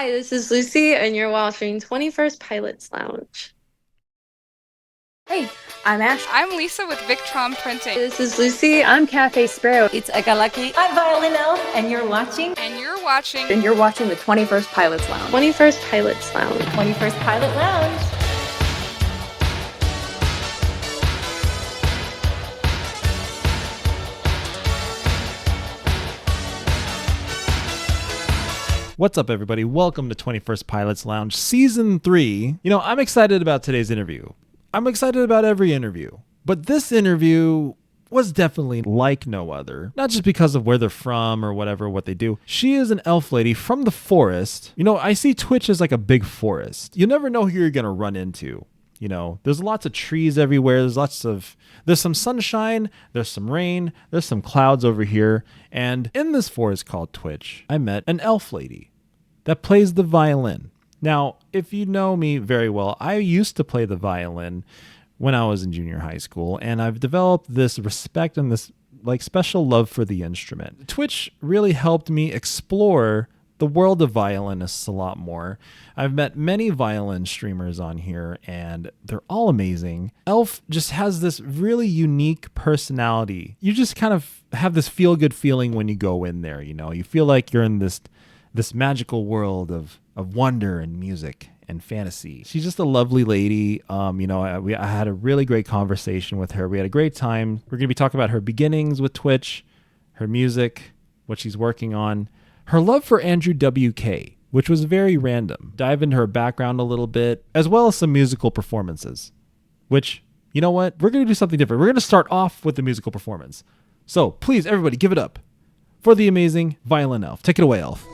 Hi, this is Lucy, and you're watching 21st Pilots Lounge. Hey, I'm Ash. I'm Lisa with Victron Printing. This is Lucy. I'm Cafe Sparrow. It's Agalaki. I'm ViolinElf, and you're watching. And you're watching. And you're watching the 21st Pilots Lounge. 21st Pilots Lounge. 21st Pilot Lounge. What's up, everybody? Welcome to 21st Pilots Lounge Season 3. You know, I'm excited about today's interview. I'm excited about every interview. But this interview was definitely like no other. Not just because of where they're from or whatever, what they do. She is an elf lady from the forest. You know, I see Twitch as like a big forest. You never know who you're going to run into. You know, there's lots of trees everywhere. There's some sunshine, there's some rain, there's some clouds over here. And in this forest called Twitch, I met an elf lady that plays the violin. Now, if you know me very well, I used to play the violin when I was in junior high school, and I've developed this respect and this like special love for the instrument. Twitch really helped me explore the world of violinists a lot more. I've met many violin streamers on here, and they're all amazing. Elf just has this really unique personality. You just kind of have this feel-good feeling when you go in there, you know? You feel like you're in this magical world of wonder and music and fantasy. She's just a lovely lady. I had a really great conversation with her. We had a great time. We're going to be talking about her beginnings with Twitch, her music, what she's working on, her love for Andrew WK, which was very random. Dive into her background a little bit, as well as some musical performances, which, you know what? We're going to do something different. We're going to start off with the musical performance. So please, everybody, give it up for the amazing ViolinElf. Take it away, Elf.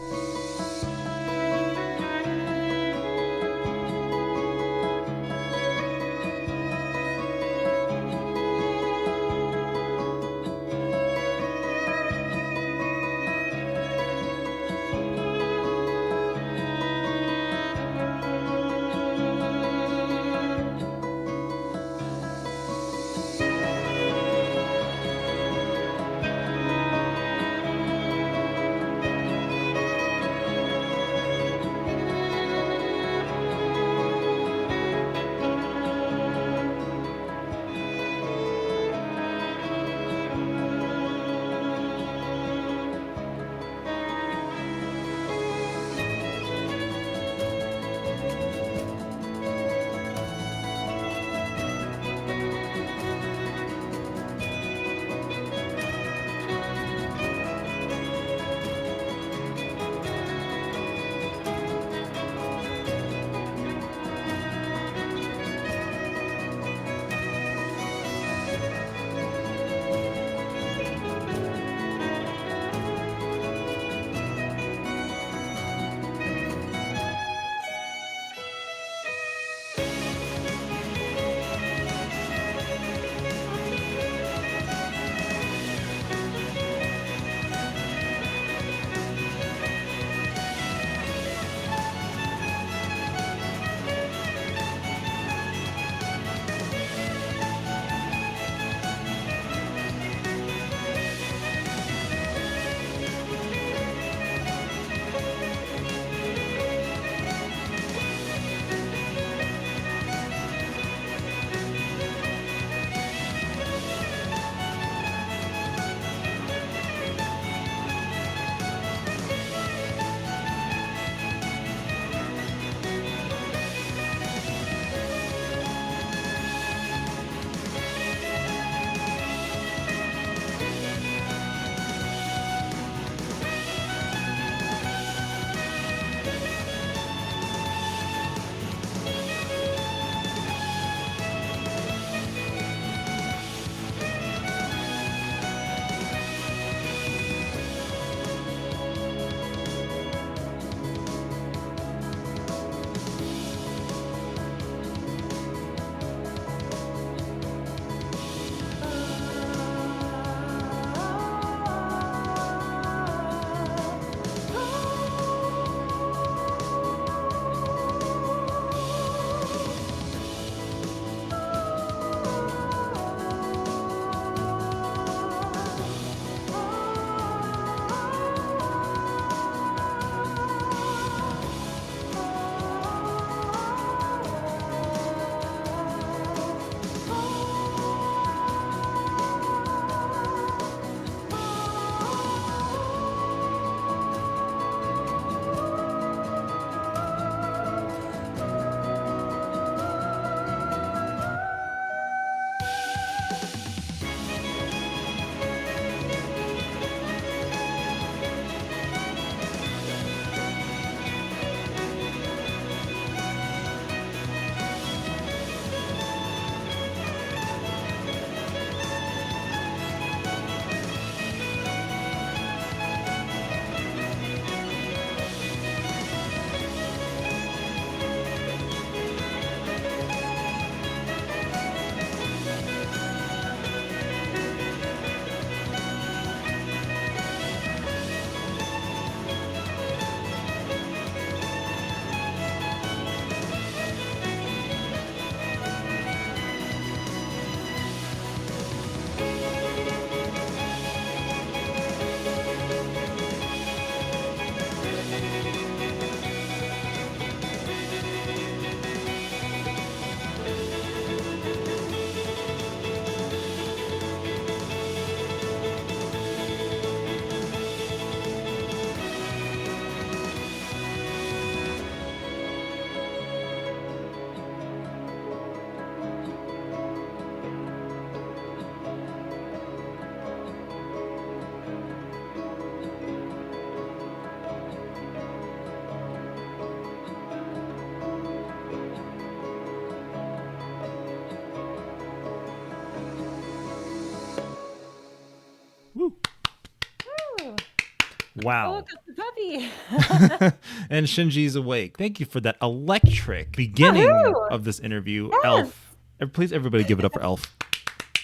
Oh, Wow. got the puppy. And Shinji's awake. Thank you for that electric beginning Woohoo! of this interview, Yes. Elf. Please, everybody, give it up for Elf.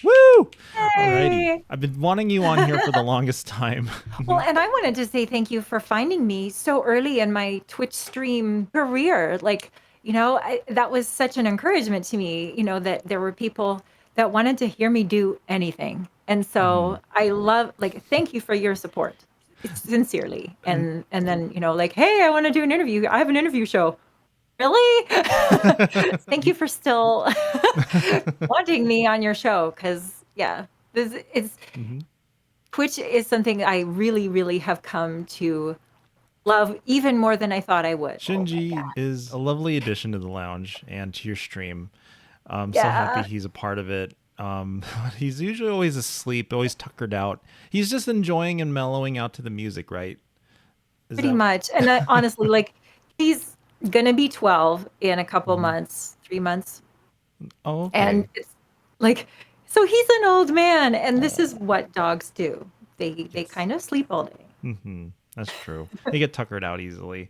Woo! Alrighty. Hey. I've been wanting you on here for the longest time. Well, and I wanted to say thank you for finding me so early in my Twitch stream career. Like, that was such an encouragement to me, that there were people that wanted to hear me do anything. And so I love, like, thank you for your support. It's sincerely. And then, like, hey, I want to do an interview. I have an interview show. Really? Thank you for still wanting me on your show. Cause yeah, it's Mhm. Twitch is something I really, really have come to love even more than I thought I would. Oh my Shinji God. is a lovely addition to the lounge and to your stream. I'm so happy Yeah, he's a part of it. He's usually always asleep, always tuckered out. He's just enjoying and mellowing out to the music, right? Is pretty that? much. And I, honestly, like, he's gonna be 12 in a couple Mhm. months, 3 months. Oh, And okay. it's like, so he's an old man, and this is Oh, what dogs do. They yes. kind of sleep all day. That's true. They get tuckered out easily.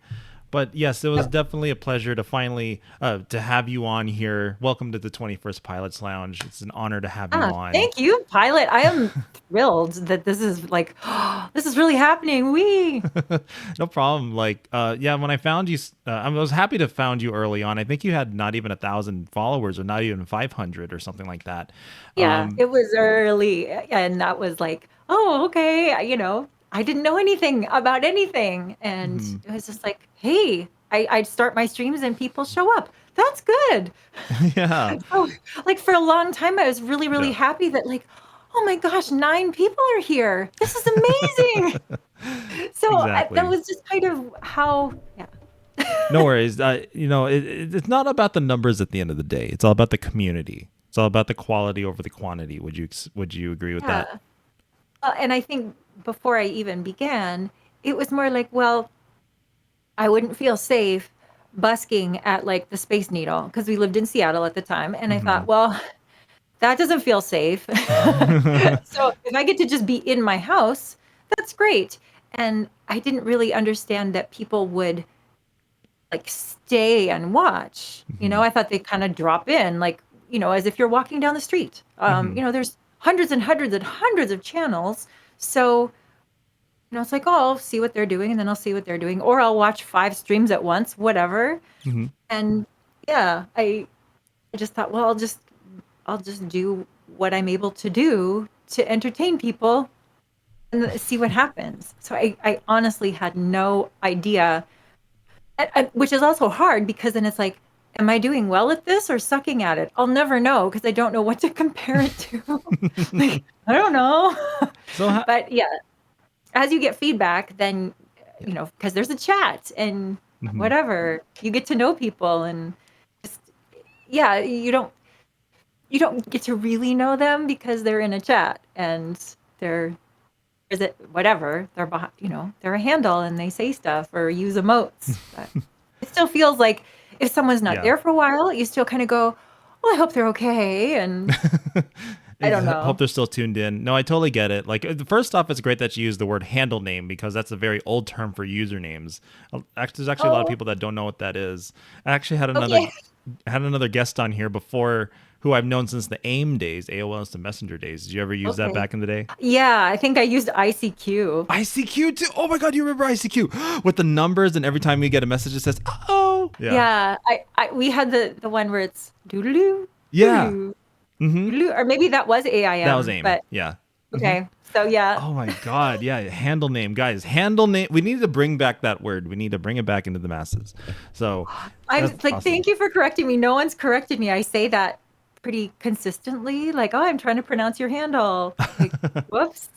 But yes, it was Yep. definitely a pleasure to finally to have you on here. Welcome to the 21st Pilots Lounge. It's an honor to have you Ah, on. thank you, Pilot. I am thrilled that this is like, this is really happening. We. No problem. Like, yeah, when I found you, I was happy to found you early on. I think you had not even 1,000 followers, or not even 500, or something like that. Yeah, Um, it was early, and that was like, "Oh, okay," I didn't know anything about anything, and mhm. it was just like, "Hey," I'd start my streams and people show up. That's good. Yeah, So, like, for a long time, I was really, really yeah, happy that, like, "Oh my gosh, 9 people are here. This is amazing." So, that exactly. was just kind of how yeah. No worries. It's not about the numbers at the end of the day. It's all about the community. It's all about the quality over the quantity. Would you agree with that? Yeah. And I think before I even began, it was more like, well, I wouldn't feel safe busking at like the Space Needle because we lived in Seattle at the time. And I Hmm. thought, well, that doesn't feel safe. So if I get to just be in my house, that's great. And I didn't really understand that people would like stay and watch. Hmm. I thought they'd kind of drop in, like, as if you're walking down the street. Hmm. There's hundreds and hundreds and hundreds of channels. So it's like, oh, I'll see what they're doing and then I'll see what they're doing. Or I'll watch 5 streams at once, whatever. Hmm. And yeah, I just thought, well, I'll just do what I'm able to do to entertain people and see what happens. So I honestly had no idea, which is also hard because then it's like, am I doing well at this or sucking at it? I'll never know because I don't know what to compare it to. Like, I don't know. So, But yeah, as you get feedback, then yeah. because there's a chat and Hmm. whatever, you get to know people and just yeah, you don't get to really know them because they're in a chat and they're is it whatever they're behind, they're a handle and they say stuff or use emotes. But it still feels like if someone's not Yeah. there for a while, you still kind of go, well, I hope they're okay, and I don't Hope know. they're still tuned in. No, I totally get it. Like, first off, it's great that you use the word handle name because that's a very old term for usernames. There's actually a lot of Oh, people that don't know what that is. I actually okay. had another guest on here before who I've known since the AIM days, AOL Instant Messenger days. Did you ever use that Okay. back in the day? Yeah, I think I used ICQ. ICQ too. Oh my God, you remember ICQ with the numbers, and every time you get a message, it says, "Oh, yeah, Yeah, we had the one where it's doodaloo, yeah." doodaloo, Mm-hmm. doodaloo, or maybe that was That was AIM, AIM. but Yeah. Mm-hmm. okay. So yeah, Oh my God, yeah. Handle name, guys. Handle name. We need to bring back that word. We need to bring it back into the masses. So I'm that's like, awesome. thank you for correcting me. No one's corrected me. I say that pretty consistently, like, oh, I'm trying to pronounce your handle. Like, whoops.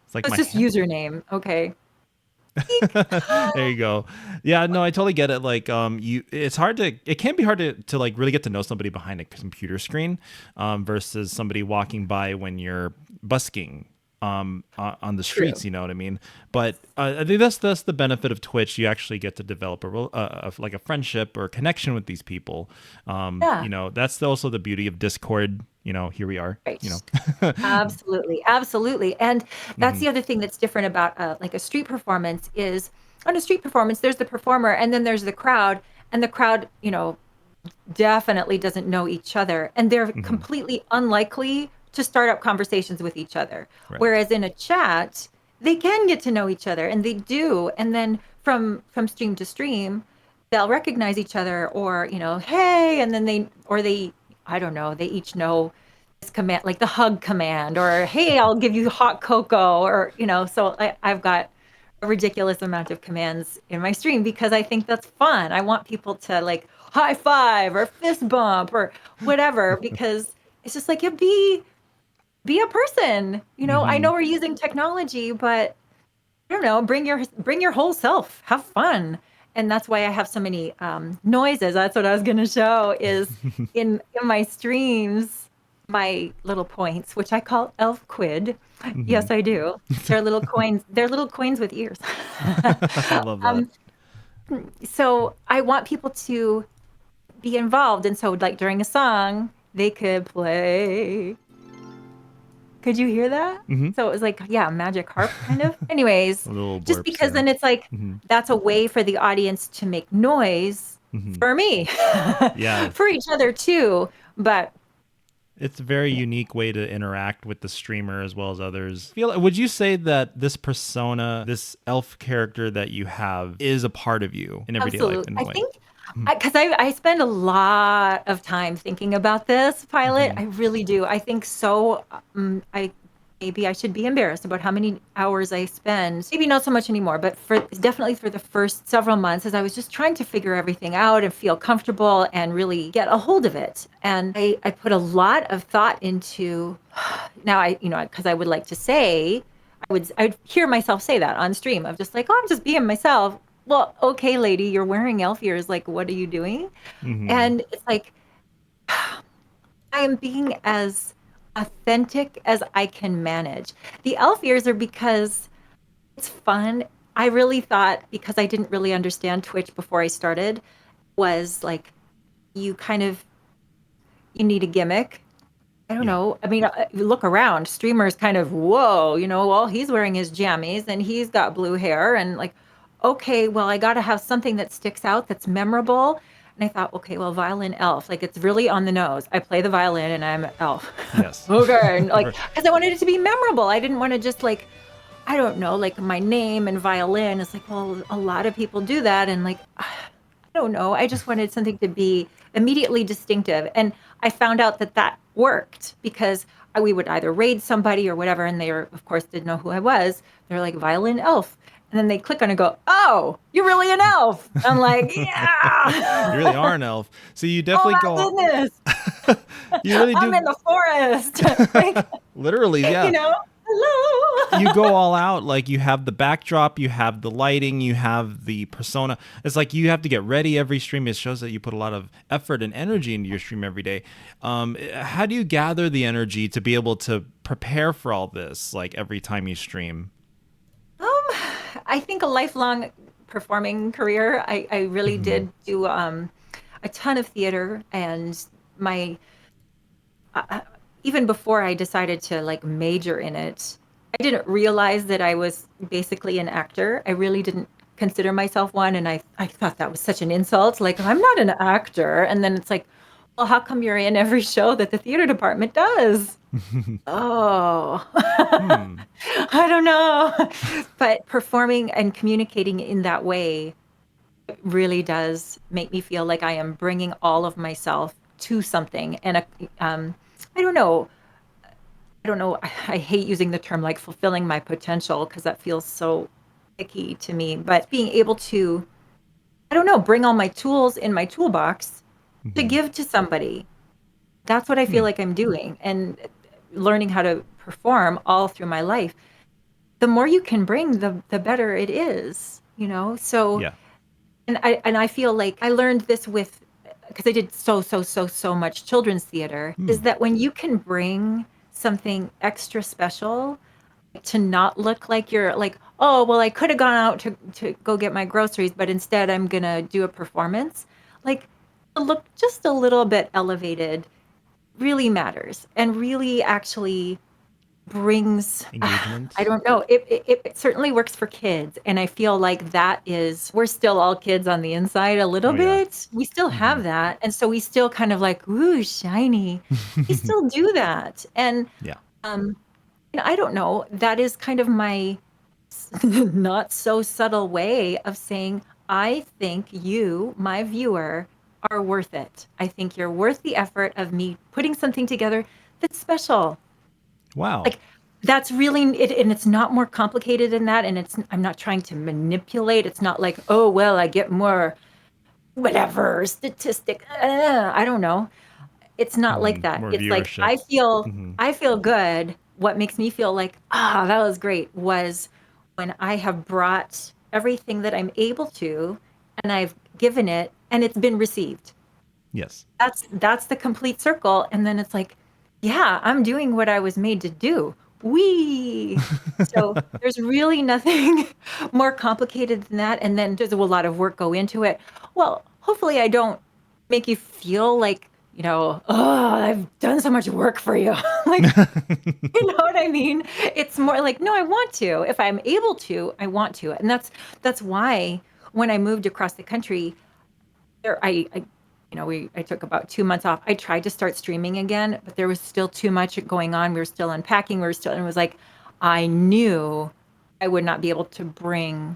It's like It's my just handle. username. Okay. There you go. Yeah, no, I totally get it. Like, it can be hard to like really get to know somebody behind a computer screen, versus somebody walking by when you're busking, on the True. streets. You know what I mean? But I think that's the benefit of Twitch. You actually get to develop like a friendship or a connection with these people. Yeah. That's also the beauty of Discord. here we are, Right. Absolutely. Absolutely. And that's Mhm. the other thing that's different about like a street performance is on a street performance, there's the performer and then there's the crowd. And the crowd, definitely doesn't know each other. And they're Mhm. completely unlikely to start up conversations with each other. Right. Whereas in a chat, they can get to know each other and they do. And then from stream to stream, they'll recognize each other or, hey, and then they, I don't know, they each know this command, like the hug command, or hey, I'll give you hot cocoa, or so I've got a ridiculous amount of commands in my stream because I think that's fun. I want people to like high five or fist bump or whatever because it's just like be a person. I Hmm. know we're using technology, but I don't know, bring your whole self. Have fun. And that's why I have so many noises. That's what I was going to show is in my streams, my little points, which I call elf quid. Hmm. Yes, I do. They're little coins. They're little coins with ears. I love that. um, so I want people to be involved. And so like during a song, they could play. Could you hear that? Hmm. So it was like, yeah, magic harp kind of. Anyways, Little just blurps, because yeah. then it's like Hmm. that's a way for the audience to make noise Hmm. for me, Yeah, for each other too. But it's a very unique way to interact with the streamer as well as others. Would you say that this persona, this elf character that you have, is a part of you in everyday life absolutely, in a I way? think because I spend a lot of time thinking about this pilot. Hmm. I really do. I think so. I maybe I should be embarrassed about how many hours I spend. Maybe not so much anymore, but for definitely for the first several months, as I was just trying to figure everything out and feel comfortable and really get a hold of it. And I put a lot of thought into now because I would like to say I'd hear myself say that on stream of just like, oh, I'm just being myself. Well, okay, lady, you're wearing elf ears. Like, what are you doing? Hmm. And it's like, I am being as authentic as I can manage. The elf ears are because it's fun. I really thought because I didn't really understand Twitch before I started was like you kind of you need a gimmick. I don't Yeah. know. I mean, you look around, streamers kind of, whoa, well, he's wearing his jammies and he's got blue hair and like, okay, well, I got to have something that sticks out that's memorable. And I thought, okay, well, violin elf, like it's really on the nose. I play the violin and I'm an elf. Yes. Okay. And like, because I wanted it to be memorable. I didn't want to just like, I don't know, like my name and violin. It's like, well, a lot of people do that. And like, I don't know. I just wanted something to be immediately distinctive. And I found out that that worked because we would either raid somebody or whatever. And they, of course, didn't know who I was. They're like, violin elf. And then they click on it and go, oh, you're really an elf. I'm like, You really yeah. are an elf. So you Oh definitely my go. goodness. You really I'm in do. the forest. Like, Literally, yeah. You hello. go all out. Like you have the backdrop, you have the lighting, you have the persona. It's like you have to get ready every stream. It shows that you put a lot of effort and energy into your stream every day. How do you gather the energy to be able to prepare for all this, like every time you stream? Um, I think a lifelong performing career. I really Hmm. did do a ton of theater, and my even before I decided to like major in it, I didn't realize that I was basically an actor. I really didn't consider myself one, and I thought that was such an insult. Like I'm not an actor, and then it's like, well, how come you're in every show that the theater department does? Oh, Hmm. I don't know. But performing and communicating in that way really does make me feel like I am bringing all of myself to something. And I don't know. I don't know. I hate using the term like fulfilling my potential because that feels so icky to me. But being able to, I don't know, bring all my tools in my toolbox to Hmm. give to somebody. That's what I feel Hmm. like I'm doing. And learning how to perform all through my life, the more you can bring, the better it is. So, Yeah. and I feel like I learned this with because I did so much children's theater, is Hmm. that when you can bring something extra special to not look like you're like, oh, well, I could have gone out to go get my groceries, but instead I'm gonna do a performance, like look just a little bit elevated really matters and really actually brings I Engagement. don't know, it certainly works for kids, and I feel like that is we're still all kids on the inside a little Oh yeah. bit. We still Hmm. have that, and so we still kind of like, "Ooh, shiny." We still do that, and, Yeah. um, I don't know, that is kind of my not so subtle way of saying, "I think you, my viewer, are worth it. I think you're worth the effort of me putting something together that's special." Wow. Like, that's really it, and it's not more complicated than that, and I'm not trying to manipulate. It's not like, "Oh, well, I get more whatever statistic, I don't know." It's not like that. More It's like, viewership. Hmm. I feel good. What makes me feel like, "Ah, that was great," was when I have brought everything that I'm able to, and I've given it, and it's been received. Yes. That's the complete circle, and then it's like, yeah, I'm doing what I was made to do. Whee! So there's really nothing more complicated than that, and then does a lot of work go into it? Well, hopefully I don't make you feel like, "Oh, I've done so much work for you." Like, you know what I mean? It's more like, "No, I want to. If I'm able to, I want to." And that's why when I moved across the country, there I took about 2 months off. I tried to start streaming again, but there was still too much going on. We were still unpacking. We were still and it was like, I knew I would not be able to bring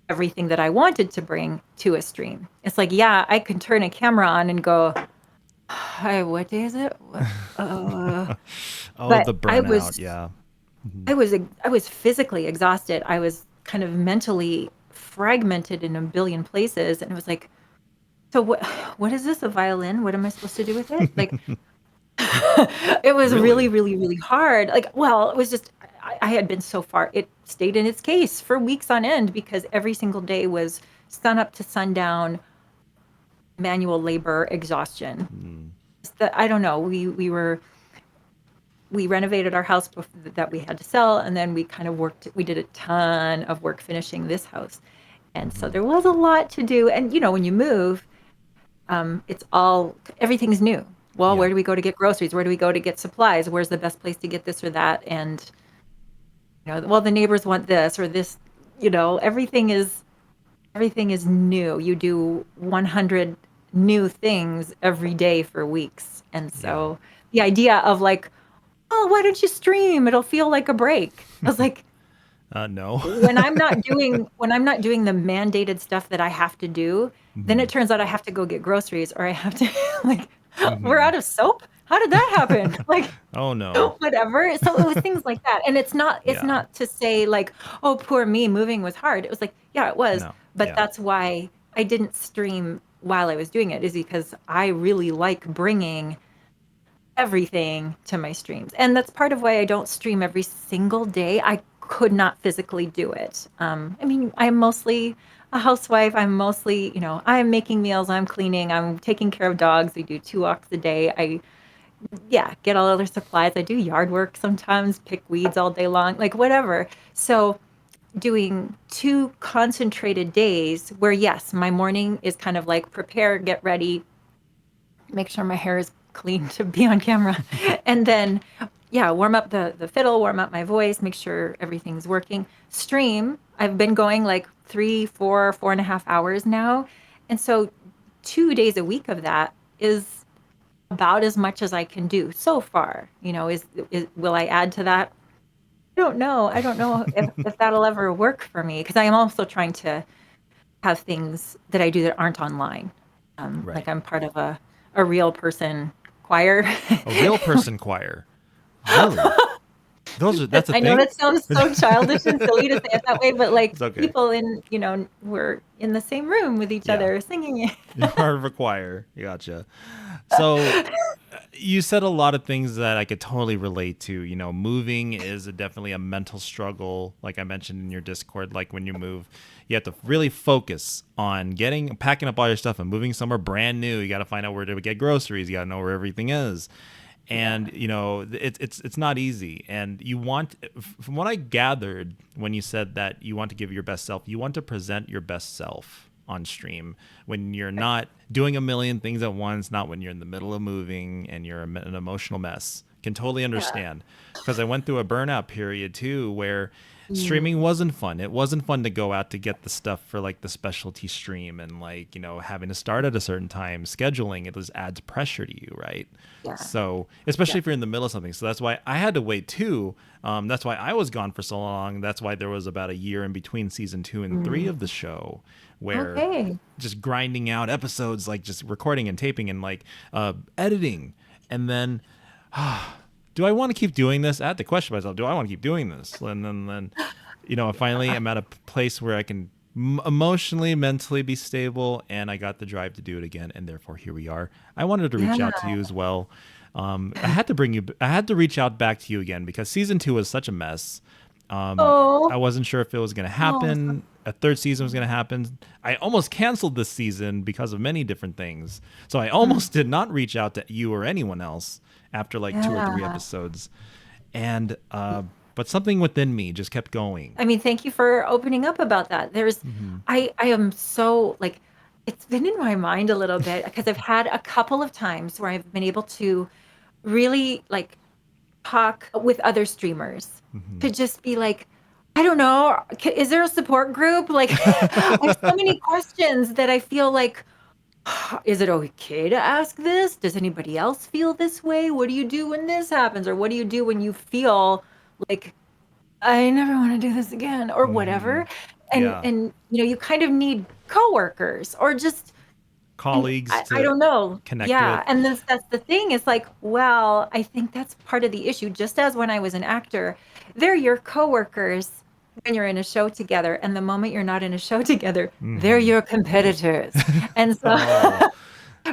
everything that I wanted to bring to a stream. It's like, yeah, I can turn a camera on and go, "Hi, what day is it? What?" Oh, But the burnout. Yeah. Hmm. I was physically exhausted. I was kind of mentally fragmented in a billion places, and it was like, "So what is this, a violin? What am I supposed to do with it?" Like, it was really, Really? really, really hard. Like, well, it was just I had been so far. It stayed in its case for weeks on end because every single day was sun up to sundown, manual labor, exhaustion. Mm. I don't know. We renovated our house that we had to sell, and then we kind of worked. We did a ton of work finishing this house, and so Hmm. there was a lot to do. And when you move, everything's new. Well, Yeah. where do we go to get groceries? Where do we go to get supplies? Where's the best place to get this or that? And well, the neighbors want this or this. Everything is new. You do 100 new things every day for weeks, and Yeah. so the idea of like, "Oh, why don't you stream? It'll feel like a break." I was like, No. when I'm not doing the mandated stuff that I have to do, then Hmm. it turns out I have to go get groceries or I have to like, "We're Hmm. out of soap? How did that happen?" Like, Oh no. whatever. So it was things like that. And it's Yeah. not to say like, "Oh, poor me, moving was hard." It was like, yeah, it was, No. but Yeah. that's why I didn't stream while I was doing it, is because I really like bringing everything to my streams. And that's part of why I don't stream every single day. I could not physically do it. I mean, I'm mostly a housewife. I'm mostly, I'm making meals, I'm cleaning, I'm taking care of dogs. We do 2 walks a day. Yeah, get all other supplies. I do yard work sometimes, pick weeds all day long, like whatever. So doing 2 concentrated days where, yes, my morning is kind of like prepare, get ready, make sure my hair is clean to be on camera. And then, yeah, warm up the fiddle, warm up my voice, make sure everything's working. Stream, I've been going like 3, 4, 4.5 hours now. And so 2 days a week of that is about as much as I can do so far. Will I add to that? I don't know if that'll ever work for me because I am also trying to have things that I do that aren't online. Like Right. I'm part of a real person choir. A real person choir. Really? That's a I know thing? that sounds so childish and silly to say it that way, but like It's okay. people we're in the same room with each Yeah. other singing it. You're part of a choir. Gotcha. So you said a lot of things that I could totally relate to. Moving is definitely a mental struggle. Like I mentioned in your Discord, like when you move, you have to really focus on packing up all your stuff and moving somewhere brand new. You got to find out where to get groceries. You got to know where everything is. Yeah. And it's not easy. And from what I gathered when you said that you want to give your best self, you want to present your best self. on stream when you're not doing a million things at once, not when you're in the middle of moving and you're an emotional mess. Can totally understand because I went through a burnout period too where streaming wasn't fun. It wasn't fun to go out to get the stuff for like the specialty stream and like, having to start at a certain time, scheduling, it just adds pressure to you, right? Yeah. So, especially if you're in the middle of something. So that's why I had to wait too. That's why I was gone for so long. That's why there was about a year in between season 2 and 3 of the show where just grinding out episodes, like just recording and taping and like editing. And then do I want to keep doing this? I had to question myself. Do I want to keep doing this? And then finally I'm at a place where I can emotionally, mentally be stable, and I got the drive to do it again. And therefore, here we are. I wanted to reach out to you as well. I had to reach out back to you again because season 2 was such a mess. I wasn't sure if it was going to happen. A third season was going to happen. I almost canceled this season because of many different things. So I almost did not reach out to you or anyone else after like 2 or 3 episodes. And but something within me just kept going. I mean, thank you for opening up about that. I am so like, it's been in my mind a little bit because I've had a couple of times where I've been able to really like talk with other streamers to just be like, I don't know, is there a support group? Like, I have so many questions that I feel like, is it okay to ask this? Does anybody else feel this way? What do you do when this happens? Or what do you do when you feel like, I never want to do this again or whatever? And you kind of need coworkers or just colleagues I don't know. connect Yeah. with. And that's the thing. It's like, well, I think that's part of the issue. Just as when I was an actor, they're your coworkers when you're in a show together. And the moment you're not in a show together, they're your competitors. And so,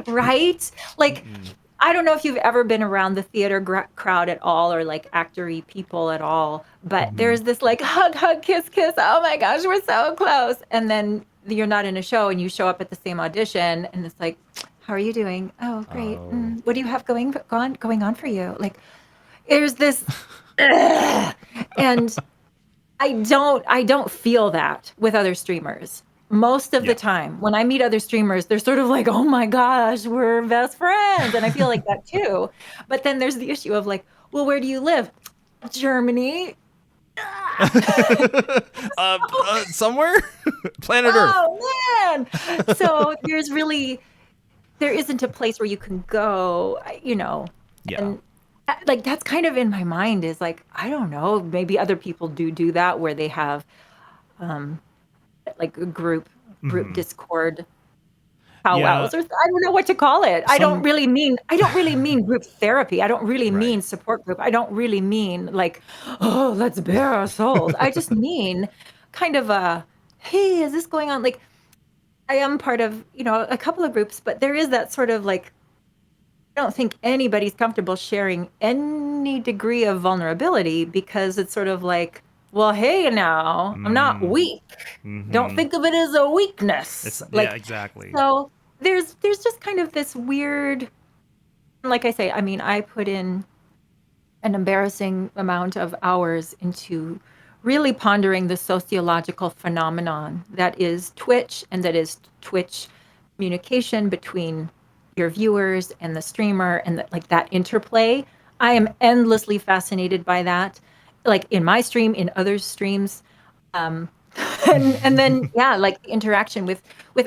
right? Like, I don't know if you've ever been around the theater crowd at all or like actor-y people at all, but there's this like hug, hug, kiss, kiss. Oh my gosh, we're so close. And then you're not in a show and you show up at the same audition and it's like, how are you doing? Oh, great. What do you have going on for you? Like, there's this, and I don't feel that with other streamers. Most of the time when I meet other streamers, they're sort of like, oh my gosh, we're best friends. And I feel like that too. But then there's the issue of like, well, where do you live? Germany. Somewhere? Planet Earth. Oh man. So there isn't a place where you can go, and like, that's kind of in my mind is like, I don't know, maybe other people do that where they have, like a group Discord powwows or I don't know what to call it. I don't really mean group therapy. I don't really mean support group. I don't really mean like, oh, let's bare our souls. I just mean kind of a, hey, is this going on? Like, I am part of, a couple of groups, but there is that sort of like, I don't think anybody's comfortable sharing any degree of vulnerability because it's sort of like, well, hey, now I'm not weak. Don't think of it as a weakness. Yeah, exactly. So there's just kind of this weird, like I say, I mean, I put in an embarrassing amount of hours into really pondering the sociological phenomenon that is Twitch and that is Twitch communication between your viewers and the streamer and like that interplay. I am endlessly fascinated by that. Like in my stream, in other streams, and then like the interaction with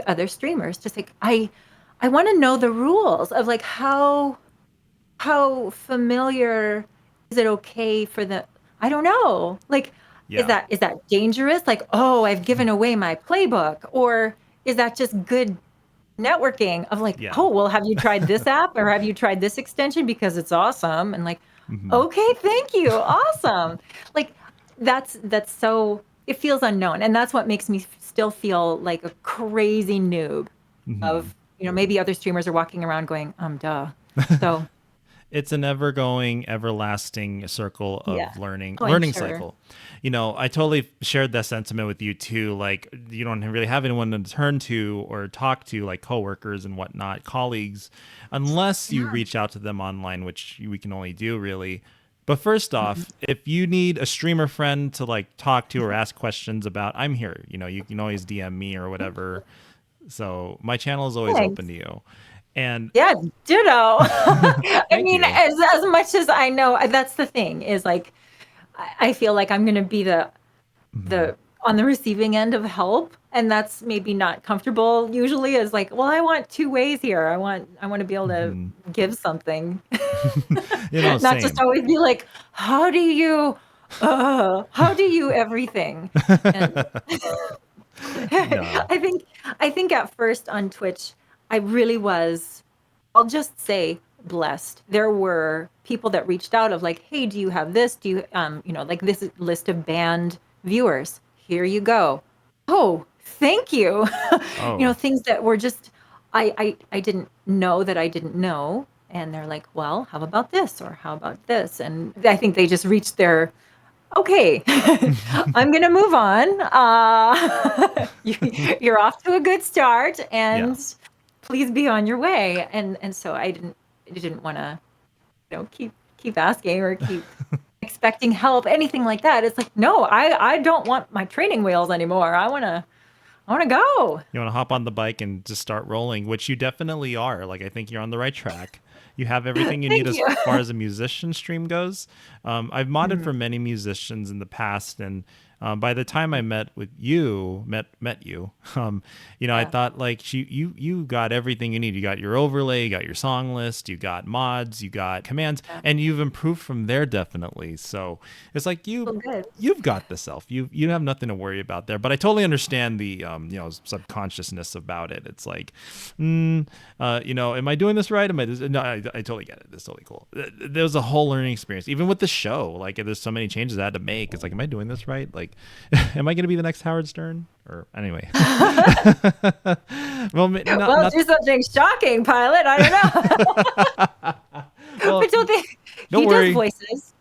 other streamers. Just like I want to know the rules of like how familiar is it okay for the I don't know like is that dangerous? Like, oh, I've given away my playbook, or is that just good networking of like, oh, well, have you tried this app or have you tried this extension because it's awesome? And like, okay, thank you. Awesome. Like that's so, it feels unknown. And that's what makes me still feel like a crazy noob of, maybe other streamers are walking around going, duh. So it's an ever-going, everlasting circle of learning cycle. I totally shared that sentiment with you too. Like, you don't really have anyone to turn to or talk to, like coworkers and whatnot, colleagues, unless you reach out to them online, which we can only do really. But first off, if you need a streamer friend to like talk to or ask questions about, I'm here. You can always DM me or whatever. So my channel is always Thanks. open to you. And Yeah, ditto. I thank mean, you. as much as I know, that's the thing is like, I feel like I'm going to be Mhm. the on the receiving end of help, and that's maybe not comfortable usually. Is like, well, I want two ways here. I want to be able to Mhm. give something, not just Same. always be like, how do you everything? And No. I think at first on Twitch, I really was, I'll just say blessed. There were people that reached out of like, hey, do you have this? Do you like this list of banned viewers? Here you go. Oh, thank you. Oh. Things that were just I didn't know that I didn't know. And they're like, well, how about this? Or how about this? And I think they just reached their okay, I'm gonna move on. You're off to a good start, Yeah. and please be on your way. And so I didn't want to, keep asking or keep expecting help, anything like that. It's like, no, I don't want my training wheels anymore. I wanna go. You want to hop on the bike and just start rolling, which you definitely are. Like, I think you're on the right track. You have everything you need Thank as you. far as a musician stream goes. I've modded Mhm. for many musicians in the past, and by the time I met with you, met you, I Yeah. thought like you got everything you need. You got your overlay, you got your song list, you got mods, you got commands, Yeah. and you've improved from there definitely. So it's like Well, good. you've got the self. You have nothing to worry about there. But I totally understand the subconsciousness about it. It's like, am I doing this right? Am I? No, I totally get it. It's totally cool. There was a whole learning experience, even with the show. Like, there's so many changes I had to make. It's like, am I doing this right? Like, am I going to be the next Howard Stern? Or anyway, well, Well, not do something shocking, pilot. I don't know. well. But don't they? Don't He does worry. voices.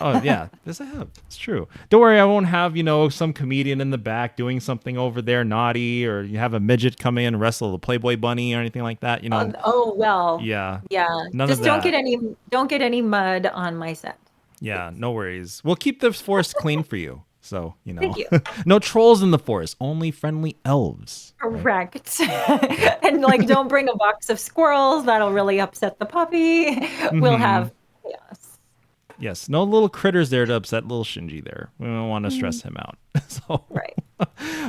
Oh yeah, this I have. It's true. Don't worry, I won't have some comedian in the back doing something over there naughty, or you have a midget come in and wrestle the Playboy bunny or anything like that. Oh, well, Yeah, yeah. none of Just don't get that. any mud on my set, Yeah, please. no worries. We'll keep the forest clean for you. So Thank you. no trolls in the forest, only friendly elves. Right? Correct. Okay. And like, don't bring a box of squirrels. That'll really upset the puppy. We'll Mm-hmm. have chaos. Yes, no little critters there to upset little Shinji there. We don't want to Mm, stress him out. So, right.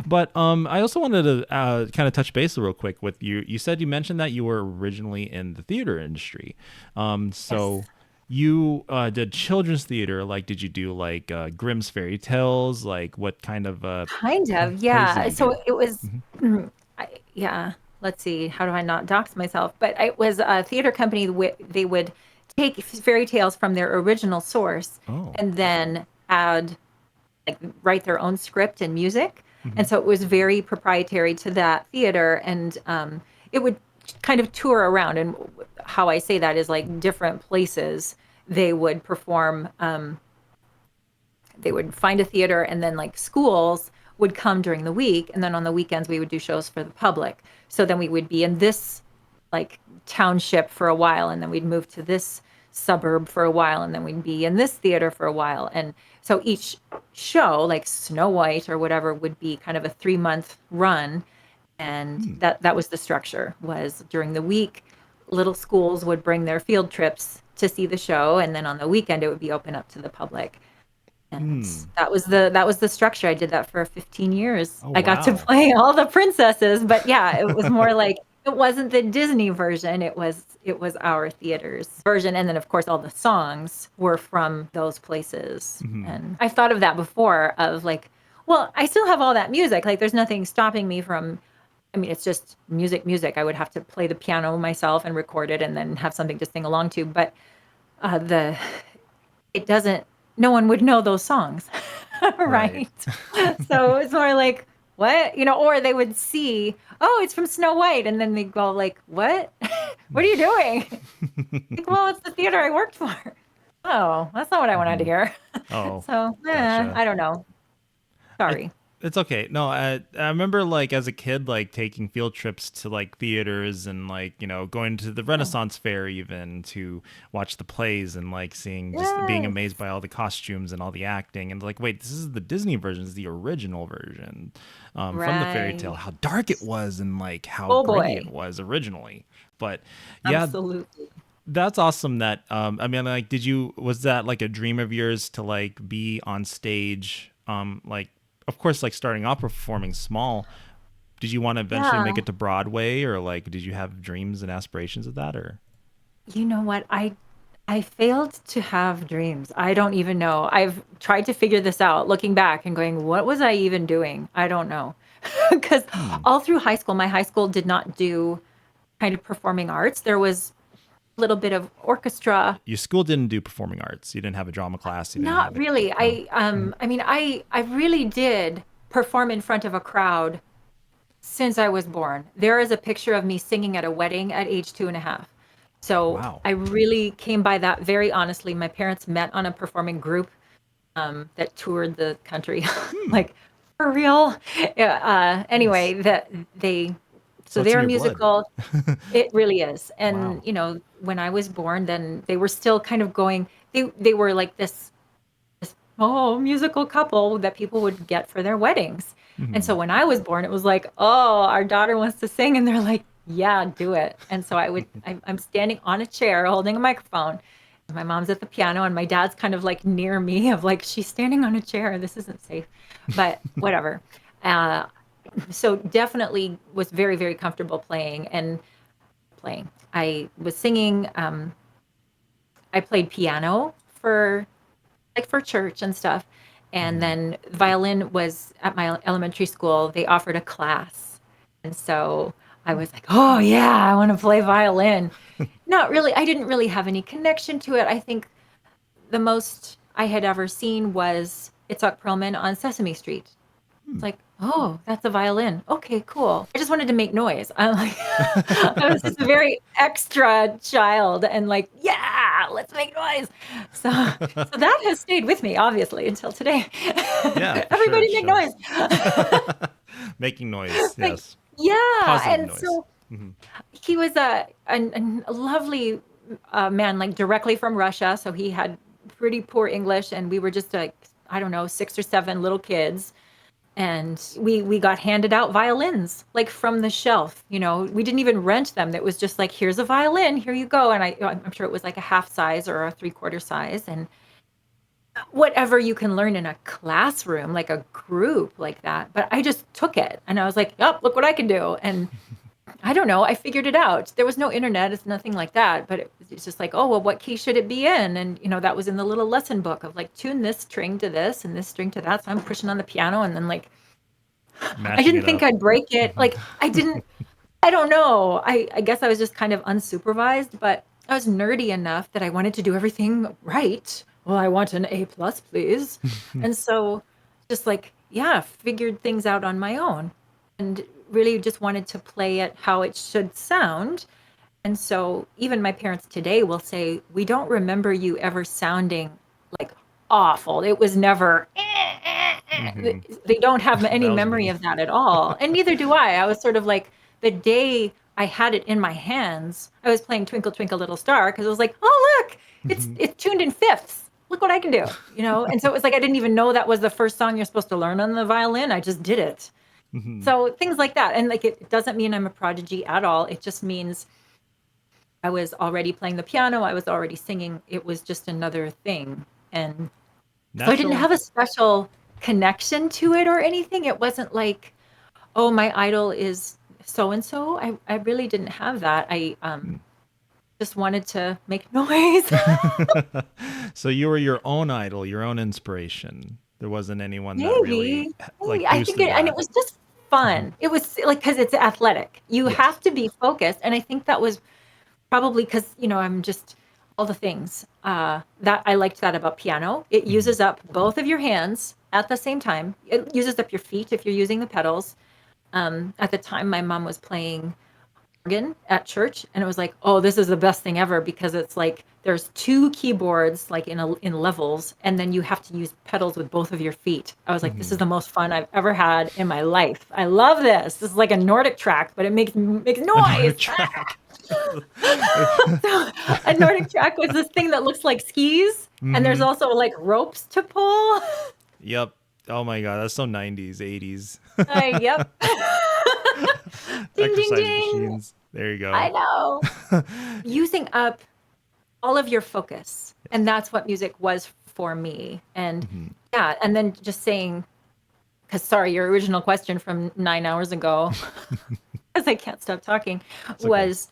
but I also wanted to kind of touch base real quick with you. You mentioned that you were originally in the theater industry. Yes. So you did children's theater. Like, did you do like Grimm's fairy tales? Like, what kind of Kind of. plays did Yeah. you So do? it was, Hmm. yeah. Let's see. How do I not dox myself? But it was a theater company. They would take fairy tales from their original source Oh. and then add, like, write their own script and music. Hmm. And so it was very proprietary to that theater. And it would kind of tour around. And how I say that is like different places they would perform. They would find a theater, and then like schools would come during the week. And then on the weekends, we would do shows for the public. So then we would be in this like township for a while, and then we'd move to this suburb for a while, and then we'd be in this theater for a while. And so each show, like Snow White or whatever, would be kind of a 3-month run. And Hmm. that was the structure. Was during the week, little schools would bring their field trips to see the show, and then on the weekend it would be open up to the public. And Hmm. that was the structure. I did that for 15 years. Oh I got to wow. play all the princesses, but yeah, it was more like, it wasn't the Disney version. It was our theater's version, and then of course all the songs were from those places. Hmm. And I've thought of that before, of like, well, I still have all that music. Like, there's nothing stopping me from, I mean, it's just music. I would have to play the piano myself and record it and then have something to sing along to, but the it doesn't no one would know those songs, Right. right? So it's more like, what? Or they would see, oh, it's from Snow White, and then they go like, what? What are you doing? Like, well, it's the theater I worked for. Oh, that's not what I wanted to Hmm. hear. Oh, So, gotcha. I don't know. I Sorry. It's okay. No, I remember like as a kid, like taking field trips to like theaters and like, going to the Yeah. Renaissance Fair even to watch the plays and like seeing just being Yes. amazed by all the costumes and all the acting and like, wait, this is the Disney version, this is the original version from the fairy tale, Right. how dark it was and like how Oh gritty it boy. was originally. But yeah, Absolutely. that's awesome that I mean like was that like a dream of yours to like be on stage like of course like starting off performing small, did you want to eventually Yeah. make it to Broadway or like did you have dreams and aspirations of that or You know what? I failed to have dreams. I don't even know. I've tried to figure this out looking back and going, what was I even doing? I don't know. Because hmm. all through high school, my high school did not do kind of performing arts. There was a little bit of orchestra. Your school didn't do performing arts, you didn't have a drama class, you didn't have Not a really. no. I mean, I really did perform in front of a crowd since I was born. There is a picture of me singing at a wedding at age 2.5. So Wow. I really came by that very honestly. My parents met on a performing group that toured the country, Hmm. like for real. Yeah, Nice. anyway, that they So so it's in they're your blood. musical. It really is. And Wow. when I was born, then they were still kind of going. They were like this musical couple that people would get for their weddings. And Hmm. so when I was born, it was like, oh, our daughter wants to sing, and they're like, yeah, do it. And so I'm standing on a chair holding a microphone. My mom's at the piano, and my dad's kind of like near me, of like, she's standing on a chair. This isn't safe, but whatever. Uh, so definitely was very, very comfortable playing and playing. I was singing. I played piano for for church and stuff. And Hmm. then violin was at my elementary school, they offered a class. And so I was like, oh, yeah, I want to play violin. Not really, I didn't really have any connection to it. I think the most I had ever seen was Itzhak Perlman on Sesame Street. It's like, oh, that's a violin. Okay, cool. I just wanted to make noise. I'm like, I was just a very extra child and like, yeah, let's make noise. So that has stayed with me, obviously, until today. Yeah, for sure Everybody it make noise. shows. Making noise, Like, yes. yeah. Positive And noise. so Hmm. he was a lovely man, like directly from Russia. So he had pretty poor English, and we were just like, I don't know, 6 or 7 little kids, and we got handed out violins like from the shelf. We didn't even rent them. It was just like, here's a violin, here you go. And I'm sure it was like a half size or a 3/4 size, and whatever you can learn in a classroom, like a group like that. But I just took it, and I was like, oh, look what I can do. And I don't know, I figured it out. There was no internet, it's nothing like that, but it's just like, oh, well, what key should it be in? And that was in the little lesson book of like, tune this string to this and this string to that. So I'm pushing on the piano, and then like, I Matching didn't it think up. I'd break it. Hmm. Like, I don't know. I guess I was just kind of unsupervised, but I was nerdy enough that I wanted to do everything right. Well, I want an A plus, please. And so just like, yeah, figured things out on my own and really just wanted to play it how it should sound. And so even my parents today will say, we don't remember you ever sounding like awful. It was never, Hmm. they don't have any That was memory me. of that at all. And neither do I. I was sort of like, the day I had it in my hands, I was playing Twinkle Twinkle Little Star because I was like, oh, look, it's tuned in fifths. Look what I can do. And so it was like, I didn't even know that was the first song you're supposed to learn on the violin. I just did it. Hmm. So things like that. And like, it doesn't mean I'm a prodigy at all. It just means I was already playing the piano. I was already singing. It was just another thing. And so I didn't Natural. have a special connection to it or anything. It wasn't like, oh, my idol is so and so. I really didn't have that. I just wanted to make noise. So you were your own idol, your own inspiration. There wasn't anyone that really Maybe. like Maybe. I think boosted and it that. was just fun. It was like, because it's athletic. You Yes. have to be focused. And I think that was probably because, I'm just all the things that I liked that about piano. It Hmm. uses up both of your hands at the same time. It uses up your feet if you're using the pedals. At the time, my mom was playing organ at church, and it was like, oh, this is the best thing ever because it's like there's two keyboards like in levels, and then you have to use pedals with both of your feet. I was like, this is the most fun I've ever had in my life. I love this. This is like a Nordic track, but it makes noise. Track. So a Nordic track was this thing that looks like skis, and there's also like ropes to pull. Yep. Oh my god, that's so 90s, 80s. Yep. Ding, ding, Exercise ding. machines. There you go. I know. Using up all of your focus. And that's what music was for me. And yeah, and then just saying, because sorry, your original question from 9 hours ago, because I can't stop talking, was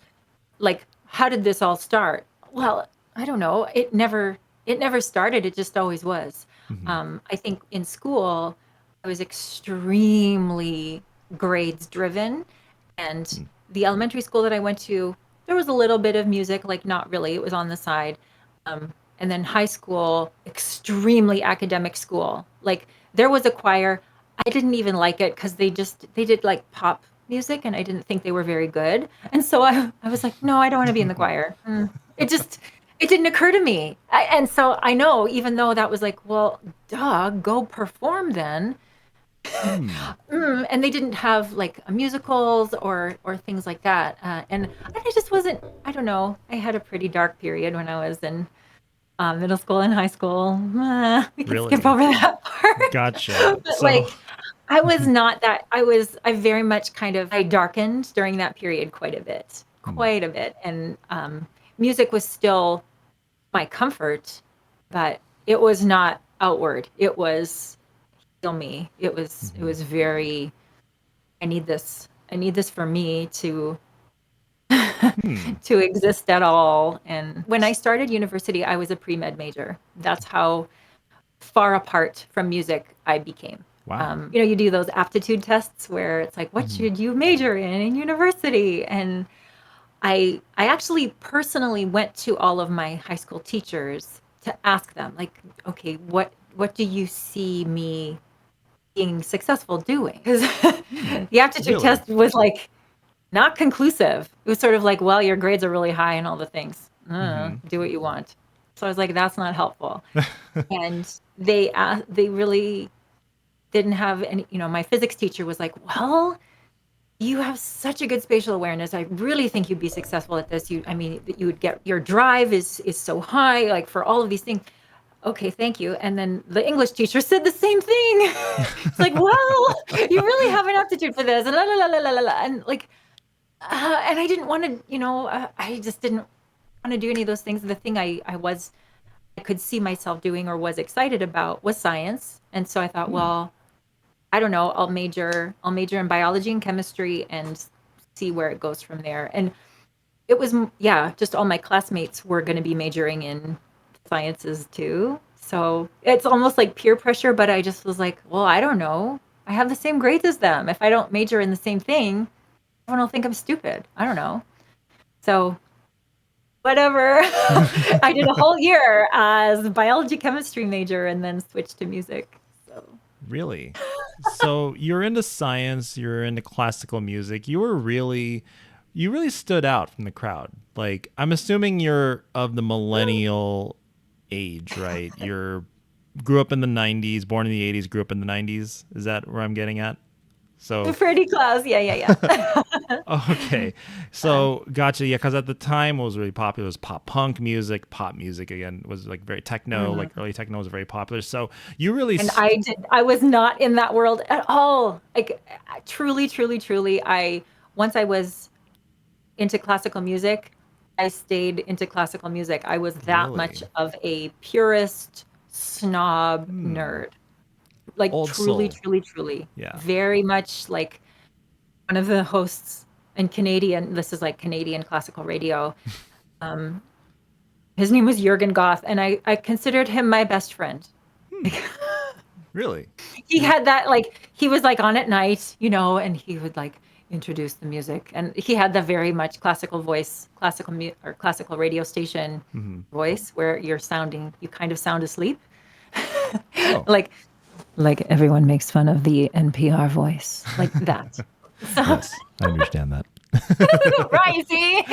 like, how did this all start? Well, I don't know. It never started. It just always was. I think in school, I was extremely grades driven. And the elementary school that I went to, there was a little bit of music, like not really. It was on the side. And then high school, extremely academic school. Like there was a choir. I didn't even like it because they did like pop music, and I didn't think they were very good. And so I was like, no, I don't want to be in the choir. It didn't occur to me. And so I know, even though that was like, well, duh, go perform then. And they didn't have like musicals or things like that. And I just wasn't, I don't know. I had a pretty dark period when I was in middle school and high school. We can Really? skip over that part. Gotcha. But So, like, I was not that, I very much I darkened during that period quite a bit. And music was still my comfort, but it was not outward. It was heal me. It was very, I need this for me to to exist at all. And when I started university, I was a pre-med major. That's how far apart from music I became. wow. You do those aptitude tests where it's like, what should you major in university? And I actually personally went to all of my high school teachers to ask them, like, okay, what do you see me being successful doing? Because the aptitude Really? test was like not conclusive. It was sort of like, well, your grades are really high and all the things. Do what you want. So I was like, that's not helpful. And they really didn't have any. My physics teacher was like, well, you have such a good spatial awareness. I really think you'd be successful at this. You would get, your drive is so high, like for all of these things. Okay, thank you. And then the English teacher said the same thing. It's like, well, you really have an aptitude for this, and la la la la la la, and like, and I didn't want to, I just didn't want to do any of those things. The thing I could see myself doing or was excited about was science, and so I thought, well, I don't know, I'll major in biology and chemistry and see where it goes from there. And it was, just all my classmates were going to be majoring in sciences too. So it's almost like peer pressure, but I just was like, well, I don't know. I have the same grades as them. If I don't major in the same thing, everyone will think I'm stupid. I don't know. So whatever. I did a whole year as a biology chemistry major and then switched to music. So Really? So you're into science, you're into classical music. You really stood out from the crowd. Like, I'm assuming you're of the millennial age, right? Grew up in the 90s, born in the 80s, grew up in the 90s. Is that where I'm getting at? So pretty close. Yeah. okay. So gotcha. Yeah, because at the time what was really popular was pop punk music. Pop music again was like very techno, like early techno was very popular. So you really And I was not in that world at all. Like truly, once I was into classical music, I stayed into classical music. I was that Really? much of a purist snob nerd. Like Old truly, soul. truly. Yeah. Very much like one of the hosts in Canadian, this is like Canadian classical radio. His name was Jürgen Goth, and I considered him my best friend. Really? He had that, like, he was like on at night, and he would like introduce the music, and he had the very much classical voice, or classical radio station voice, where you kind of sound asleep. Oh. like everyone makes fun of the NPR voice, like that. So Yes, I understand that. Right, see?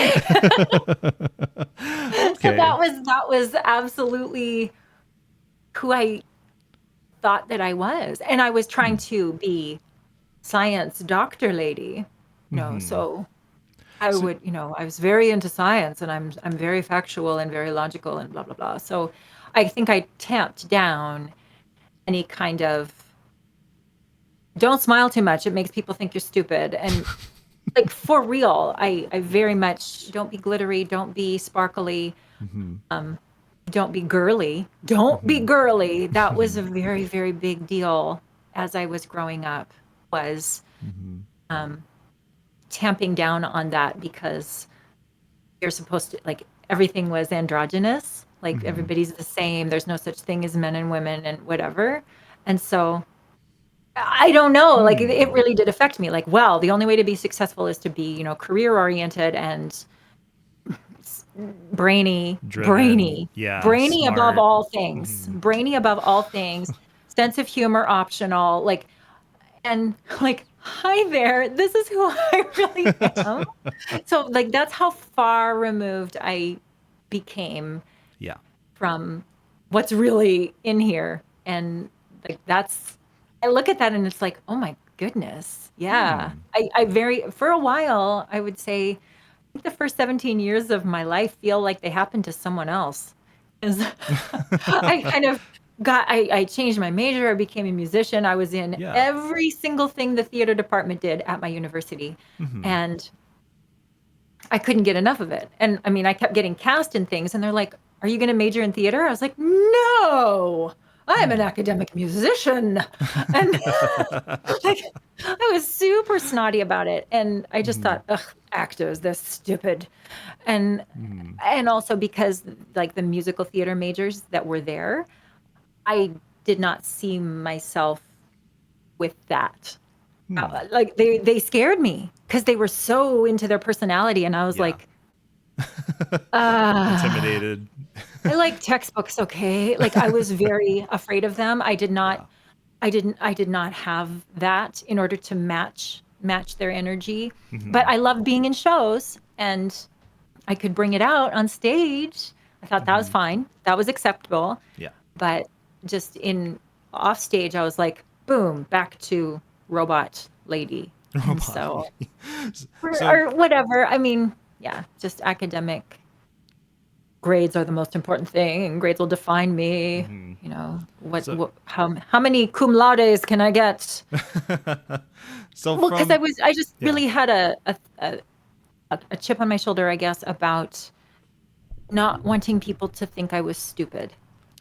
So Okay. that was absolutely who I thought that I was. And I was trying to be science doctor lady, so I So, would, I was very into science and I'm very factual and very logical and blah blah blah. So I think I tamped down any kind of don't smile too much. It makes people think you're stupid. And like for real, I very much don't be glittery, don't be sparkly, don't be girly. Don't be girly. That was a very, very big deal as I was growing up, was um, tamping down on that because you're supposed to, like, everything was androgynous. Like, everybody's the same. There's no such thing as men and women and whatever. And so I don't know, like, it really did affect me. Like, well, the only way to be successful is to be, career oriented and brainy, driven. brainy, Yeah. brainy above Smart. all things, brainy above all things, sense of humor optional, like, and like, hi there, this is who I really am. So, like, that's how far removed I became Yeah. from what's really in here. And like, I look at that and it's like, oh my goodness. Yeah. I very, for a while, I would say, think the first 17 years of my life feel like they happened to someone else. 'Cause I kind of I changed my major. I became a musician. I was in Yeah. every single thing the theater department did at my university. And I couldn't get enough of it. And I mean, I kept getting cast in things and they're like, "Are you going to major in theater?" I was like, "No, I'm an academic musician." And like, I was super snotty about it. And I just thought, ugh, actors, they're stupid. And also because like the musical theater majors that were there, I did not see myself with that. Like they scared me because they were so into their personality. And I was Yeah. like, ah. Intimidated. I like textbooks, okay? Like I was very afraid of them. Yeah. I did not have that in order to match their energy. But I loved being in shows and I could bring it out on stage. I thought that was fine. That was acceptable. Yeah. But just in off stage, I was like, boom, back to robot lady. And so So or whatever. I mean, yeah, just academic grades are the most important thing and grades will define me. So How many cum laudes can I get? so Well, because from I just yeah. really had a chip on my shoulder, I guess, about not wanting people to think I was stupid.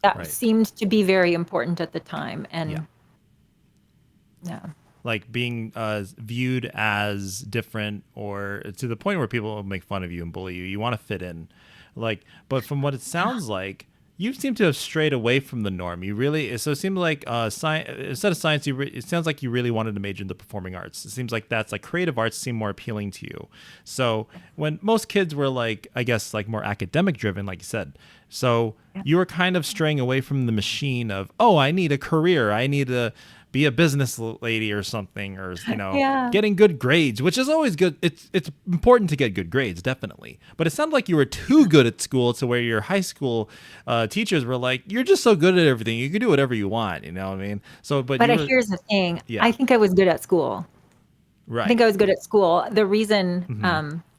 That Right. seemed to be very important at the time. Yeah. And yeah. Like being viewed as different or to the point where people make fun of you and bully you. You want to fit in. Like, but from what it sounds like, you seem to have strayed away from the norm. You really, so it seems like science, instead of science, it sounds like you really wanted to major in the performing arts. It seems like that's like creative arts seem more appealing to you. So when most kids were like, I guess, like more academic driven, like you said, so you were kind of straying away from the machine of, oh, I need a career. I need to be a business lady or something, or Yeah. getting good grades, which is always good. It's important to get good grades, definitely. But it sounded like you were too good at school to where your high school teachers were like, "You're just so good at everything. You can do whatever you want." You know what I mean? So, but But you were here's the thing. yeah, I think I was good at school. I right. think I was good at school. The reason,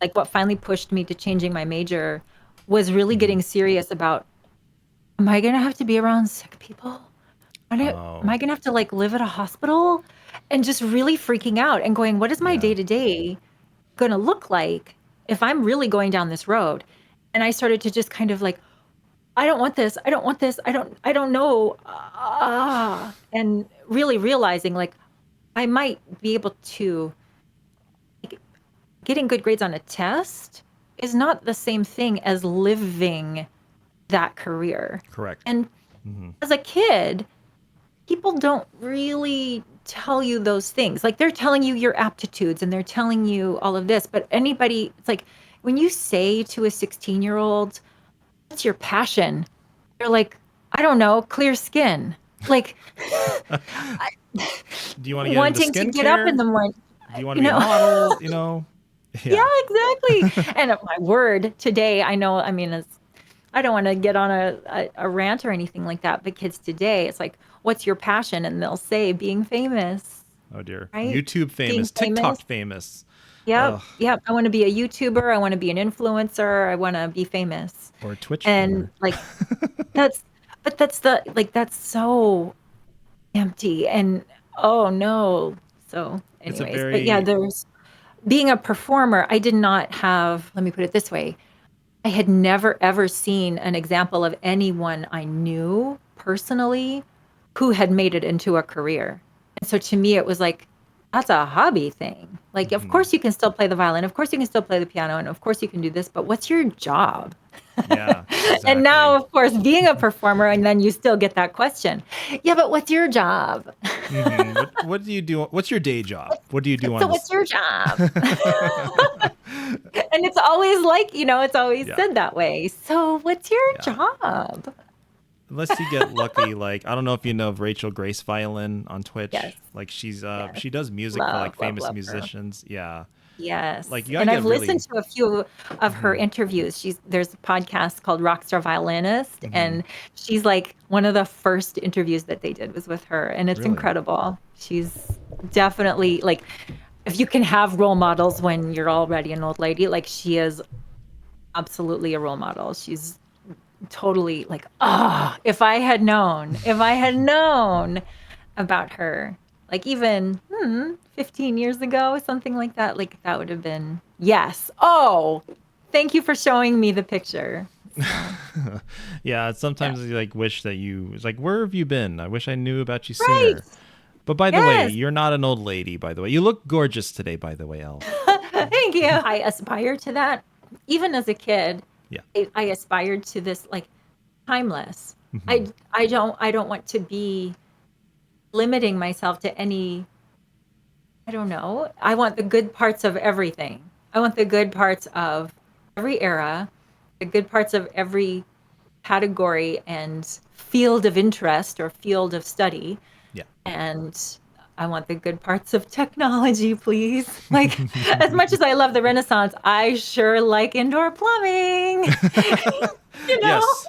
like what finally pushed me to changing my major was really getting serious about, am I going to have to be around sick people? Am Oh, I going to have to like live at a hospital? And just really freaking out and going, what is my yeah. day to day going to look like if I'm really going down this road? And I started to just kind of like, I don't want this. I don't want this. I don't know. And really realizing like I might be able to, like, getting good grades on a test is not the same thing as living that career. Correct. And as a kid, people don't really tell you those things. Like they're telling you your aptitudes and they're telling you all of this, but anybody, it's like when you say to a 16-year-old, what's your passion? They're like, I don't know, clear skin. Like Do you want to get into wanting to get up in skincare? the morning, Do you want to you be a know. model? You know? Yeah, Yeah. exactly. And my word, today, I know, I mean, I don't want to get on a rant or anything like that, but kids today, it's like, what's your passion? And they'll say being famous, Oh dear. right? YouTube Being famous, famous. TikTok famous. Yep. Ugh. Yep. I want to be a YouTuber. I want to be an influencer. I want to be famous. Or a Twitch And streamer. like, that's, but that's so empty. And oh no. So, It's a anyways, but yeah, very there's being a performer. I did not have, let me put it this way. I had never ever seen an example of anyone I knew personally who had made it into a career. And so to me, it was like, that's a hobby thing. Like, of Mhm. course you can still play the violin, of course you can still play the piano, and of course you can do this, but what's your job? Yeah, And now, exactly. of course, being a performer, and then you still get that question. Yeah, but what's your job? What do you do? What's your day job? What do you do So on what's this? your job? And it's always like, it's always Yeah. said that way. So what's your Yeah. job? Unless you get lucky, like I don't know if you know of Rachel Grace Violin on Yes. Twitch. Like Yes. she does music for like Love, love, famous love her. musicians. Yeah. Like Yes. you gotta And I've get listened really to a few of her hmm interviews. There's a podcast called Rockstar Violinist, hmm and she's like one of the first interviews that they did was with her, and it's really. incredible. She's definitely like, if you can have role models when you're already an old lady, like she is absolutely a role model. She's totally like, if I had known about her, like even 15 years ago, something like that, like that would have been, yes. Oh, thank you for showing me the picture. So, Yeah, yeah. sometimes you like wish that you it's like where have you been? I wish I knew about you Right. sooner. But by the way, Yes. you're not an old lady, by the way. You look gorgeous today, by the way, Elf. Thank you. I aspire to that. Even as a kid, Yeah. I aspired to this like timeless. hmm I don't want to be limiting myself to any. I don't know. I want the good parts of everything. I want the good parts of every era, the good parts of every category and field of interest or field of study. Yeah. And I want the good parts of technology, please. Like, as much as I love the Renaissance, I sure like indoor plumbing, you know? Yes.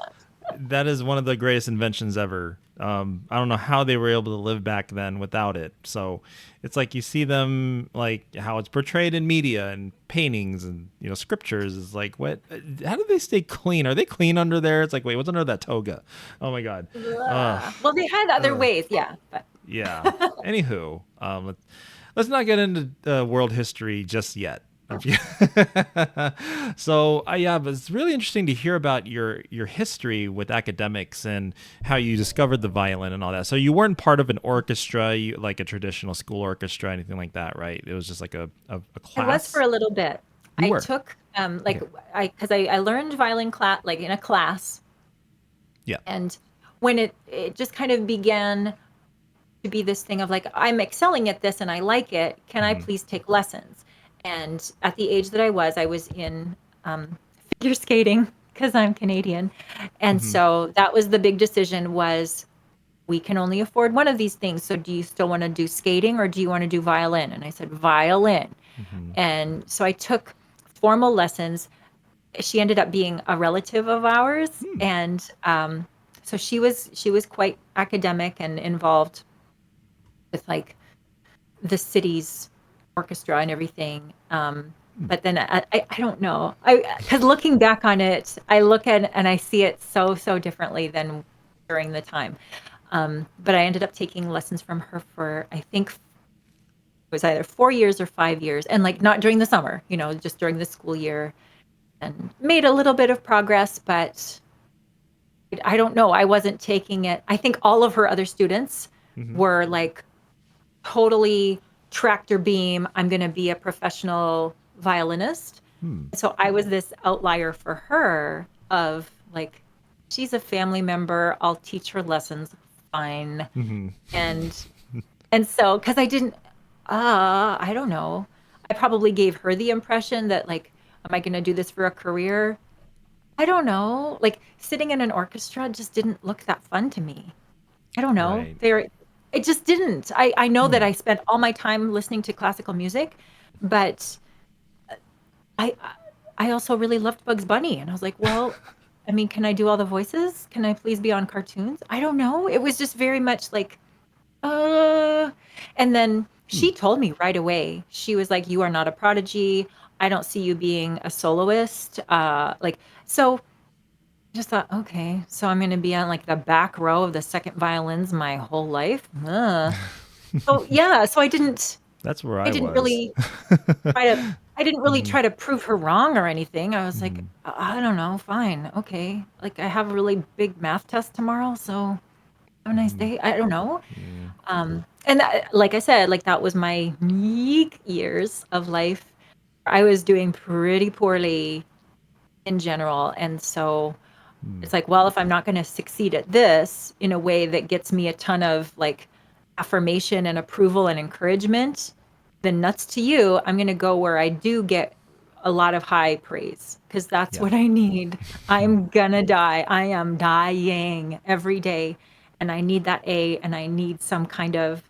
That is one of the greatest inventions ever. I don't know how they were able to live back then without it. So it's like you see them like how it's portrayed in media and paintings and scriptures is like what how do they stay clean? Are they clean under there? It's like wait, what's under that toga? Oh my god. Uh Ugh. Well, they had other ways, yeah. But yeah. Anywho, let's not get into world history just yet. So yeah, but it's really interesting to hear about your history with academics and how you discovered the violin and all that. So you weren't part of an orchestra, like a traditional school orchestra, anything like that, right? It was just like a I was for class. a little bit. You I were took okay. like I learned violin class like in a class, Yeah. and when it just kind of began to be this thing of like, I'm excelling at this and I like it. Can I hmm please take lessons? And at the age that I was in figure skating because I'm Canadian. And hmm so that was the big decision was we can only afford one of these things. So do you still want to do skating or do you want to do violin? And I said, violin. hmm And so I took formal lessons. She ended up being a relative of ours. Hmm. And so she was quite academic and involved with like the city's orchestra and everything. But then I don't know. Because looking back on it, I look at it and I see it so differently than during the time. But I ended up taking lessons from her for I think it was either 4 years or 5 years, and like not during the summer, just during the school year, and made a little bit of progress. But I don't know. I wasn't taking it. I think all of her other students hmm were like totally tractor beam. I'm going to be a professional violinist. Hmm. So I was this outlier for her of like, she's a family member. I'll teach her lessons. Fine. hmm And, and so, cause I don't know. I probably gave her the impression that like, am I going to do this for a career? I don't know. Like sitting in an orchestra just didn't look that fun to me. I don't know. Right. It just didn't. I know that Hmm. I spent all my time listening to classical music, but I I also really loved Bugs Bunny, and I was like, well, I mean, can I do all the voices? Can I please be on cartoons? I don't know. It was just very much like, uh, and then Hmm. she told me right away. She was like, "You are not a prodigy. I don't see you being a soloist." Like so. Just thought, okay, so I'm going to be on like the back row of the second violins my whole life. So yeah, so That's where I I didn't was. really try to I didn't really Mhm. try to prove her wrong or anything. I was like, Mhm. I don't know, fine, okay. Like I have a really big math test tomorrow, so have a nice Mhm. day. I don't know. Yeah. And that, like I said, like that was my meek years of life. I was doing pretty poorly in general, and so Hmm. it's like, well, if I'm not going to succeed at this in a way that gets me a ton of like affirmation and approval and encouragement, then nuts to you. I'm going to go where I do get a lot of high praise because that's Yeah. what I need. I'm gonna die. I am dying every day. And I need that A and I need some kind of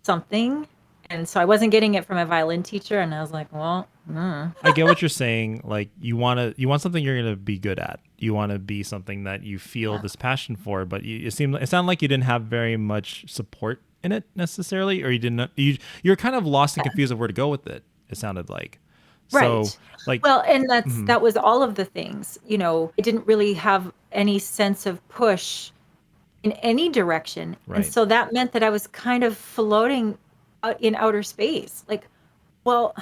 something. And so I wasn't getting it from a violin teacher. And I was like, well, I get what you're saying. Like you want something you're gonna be good at. You want to be something that you feel yeah. this passion for, but it sounded like you didn't have very much support in it necessarily, or you didn't. You're kind of lost and confused of where to go with it. It sounded like. So Right. like, Well, and mhm, that was all of the things, I didn't really have any sense of push in any direction. And right. so that meant that I was kind of floating out in outer space. Like, well,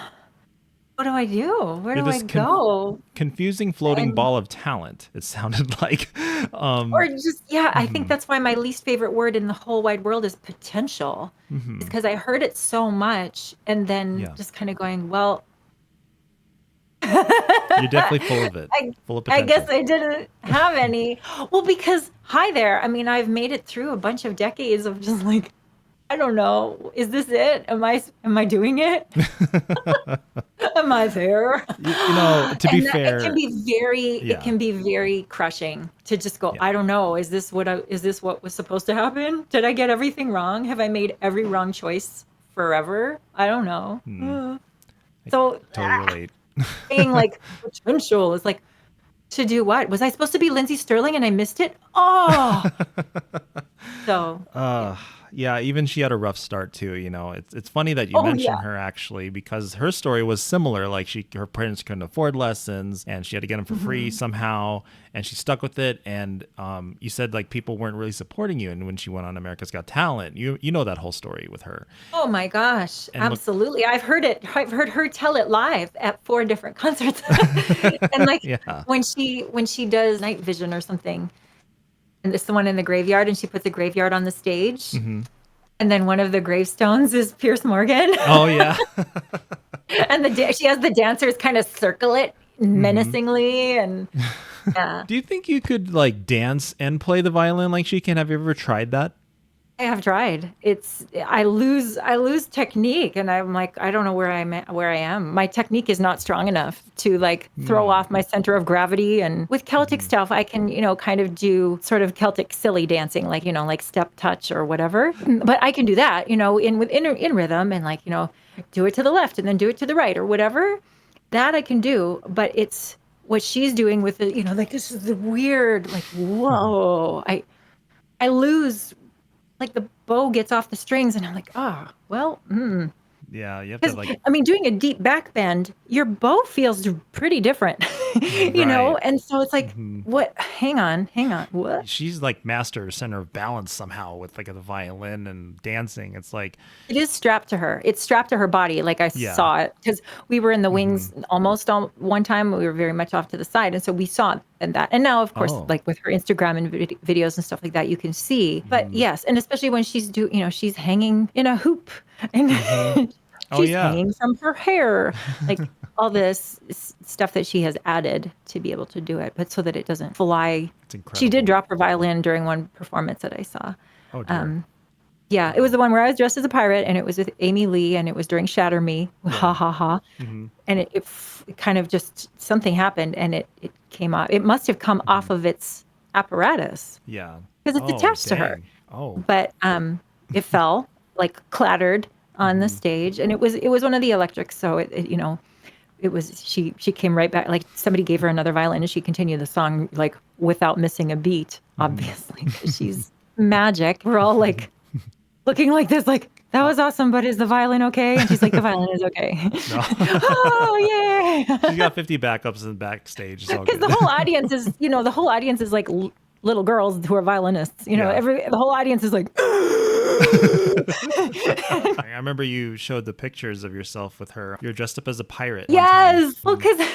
what do I do? Where You're do I this go? confusing floating And ball of talent. It sounded like. or Um, just yeah, I think mhm, that's why my least favorite word in the whole wide world is potential. Is mhm. because I heard it so much and then Yeah, just kind of going, well, you're definitely full of it, I full of I guess potential. I didn't have any. Well, because hi there. I mean, I've made it through a bunch of decades of just like, I don't know, is this it? Am I doing it? Am I there? To be And that fair, it yeah, can be very crushing to just go, yeah. I don't know, is this what was supposed to happen? Did I get everything wrong? Have I made every wrong choice forever? I don't know. Hmm, I So totally relate. saying like potential is like to do what? Was I supposed to be Lindsay Sterling and I missed it? Oh, so yeah. Uh, yeah, even she had a rough start too. It's funny that you Oh yeah. mentioned her actually because her story was similar. Like her parents couldn't afford lessons and she had to get them for free Mhm. somehow, and she stuck with it. And you said like people weren't really supporting you, and when she went on America's Got Talent, you know that whole story with her. Oh my gosh, And look, absolutely. I've heard it. I've heard her tell it live at 4 different concerts. And like yeah, when she does night vision or something, and it's the one in the graveyard and she puts a graveyard on the stage, hmm, and then one of the gravestones is Pierce Morgan. oh yeah, And she has the dancers kind of circle it hmm. menacingly and yeah. Do you think you could like dance and play the violin like she can? Have you ever tried that? I have tried. I lose technique and I'm like, I don't know where I am. My technique is not strong enough to like throw Hmm. off my center of gravity. And with Celtic Hmm. stuff, I can, kind of do sort of Celtic silly dancing, like, like step touch or whatever. But I can do that, in rhythm and like, do it to the left and then do it to the right or whatever. That I can do, but it's what she's doing with it, like this is the weird, like, whoa. I lose like the bow gets off the strings and I'm like, oh, well, Yeah, you have to because like I mean, doing a deep back bend, your bow feels pretty different, right. and so it's like, Hmm. what? Hang on, what? She's like master center of balance somehow with like the violin and dancing. It's like, It is strapped to her. It's strapped to her body. Like I yeah. saw it because we were in the Hmm. wings almost all one time. We were very much off to the side, and so we saw and that. And now, of course, Oh. like with her Instagram and videos and stuff like that, you can see. But Hmm. yes, and especially when she's hanging in a hoop and Hmm. Oh she's yeah. hanging from her hair, like all this stuff that she has added to be able to do it, but so that it doesn't fly. It's She did incredible. drop her violin during one performance that I saw. Oh dear. Um, yeah, it was Wow. the one where I was dressed as a pirate, and it was with Amy Lee, and it was during Shatter Me. Yeah. Ha ha ha! Hmm. And it kind of just something happened, and it came off. It must have come Hmm. off of its apparatus Yeah. because it's Oh attached to her. dang. Oh. But it fell, like clattered on the Hmm. stage, and it was one of the electrics, so it was she came right back. Like somebody gave her another violin, and she continued the song like without missing a beat. Obviously, 'cause she's magic. We're all like looking like this, like that was awesome, but is the violin okay? And she's like, the violin is okay. No. Oh yeah. She's got 50 backups in the backstage. It's all Because good. the whole audience is, the whole audience is like little girls who are violinists. Yeah. The whole audience is like. I remember you showed the pictures of yourself with her. You're dressed up as a pirate. one time. Yes. Well, because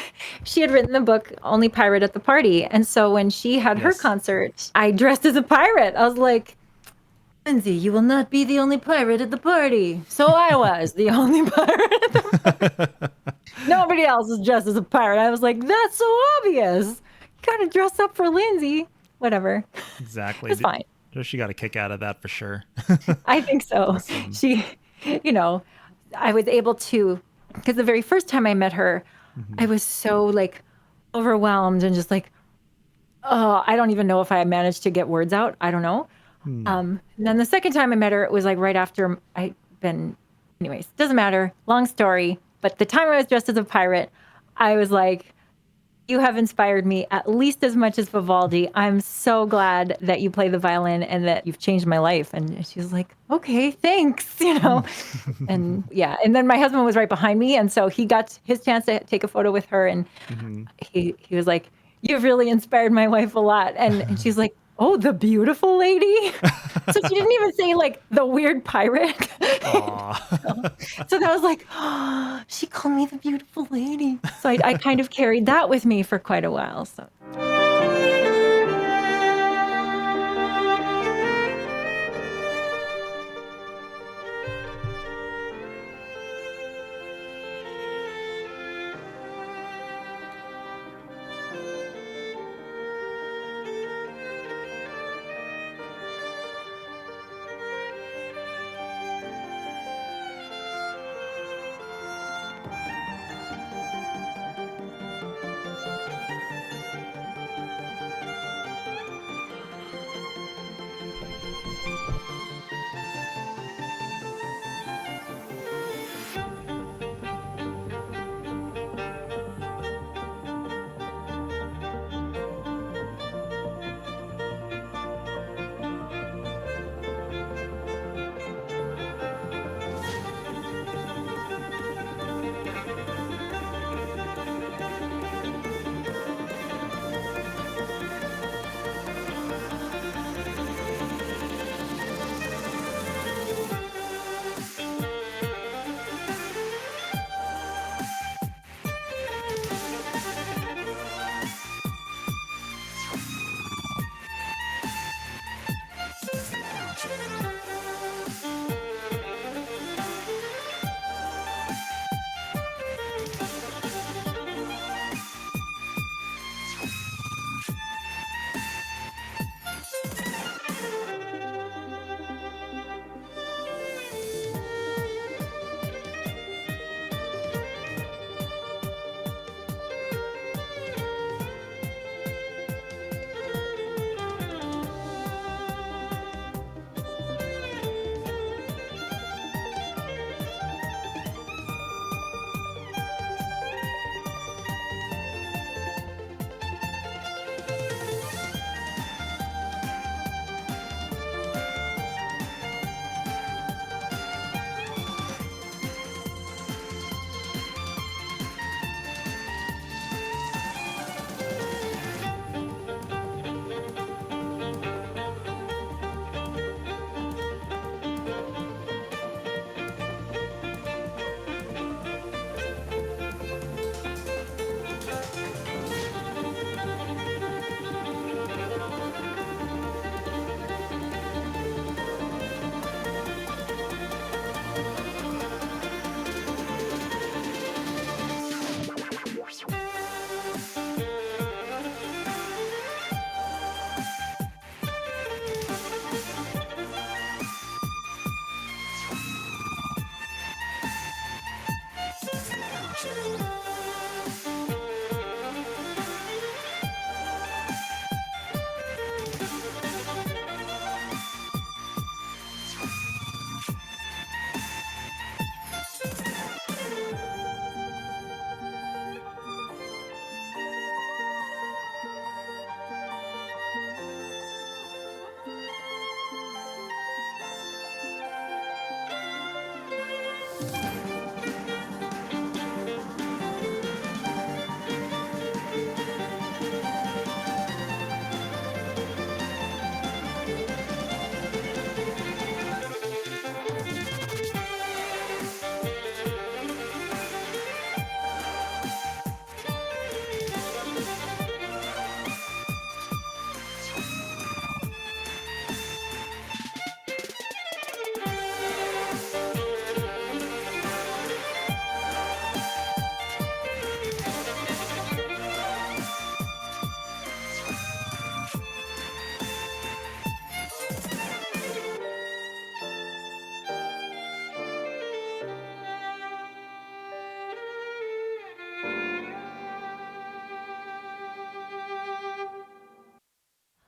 she had written the book Only Pirate at the Party. And so when she had her Yes. concert, I dressed as a pirate. I was like, Lindsay, you will not be the only pirate at the party. So I was the only pirate at the party. Nobody else was dressed as a pirate. I was like, that's so obvious. You gotta dress up for Lindsay. Whatever. Exactly. It's fine. She got a kick out of that for sure. I think so. Awesome. She, I was able to, because the very first time I met her, I was so like overwhelmed and just like, oh, I don't even know if I managed to get words out. I don't know. And then the second time I met her, it was like right after anyways, doesn't matter. Long story. But the time I was dressed as a pirate, I was like, you have inspired me at least as much as Vivaldi. I'm so glad that you play the violin and that you've changed my life. And she was like, okay, thanks, And yeah, and then my husband was right behind me. And so he got his chance to take a photo with her. And he was like, you've really inspired my wife a lot. And she's like, oh, the beautiful lady. So she didn't even say like the weird pirate. So that was like, oh, she called me the beautiful lady. So I kind of carried that with me for quite a while. So.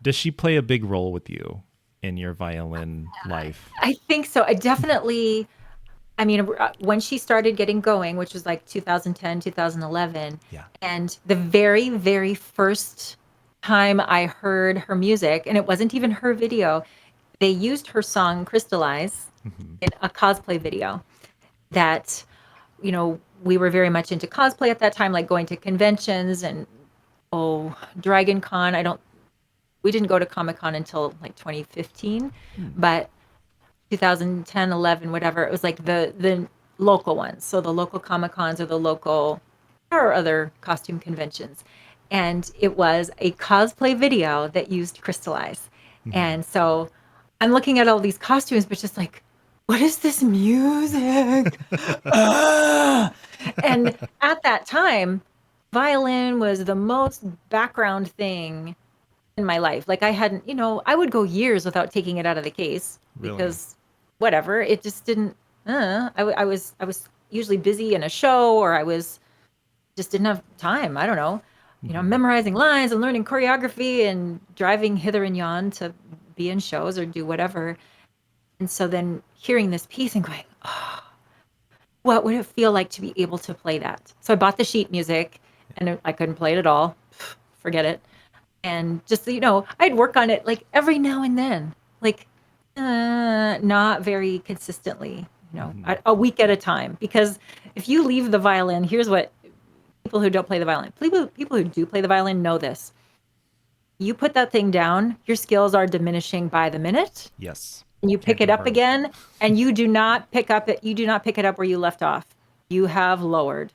Does she play a big role with you in your violin life? I think so. I definitely, I mean, when she started getting going, which was like 2010, 2011, Yeah. and the very, very first time I heard her music, and it wasn't even her video, they used her song Crystallize Hmm. in a cosplay video that, we were very much into cosplay at that time, like going to conventions and, Dragon Con. We didn't go to Comic Con until like 2015, but 2010, 11, whatever. It was like the local ones. So the local Comic Cons or the local or other costume conventions. And it was a cosplay video that used Crystallize. Hmm. And so I'm looking at all these costumes, but just like, what is this music? Ah! And at that time, violin was the most background thing in my life. Like I hadn't, I would go years without taking it out of the case Really? because whatever, it just didn't. I was usually busy in a show, or I was just didn't have time. I don't know, Hmm. memorizing lines and learning choreography and driving hither and yon to be in shows or do whatever. And so then hearing this piece and going, oh, what would it feel like to be able to play that? So I bought the sheet music, and I couldn't play it at all. Forget it. And just I'd work on it like every now and then, like not very consistently, Hmm. a week at a time. Because if you leave the violin, here's what people who don't play the violin, people who do play the violin know this. You put that thing down, your skills are diminishing by the minute, Yes. and you Can't pick it up improve. again, and you do not pick it up where you left off. You have lowered.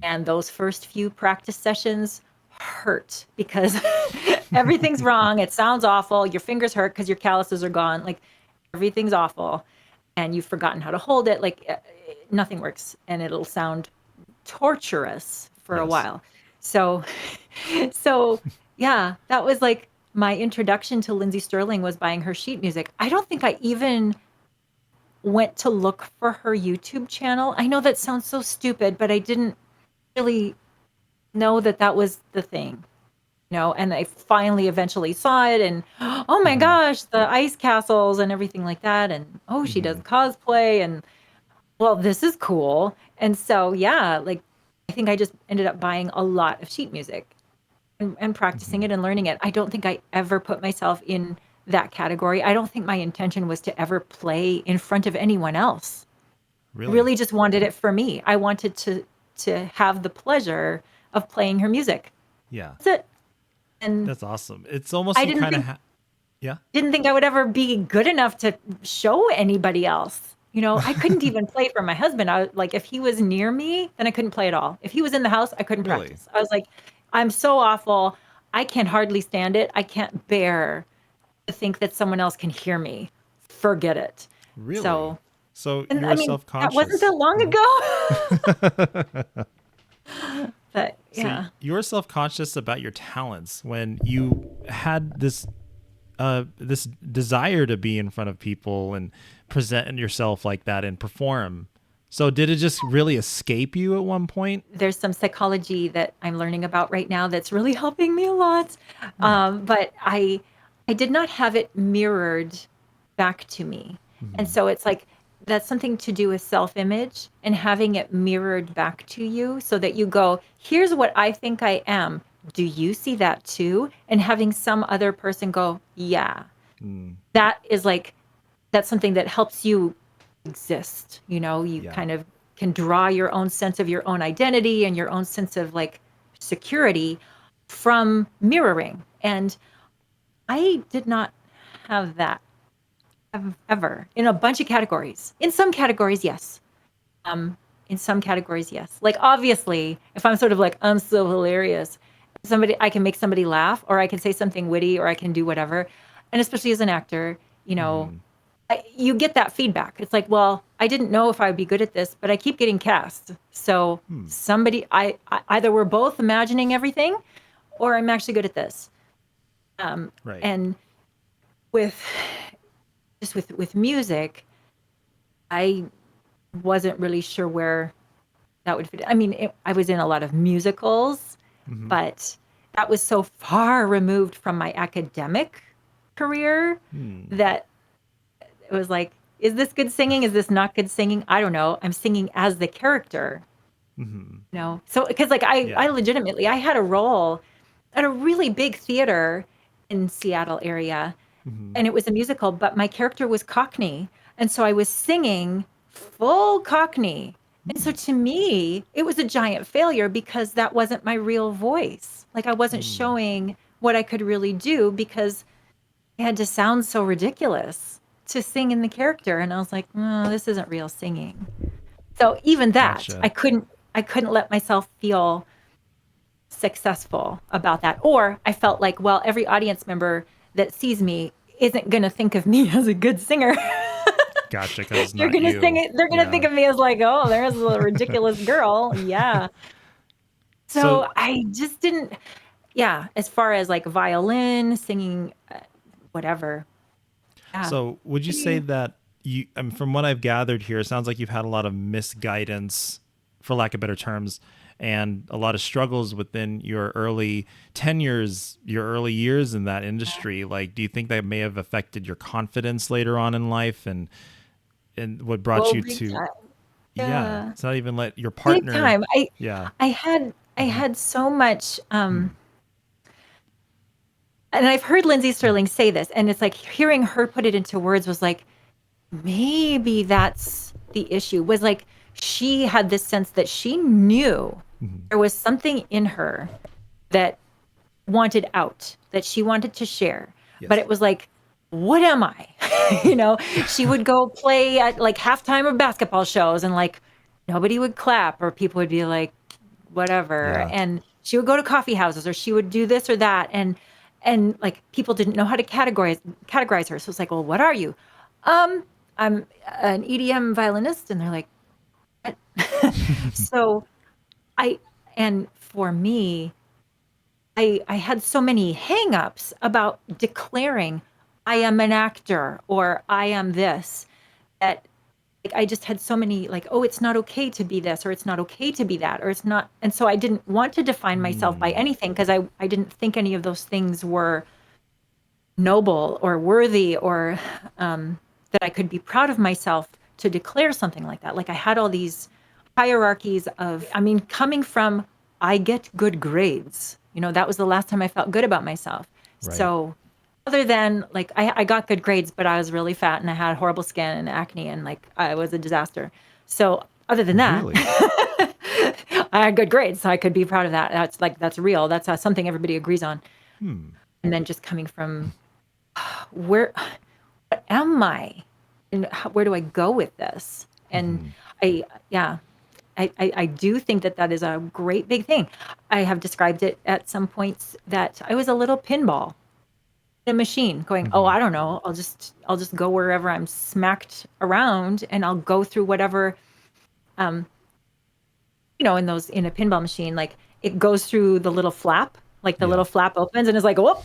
And those first few practice sessions hurt because everything's wrong. It sounds awful. Your fingers hurt because your calluses are gone. Like everything's awful. And you've forgotten how to hold it. Like nothing works. And it'll sound torturous for a Yes. while. So, so yeah, that was like my introduction to Lindsay Sterling was buying her sheet music. I don't think I even went to look for her YouTube channel. I know that sounds so stupid, but I didn't really know that that was the thing, and I finally eventually saw it, and oh my Hmm. gosh, the ice castles and everything like that, and she does Hmm. cosplay, and well, this is cool. And so yeah, like I think I just ended up buying a lot of sheet music and practicing Hmm. it and learning it. I don't think I ever put myself in that category. I don't think my intention was to ever play in front of anyone else. I Really? really just wanted it for me. I wanted to have the pleasure of playing her music. Yeah. That's it. And That's awesome. It's almost I you kind of yeah. didn't think I would ever be good enough to show anybody else. I couldn't even play for my husband. I like if he was near me, then I couldn't play at all. If he was in the house, I couldn't Really? practice. I was like, I'm so awful. I can hardly stand it. I can't bear to think that someone else can hear me. Forget it. Really? So, So and you I were mean, that wasn't self-conscious. that long Mhm. ago. But So yeah. you were self-conscious about your talents when you had this desire to be in front of people and present yourself like that and perform. So did it just really escape you at one point? There's some psychology that I'm learning about right now that's really helping me a lot. Hmm. But I did not have it mirrored back to me. And Hmm. so it's like that's something to do with self-image and having it mirrored back to you so that you go, here's what I think I am. Do you see that too? And having some other person go, yeah, Mm. that is like that's something that helps you exist. You Yeah. kind of can draw your own sense of your own identity and your own sense of like security from mirroring. And I did not have that ever in a bunch of categories. In some categories, yes. Um, in some categories, yes. Like obviously, if I'm sort of like I'm so hilarious, I can make somebody laugh, or I can say something witty, or I can do whatever. And especially as an actor, Hmm. you get that feedback. It's like, well, I didn't know if I would be good at this, but I keep getting cast. So Hmm. I either we're both imagining everything, or I'm actually good at this. Right. And with with music, I wasn't really sure where that would fit. I mean, I was in a lot of musicals, Hmm. but that was so far removed from my academic career Hmm. that it was like, is this good singing? Is this not good singing? I don't know. I'm singing as the character, Hmm. So because like I Yeah. legitimately I had a role at a really big theater in Seattle area, Hmm. and it was a musical, but my character was Cockney, and so I was singing full Cockney. And so to me, it was a giant failure because that wasn't my real voice. Like I wasn't Hmm. showing what I could really do because I had to sound so ridiculous to sing in the character. And I was like, no, this isn't real singing. So even that, Gotcha. I couldn't let myself feel successful about that. Or I felt like, well, every audience member that sees me isn't going to think of me as a good singer. Gotcha, because it's They're not going to sing you. it. They're going to think Yeah. of me as like, oh, there's a ridiculous girl. Yeah. So So I just didn't, yeah, as far as like violin, singing, whatever. Yeah. So, would you say that you, from what I've gathered here, it sounds like you've had a lot of misguidance, for lack of better terms, and a lot of struggles within your early tenures, your early years in that industry. Like, do you think that may have affected your confidence later on in life, and what brought Oh, you big to, time. yeah, Yeah. it's not even let your Big partner, time. yeah, I hmm had so much hmm and I've heard Lindsay Sterling say this, and it's like hearing her put it into words was like, maybe that's the issue. Was like she had this sense that she knew hmm there was something in her that wanted out, that she wanted to share. But yes, it was like, what am I? You know, she would go play at like halftime of basketball shows and like nobody would clap or people would be like, whatever. yeah, And she would go to coffee houses or she would do this or that. And like people didn't know how to categorize her. So it's like, well, what are you? Um, I'm an EDM violinist. And they're like, what? So I and for me, I had so many hangups about declaring I am an actor or I am this that like I just had so many like, oh, it's not okay to be this or it's not okay to be that or it's not. And so I didn't want to define myself by mm, anything because I didn't think any of those things were noble or worthy or that I could be proud of myself to declare something like that. Like I had all these hierarchies of, I mean, coming from I get good grades. That was the last time I felt good about myself. right, So other than like I got good grades, but I was really fat and I had horrible skin and acne and like I was a disaster. So other than that, really, I had good grades, so I could be proud of that. That's real. That's something everybody agrees on. hmm, And then just coming from where what am I? And where do I go with this? And hmm yeah, I do think that that is a great big thing. I have described it at some points that I was a little pinball, a machine going, oh, hmm I don't know. I'll just go wherever I'm smacked around and I'll go through whatever, um, in a pinball machine, like it goes through the little flap, like the yeah, little flap opens and it's like, whoop.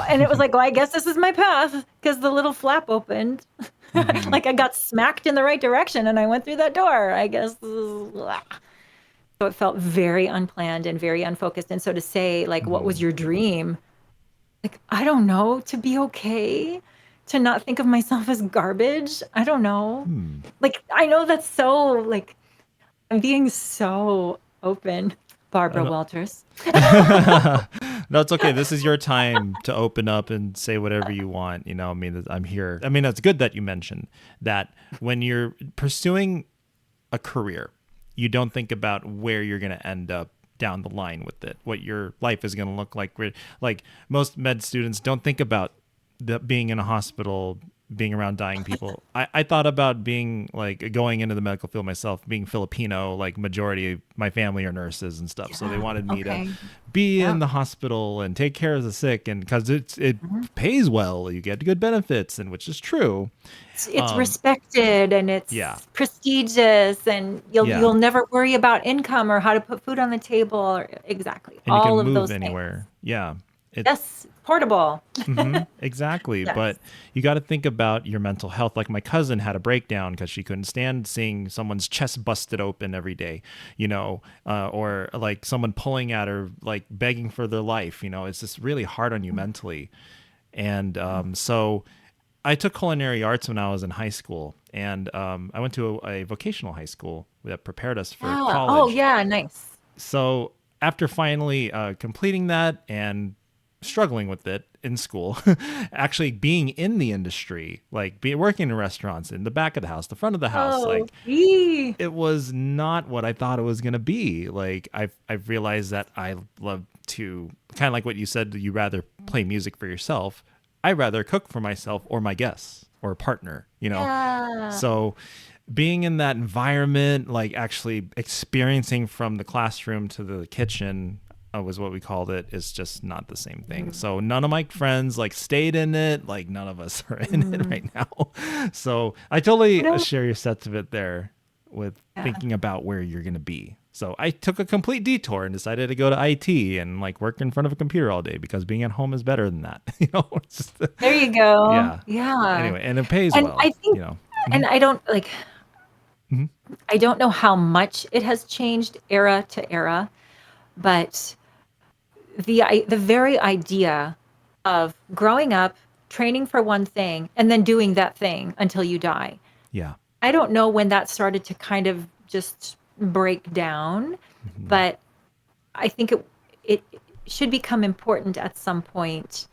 And it was like, well, I guess this is my path because the little flap opened. hmm Like I got smacked in the right direction and I went through that door. I guess this is, so it felt very unplanned and very unfocused. And so to say, like, what was hmm your dream? Like, I don't know, to be okay, to not think of myself as garbage. I don't know. hmm. Like, I know that's so, like, I'm being so open, I Barbara don't- Walters. No, it's okay. This is your time to open up and say whatever you want. I mean, I'm here. I mean, it's good that you mentioned that when you're pursuing a career, you don't think about where you're going to end up down the line with it, what your life is going to look like. Like most med students don't think about being in a hospital, being around dying people. I thought about being like going into the medical field myself, being Filipino, like majority of my family are nurses and stuff. So they Yeah. wanted me to Okay. be Yeah. in the hospital and take care of the sick. And cause it Mhm. pays well, you get good benefits, and which is true. It's Um, respected and yeah, it's prestigious and you'll yeah. you'll never worry about income or how to put food on the table or exactly And you can all of move those things. anywhere. Yeah. Yes, portable. Exactly. Yes. But you got to think about your mental health. Like my cousin had a breakdown because she couldn't stand seeing someone's chest busted open every day, or like someone pulling at her, like begging for their life. It's just really hard on you mentally. And so I took culinary arts when I was in high school, and I went to a vocational high school that prepared us for Yeah. Oh, college. yeah. Nice. So after finally completing that and struggling with it in school, actually being in the industry, like working in restaurants, in the back of the house, the front of the house, Oh, like gee. it was not what I thought it was going to be. Like I've realized that I love to kind of like what you said, you rather play music for yourself. I rather cook for myself or my guests or a partner. Yeah. So being in that environment, like actually experiencing from the classroom to the kitchen, was what we called it, is just not the same thing. So none of my friends like stayed in it. Like none of us are in it right now. So I totally You know, share your sentiment there with yeah. thinking about where you're going to be. So I took a complete detour and decided to go to IT and like work in front of a computer all day because being at home is better than that. It's just, There you go. yeah. Yeah. Anyway, and it pays And well, I think, Mhm. and I don't like, Mhm. I don't know how much it has changed era to era, but the very idea of growing up, training for one thing, and then doing that thing until you die. Yeah. I don't know when that started to kind of just break down, Mhm. but I think it should become important at some point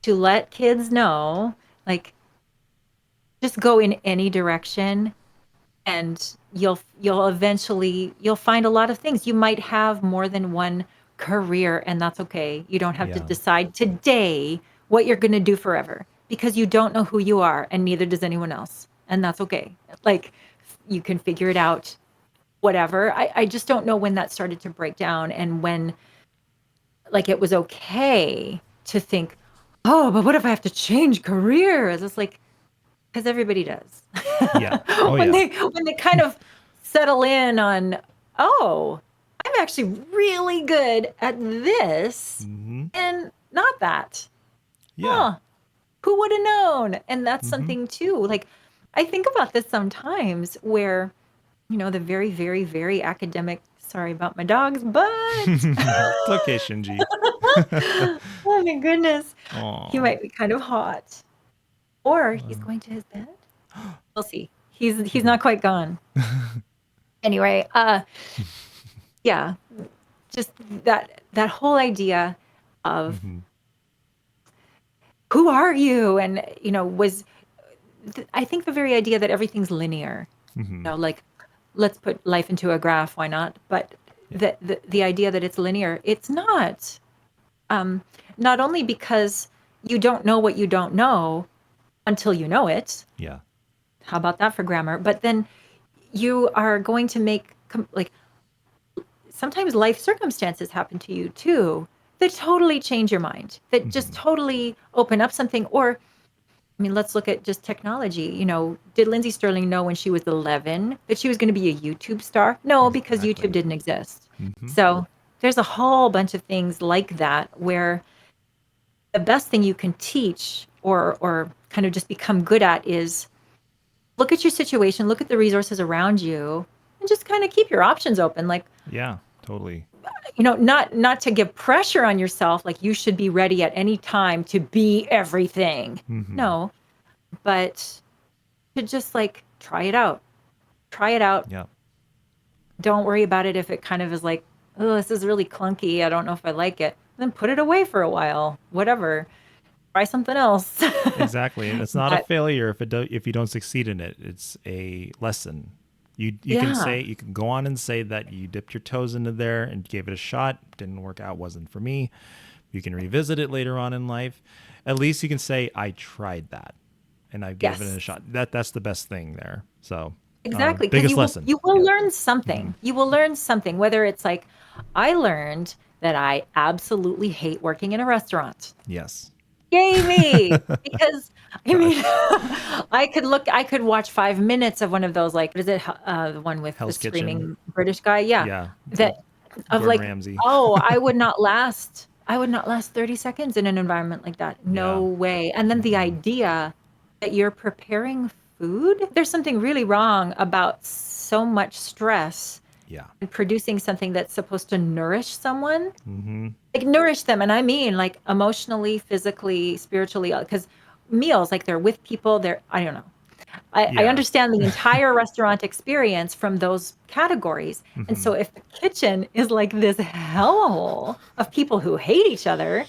to let kids know, like, just go in any direction and you'll eventually you'll find a lot of things. You might have more than one career, and that's okay. You don't have to Yeah. decide today what you're going to do forever because you don't know who you are, and neither does anyone else. And that's okay. Like you can figure it out, whatever. I just don't know when that started to break down and when like it was okay to think, oh, but what if I have to change careers? It's like, because everybody does. Yeah. Oh When yeah. they kind of settle in on, "Oh, I'm actually really good at this Hmm. and not that. Yeah. Huh, who would have known?" And that's Hmm. something too, like, I think about this sometimes where, the very, very, very academic sorry about my dogs, but It's okay, Shinji. oh my goodness, he Oh. might be kind of hot. Or he's going to his bed. We'll see. He's not quite gone. Anyway, yeah, just that whole idea of Hmm. who are you? And, was I think the very idea that everything's linear, Hmm. like let's put life into a graph, why not? But Yeah. the idea that it's linear, it's not. Um, Not only because you don't know what you don't know until you know it. Yeah. How about that for grammar? But then you are going to make like sometimes life circumstances happen to you too that totally change your mind, that just Hmm. totally open up something. Or, I mean, let's look at just technology. Did Lindsay Sterling know when she was 11 that she was going to be a YouTube star? No, because YouTube Exactly. didn't exist. Hmm. So there's a whole bunch of things like that where the best thing you can teach or kind of just become good at is look at your situation, look at the resources around you, and just kind of keep your options open. Like, Yeah. Totally. not to give pressure on yourself, like you should be ready at any time to be everything. Hmm. No, but to just like try it out. Try it out. Yeah. Don't worry about it if it kind of is like, oh, this is really clunky. I don't know if I like it. Then put it away for a while. Whatever. Try something else. Exactly. And it's not a But failure if you don't succeed in it. It's a lesson. You can yeah. say, you can go on and say that you dipped your toes into there and gave it a shot, didn't work out, wasn't for me. You can revisit it later on in life. At least you can say I tried that and I gave it a Yes. shot. That's the best thing there. So Exactly, because biggest you will lesson. you will Yeah. learn Hmm. something. You will learn something, whether it's like, I learned that I absolutely hate working in a restaurant. Yes. Yay me! Because I mean, Gosh. I could watch 5 minutes of one of those, like, what is it? The one with the Hell's Kitchen. screaming British guy? Yeah. Yeah. That of Gordon like, Ramsay. oh, I would not last I would not last 30 seconds in an environment like that. No Yeah. way. And then the idea that you're preparing food, there's something really wrong about so much stress Yeah. and producing something that's supposed to nourish someone, Mm-hmm. like nourish them. And I mean like emotionally, physically, spiritually, because meals, like they're with people, I don't know. I Yeah. understand the entire restaurant experience from those categories. And Mm-hmm. so if the kitchen is like this hellhole of people who hate each other,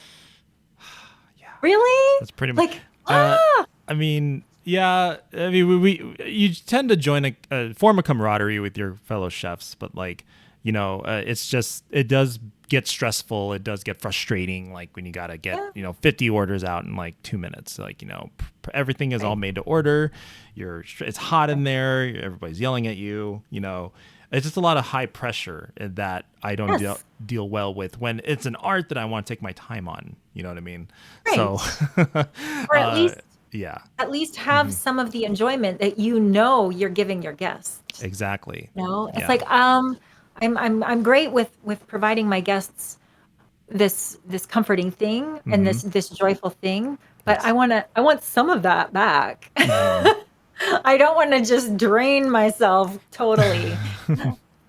Yeah. really? That's pretty much. Like, Uh, ah, I mean, yeah. I mean, you tend to join form a camaraderie with your fellow chefs, but like, it's just it does get stressful. It does get frustrating. Like when you gotta get yeah, 50 orders out in like 2 minutes. Like everything is all right. made to order. It's hot in there. Everybody's yelling at you. It's just a lot of high pressure that I don't Yes, deal well with when it's an art that I want to take my time on. You know what I mean? So, right. Or uh, yeah, at least have some of the enjoyment that you're giving your guests. exactly. It's Yeah. like I'm great with providing my guests this comforting thing and Mm-hmm. this joyful thing, but Yes. I want some of that back. Mm-hmm. I don't want to just drain myself totally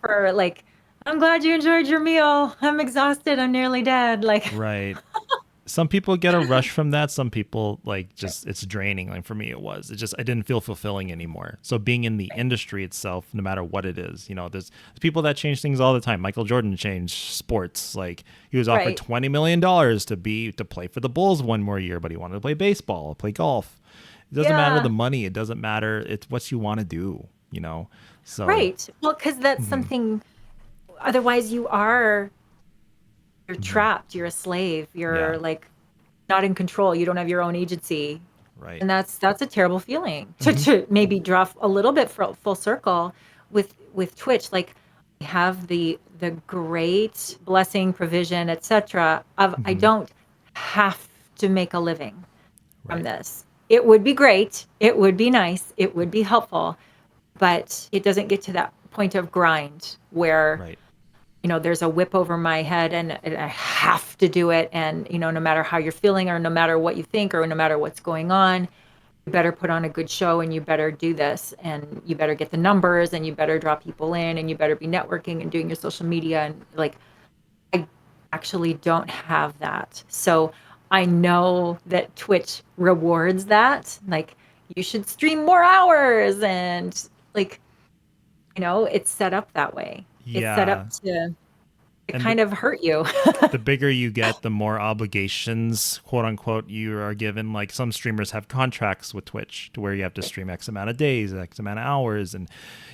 for like, I'm glad you enjoyed your meal. I'm exhausted. I'm nearly dead. Like, Right. Some people get a rush from that. Some people like just it's draining. Like for me, I didn't feel fulfilling anymore. So being in the industry itself, no matter what it is, there's people that change things all the time. Michael Jordan changed sports. Like he was offered right. $20 million to play for the Bulls one more year, but he wanted to play baseball, play golf. It doesn't matter the Yeah. money. It doesn't matter. It's what you want to do. So Right. Well, because that's mhm, something, otherwise you're mhm. trapped. You're a slave. Yeah, You're like not in control. You don't have your own agency. right. And that's a terrible feeling Hmm. to maybe draw a little bit full circle with Twitch. Like we have the great blessing, provision, etc. Of I Hmm. don't have to make a living from Right, this. It would be great. It would be nice. It would be helpful, but it doesn't get to that point of grind where right, there's a whip over my head and I have to do it. And, no matter how you're feeling or no matter what you think or no matter what's going on, you better put on a good show and you better do this and you better get the numbers and you better draw people in and you better be networking and doing your social media. And like, I actually don't have that. So I know that Twitch rewards that. Like, you should stream more hours and like, it's set up that way. It's set up yeah. to And kind of hurt you. the bigger you get, the more obligations, quote unquote, you are given. Like some streamers have contracts with Twitch to where you have to stream X amount of days, X amount of hours, and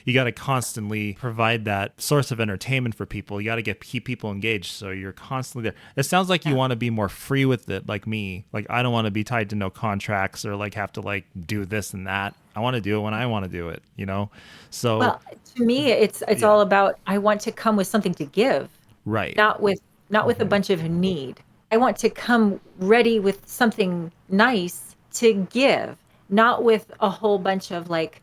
you got to constantly provide that source of entertainment for people. You got to keep people engaged, so you're constantly there. It sounds like you Yeah. want to be more free with it, like me. Like I don't want to be tied to no contracts or like have to like do this and that. I want to do it when I want to do it. So Well, to me, it's yeah, all about I want to come with something to give, right. not with a Hmm. bunch of need. I want to come ready with something nice to give, not with a whole bunch of like,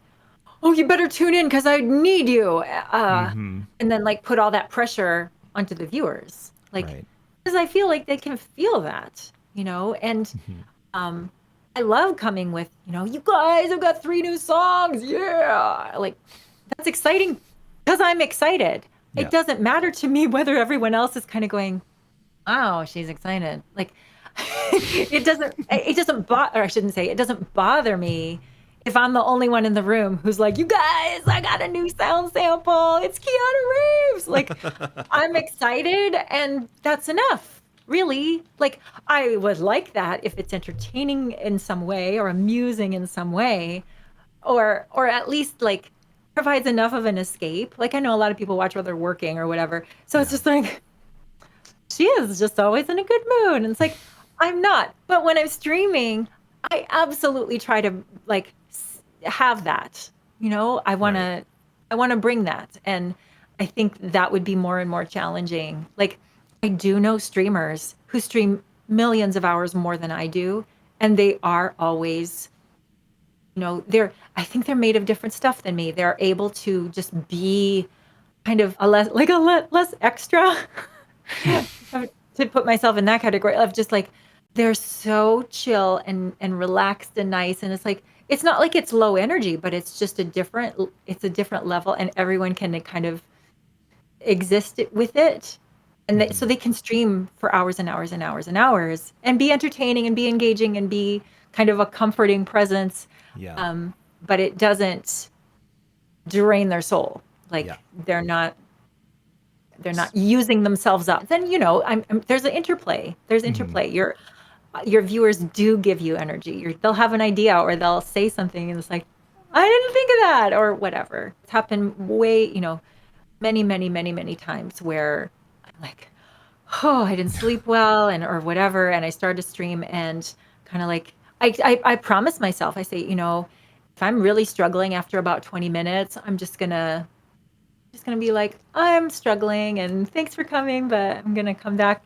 oh, you better tune in because I need you. Hmm. And then like put all that pressure onto the viewers. Like, Right. because I feel like they can feel that, and Hmm. um I love coming with, you guys have got 3 new songs. Yeah. Like that's exciting because I'm excited. It Yeah. doesn't matter to me whether everyone else is kind of going, oh, she's excited. Like it doesn't bother, or I shouldn't say, it doesn't bother me if I'm the only one in the room who's like, you guys, I got a new sound sample. It's Keanu Reeves. Like I'm excited and that's enough. Really. Like I would like that if it's entertaining in some way or amusing in some way or at least like provides enough of an escape. Like I know a lot of people watch while they're working or whatever. So it's Yeah. just like she is just always in a good mood. And it's like, I'm not. But when I'm streaming, I absolutely try to like have that. I want Right. to I want to bring that. And I think that would be more and more challenging. Like I do know streamers who stream millions of hours more than I do, and they are always, they're I think they're made of different stuff than me. They're able to just be kind of a less extra to put myself in that category of just like they're so chill and relaxed and nice, and it's not like it's low energy, but it's just a different level, and everyone can kind of exist with it. And so they can stream for hours and hours and hours and hours and be entertaining and be engaging and be kind of a comforting presence. Yeah. But it doesn't drain their soul. Like Yeah. they're not using themselves up. Then, there's an interplay. There's interplay. Your viewers do give you energy. They'll have an idea or they'll say something and it's like, I didn't think of that or whatever. It's happened many, many, many, many times where I'm like, oh, I didn't sleep well or whatever. And I started to stream and kind of like, I promise myself, I say, if I'm really struggling after about 20 minutes, I'm just gonna be like, I'm struggling and thanks for coming, but I'm gonna come back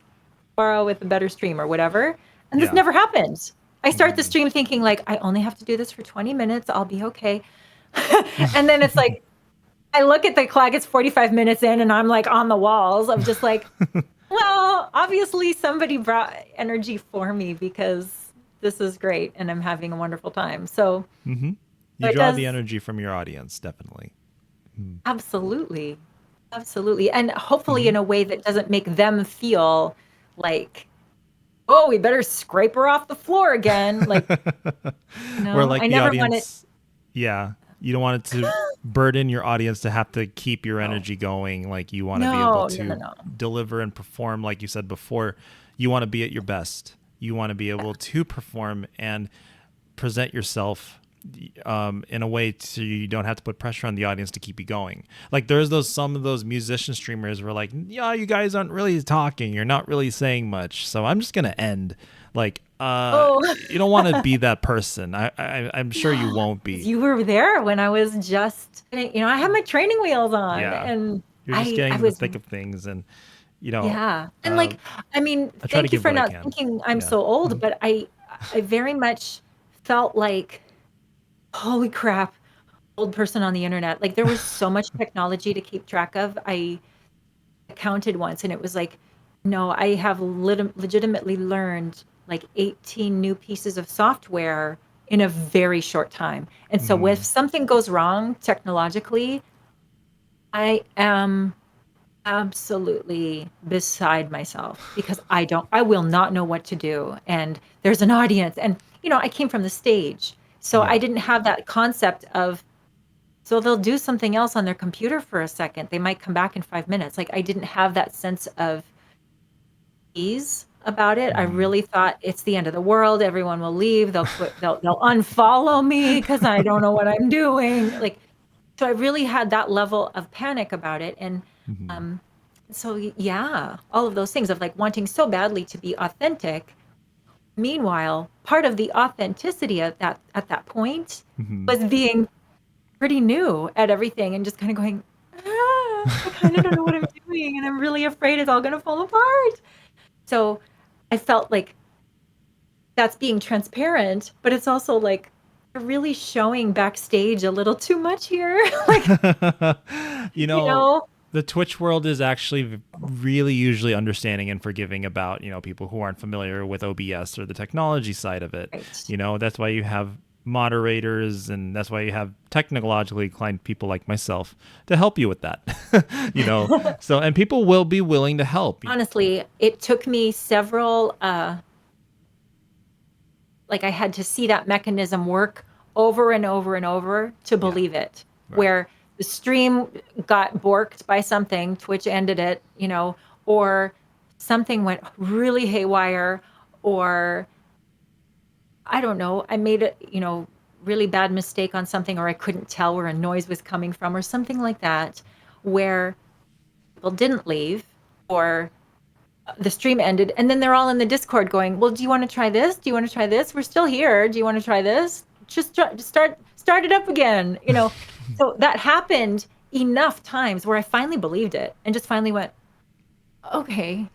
tomorrow with a better stream or whatever. And this never happens. I start the stream thinking like, I only have to do this for 20 minutes. I'll be okay. And then it's like, I look at the clock, it's 45 minutes in and I'm like on the walls of just like, well, obviously somebody brought energy for me because this is great and I'm having a wonderful time. So You draw the energy from your audience, definitely. absolutely. Absolutely. And hopefully in a way that doesn't make them feel like, oh, we better scrape her off the floor again. Like, Or like I the never audience, want it. yeah, you don't want it to burden your audience to have to keep your energy going. Like you want to be able to No. deliver and perform, like you said before. You want to be at your best. You want to be able to perform and present yourself in a way so you don't have to put pressure on the audience to keep you going. Like there's some of those musician streamers where like, yeah, you guys aren't really talking. You're not really saying much. So I'm just going to end. Like, you don't want to be that person. I'm sure you won't be. You were there when I was just, I had my training wheels on and You're just getting in the thick of things and, yeah. And try to thank you give for what I not can. thinking I'm so old, but I very much felt like, holy crap, old person on the internet. Like there was so much technology to keep track of. I counted once and it was like, no, I have legitimately learned like 18 new pieces of software in a very short time. And so if something goes wrong technologically, I am absolutely beside myself because I will not know what to do. And there's an audience and, I came from the stage. So I didn't have that concept of, so they'll do something else on their computer for a second. They might come back in 5 minutes. Like I didn't have that sense of ease about it. I really thought it's the end of the world. Everyone will leave. They'll quit. They'll unfollow me because I don't know what I'm doing. Like, so I really had that level of panic about it. And so yeah, all of those things of like wanting so badly to be authentic. Meanwhile, part of the authenticity at that point was being pretty new at everything and just kind of going, I kind of don't know what I'm doing and I'm really afraid it's all going to fall apart. So I felt like that's being transparent, but it's also like you're really showing backstage a little too much here. Like, the Twitch world is actually really usually understanding and forgiving about, people who aren't familiar with OBS or the technology side of it. Right. That's why you have moderators and that's why you have technologically inclined people like myself to help you with that. So, and people will be willing to help. Honestly, it took me several, like I had to see that mechanism work over and over and over to believe it, where the stream got borked by something, Twitch ended it, or something went really haywire, or I don't know, I made a, really bad mistake on something, or I couldn't tell where a noise was coming from, or something like that, where people didn't leave, or the stream ended, and then they're all in the Discord going, well, do you want to try this? Do you want to try this? We're still here. Do you want to try this? Just start it up again, So that happened enough times where I finally believed it and just finally went, okay.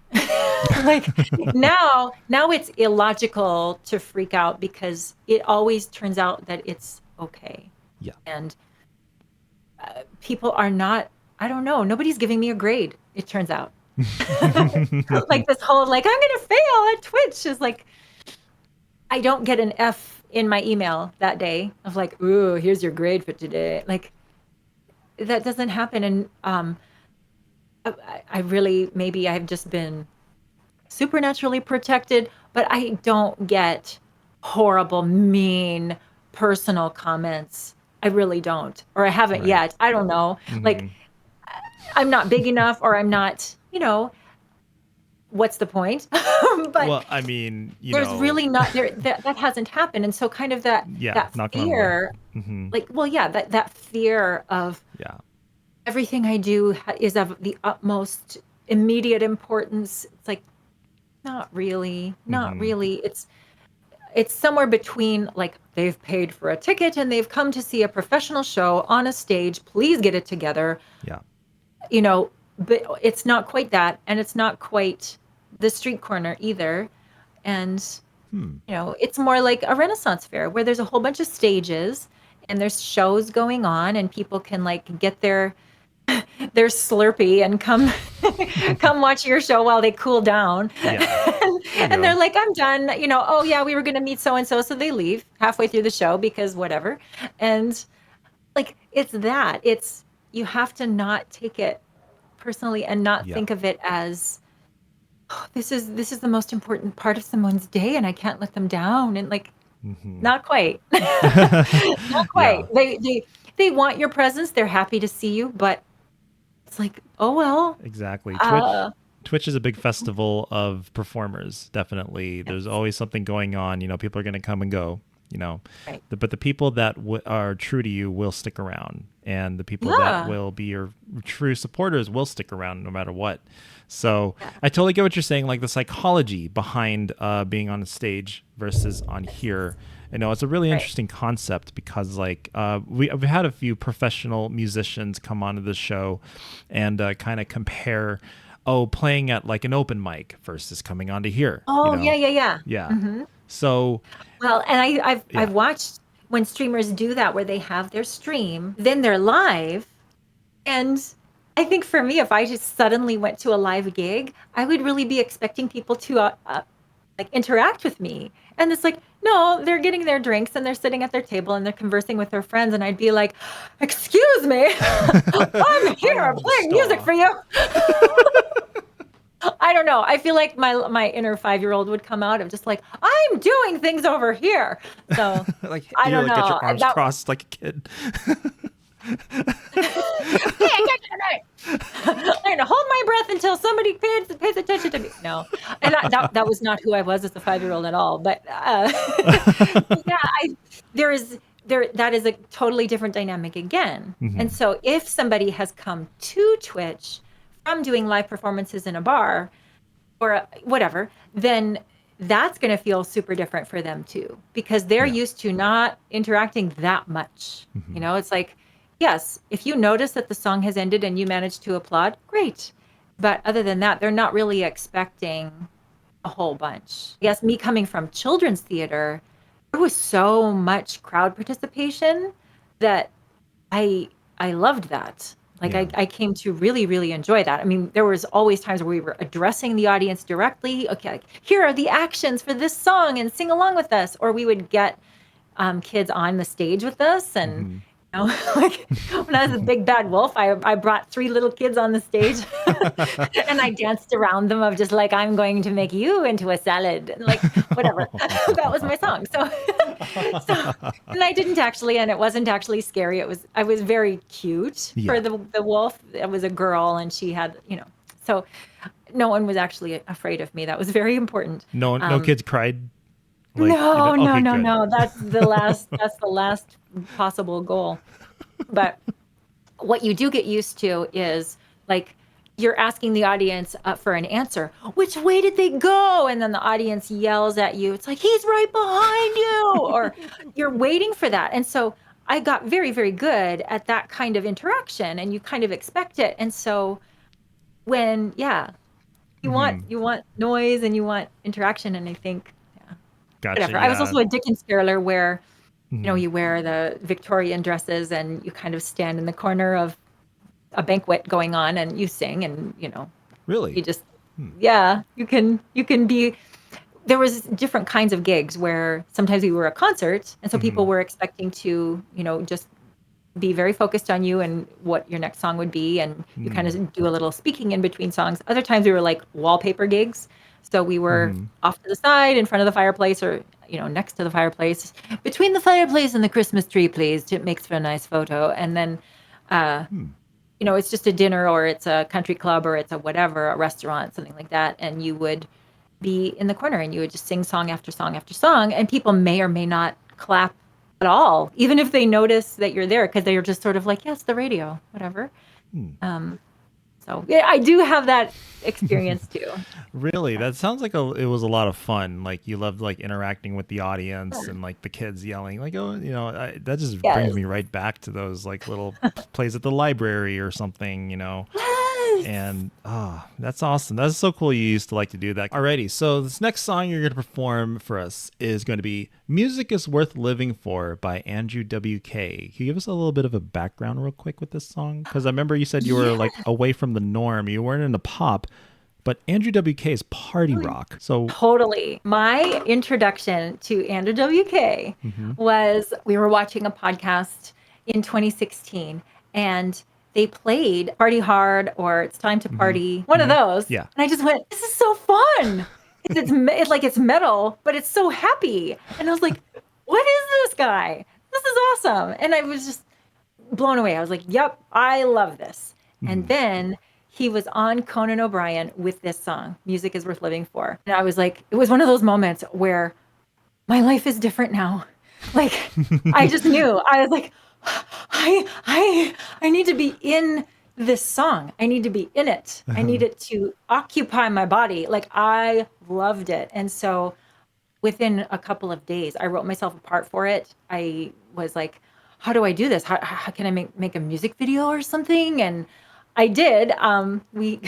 Like now it's illogical to freak out because it always turns out that it's okay. Yeah. And people are not, I don't know, nobody's giving me a grade, it turns out. Like this whole like I'm gonna fail at Twitch is like I don't get an F in my email that day of like, ooh, here's your grade for today. Like that doesn't happen. And I really maybe I've just been supernaturally protected, but I don't get horrible, mean, personal comments. I really don't. Or I haven't Right. yet. I don't know. Like Mhm. I'm not big enough or I'm not, what's the point? But Well, I mean, there's really not there that hasn't happened. And so kind of yeah, that knocking on wood. fear, Hmm. like, well, yeah, that fear of Yeah. everything I do is of the utmost immediate importance. It's like not really, not Hmm. really. It's somewhere between like they've paid for a ticket and they've come to see a professional show on a stage. Please get it together. Yeah. You know, but it's not quite that, and it's not quite the street corner either. And Hmm. it's more like a Renaissance fair where there's a whole bunch of stages and there's shows going on and people can like get their Slurpee and come come watch your show while they cool down. Yeah. There you And they're go. like, I'm done. Oh yeah, we were gonna meet so and so, so they leave halfway through the show because whatever. And like it's that. It's you have to not take it personally and not Yeah. think of it as this is the most important part of someone's day and I can't let them down. And like Hmm. not quite. Not quite. Yeah. They want your presence. They're happy to see you, but it's like, oh well. Exactly. Uh, Twitch is a big festival of performers. Definitely. There's yes, always something going on. People are going to come and go, you know. right. But the people that are true to you will stick around. And the people that Yeah. will be your true supporters will stick around no matter what. So Yeah. I totally get what you're saying, like the psychology behind being on a stage versus on here. It's a really Right. interesting concept because we've had a few professional musicians come onto the show and kind of compare, playing at like an open mic versus coming onto here, Oh, yeah, yeah, yeah. Yeah. Hmm. So, Well, and I've yeah. I've watched when streamers do that where they have their stream, then they're live, and I think for me, if I just suddenly went to a live gig, I would really be expecting people to like interact with me. And it's like, no, they're getting their drinks and they're sitting at their table and they're conversing with their friends. And I'd be like, excuse me, I'm here I'm the playing music star. for you. I don't know. I feel like my inner 5-year-old would come out of just like, I'm doing things over here. So Like, I don't like get your know. arms That crossed like a kid. I'm gonna hold my breath until somebody pays attention to me. No, and that was not who I was as a 5-year-old at all. But yeah, there that is a totally different dynamic again. Hmm. And so if somebody has come to Twitch from doing live performances in a bar or whatever, then that's going to feel super different for them too, because they're Yeah. used to not interacting that much. Hmm. It's like, yes, if you notice that the song has ended and you manage to applaud, great. But other than that, they're not really expecting a whole bunch. Yes, me coming from children's theater, there was so much crowd participation that I loved that. Like Yeah. I came to really, really enjoy that. I mean, there was always times where we were addressing the audience directly. Okay, like, here are the actions for this song and sing along with us. Or we would get kids on the stage with us. And, Hmm. like when I was a big bad wolf, I brought 3 little kids on the stage and I danced around them of just like, I'm going to make you into a salad and like, whatever. That was my song. So, and I didn't actually, and it wasn't actually scary. I was very cute Yeah. for the wolf. It was a girl and she had, so no one was actually afraid of me. That was very important. No kids cried. No, no, Okay, no, good. no. That's the last possible goal. But what you do get used to is like you're asking the audience for an answer. Which way did they go? And then the audience yells at you. It's like, he's right behind you. Or you're waiting for that. And so I got very, very good at that kind of interaction and you kind of expect it. And so when, yeah, Mhm. you want noise and you want interaction. And I think Gotcha. whatever. I was Yeah. also a Dickens caroler where, Mhm. you wear the Victorian dresses and you kind of stand in the corner of a banquet going on and you sing and, Really? You just, yeah, you can be. There was different kinds of gigs where sometimes we were a concert, and so people were expecting to, just be very focused on you and what your next song would be, and you kind of do a little speaking in between songs. Other times we were like wallpaper gigs, so we were off to the side in front of the fireplace, or next to the fireplace, between the fireplace and the Christmas tree, please. It makes for a nice photo. And then it's just a dinner, or it's a country club, or it's a whatever, a restaurant, something like that, and you would be in the corner and you would just sing song after song after song, and people may or may not clap at all, even if they notice that you're there, because they're just sort of like, yes, the radio, whatever. So yeah, I do have that experience too. Really? That sounds like it was a lot of fun. Like you loved like interacting with the audience and like the kids yelling like, oh, that just brings Yes. me right back to those like little plays at the library or something, Yes. And that's awesome. That's so cool. You used to like to do that. Alrighty. So this next song you're going to perform for us is going to be "Music Is Worth Living For" by Andrew WK. Can you give us a little bit of a background real quick with this song? Because I remember you said you were like away from the norm. You weren't into pop, but Andrew WK is party rock. So Totally. My introduction to Andrew WK was, we were watching a podcast in 2016, and they played Party Hard or It's Time to Party, one of those. Yeah. And I just went, this is so fun. It's metal, but it's so happy. And I was like, what is this guy? This is awesome. And I was just blown away. I was like, yep, I love this. And then he was on Conan O'Brien with this song, Music Is Worth Living For. And I was like, it was one of those moments where my life is different now. Like, I just knew. I was like, I need to be in this song. I need to be in it. I need it to occupy my body. Like, I loved it. And so within a couple of days, I wrote myself a part for it. I was like, how do I do this? How can I make a music video or something? And I did. We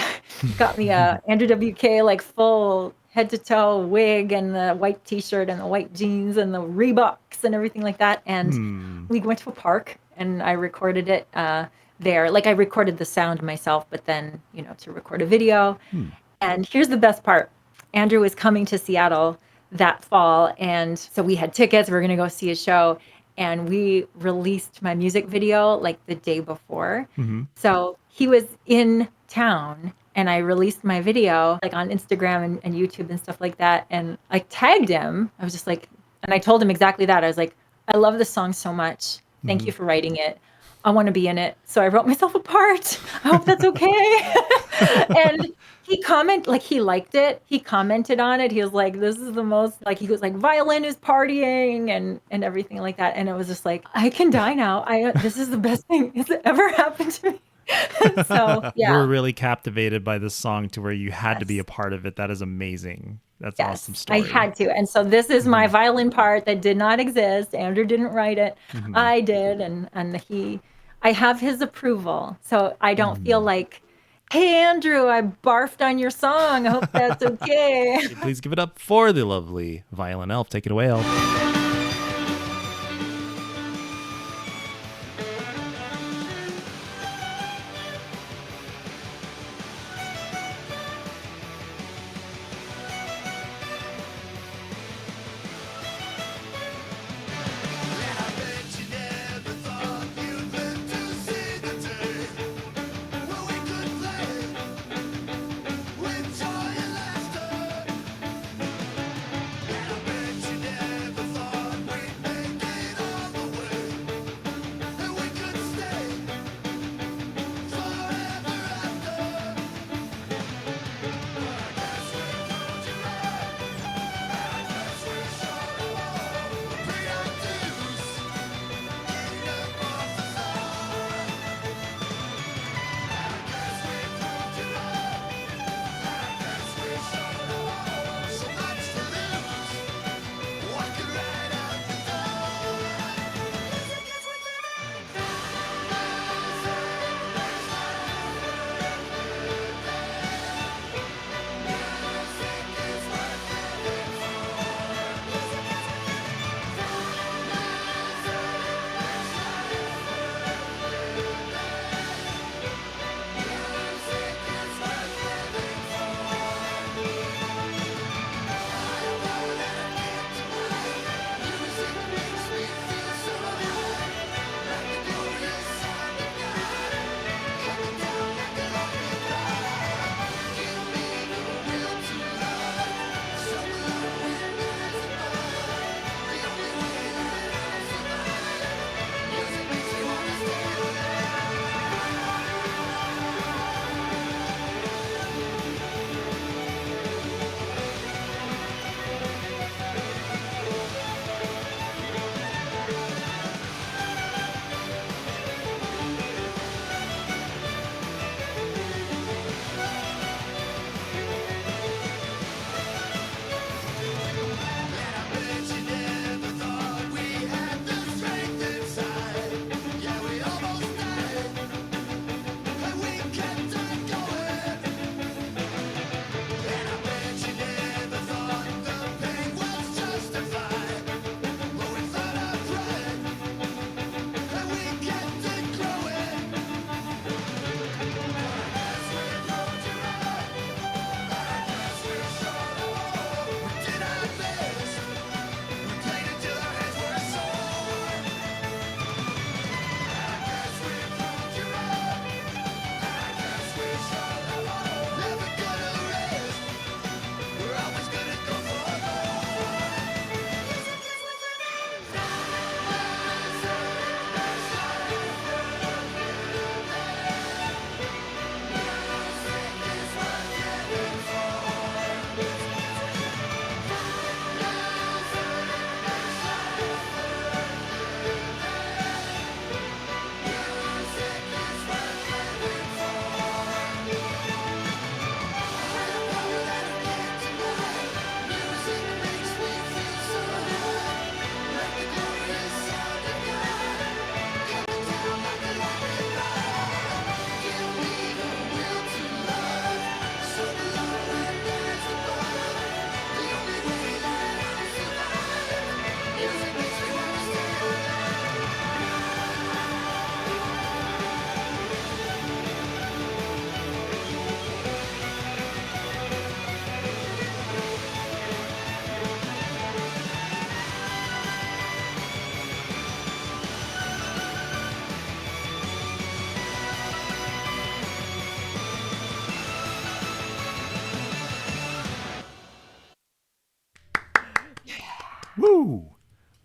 got me a Andrew WK like full head to toe wig and the white t-shirt and the white jeans and the Reeboks and everything like that. And we went to a park and I recorded it there. Like, I recorded the sound myself, but then, to record a video. And here's the best part. Andrew was coming to Seattle that fall, and so we had tickets. We were going to go see a show, and we released my music video like the day before. So he was in town, and I released my video like on Instagram and YouTube and stuff like that, and I tagged him. I was just like, and I told him exactly that. I was like, I love this song so much. Thank you for writing it. I want to be in it. So I wrote myself a part. I hope that's okay. And he liked it. He commented on it. He was like, this is the most, like, he was like, violin is partying and everything like that. And it was just like, I can die now. This is the best thing that's ever happened to me. So, you yeah. were really captivated by this song to where you had to be a part of it. That is amazing. That's an awesome story. I had to. And so this is my violin part that did not exist. Andrew didn't write it. I did. And I have his approval. So I don't feel like, hey, Andrew, I barfed on your song. I hope that's okay. Please give it up for the lovely Violin Elf. Take it away, Elf.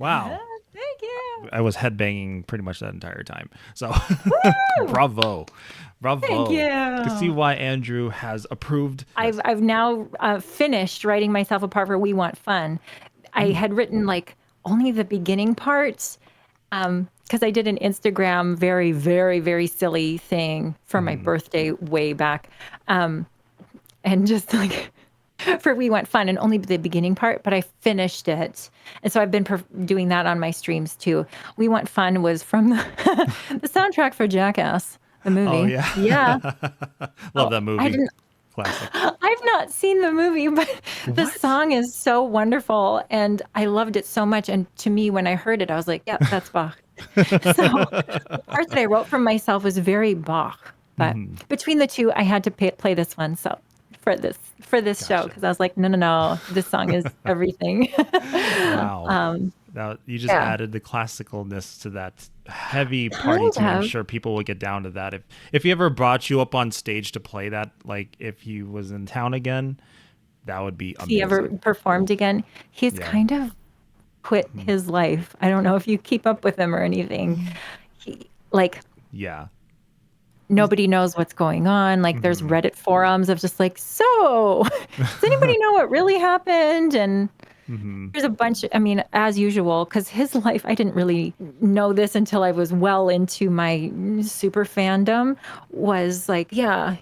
Wow. Thank you. I was headbanging pretty much that entire time. So Woo! bravo. Thank Bravo. You can see you. why Andrew has approved. Yes. I've now finished writing myself a part for We Want Fun. I Mm. had written like only the beginning parts because I did an Instagram very, very, very silly thing for my Mhm. birthday way back. And just like for We Want Fun and only the beginning part, but I finished it. And so I've been doing that on my streams too. We Want Fun was from the soundtrack for Jackass, the Oh movie. yeah. Yeah. Love Oh, that I movie. didn't Classic. I've not seen the movie, but the What? song is so wonderful and I loved it so much. And to me, when I heard it, I was like, yeah, that's Bach. So the part that I wrote for myself was very Bach. But Mhm. between the two, I had to play this one. So for this show, Gotcha. because I was like, no, no, no, this song is everything. Wow. um, Now you just yeah, added the classicalness to that heavy party kind tune. I'm of. sure people would get down to that. If he ever brought you up on stage to play that, like if he was in town again, that would be If he ever amazing. performed again, he's Yeah. kind of quit Mhm. his life. I don't know if you keep up with him or anything. He like Yeah. He's nobody knows what's going on. Like there's mhm. Reddit forums of just like, so does anybody know what really happened? And Mhm. there's a bunch, I mean, as usual, because his life, I didn't really know this until I was well into my super fandom, was like, yeah,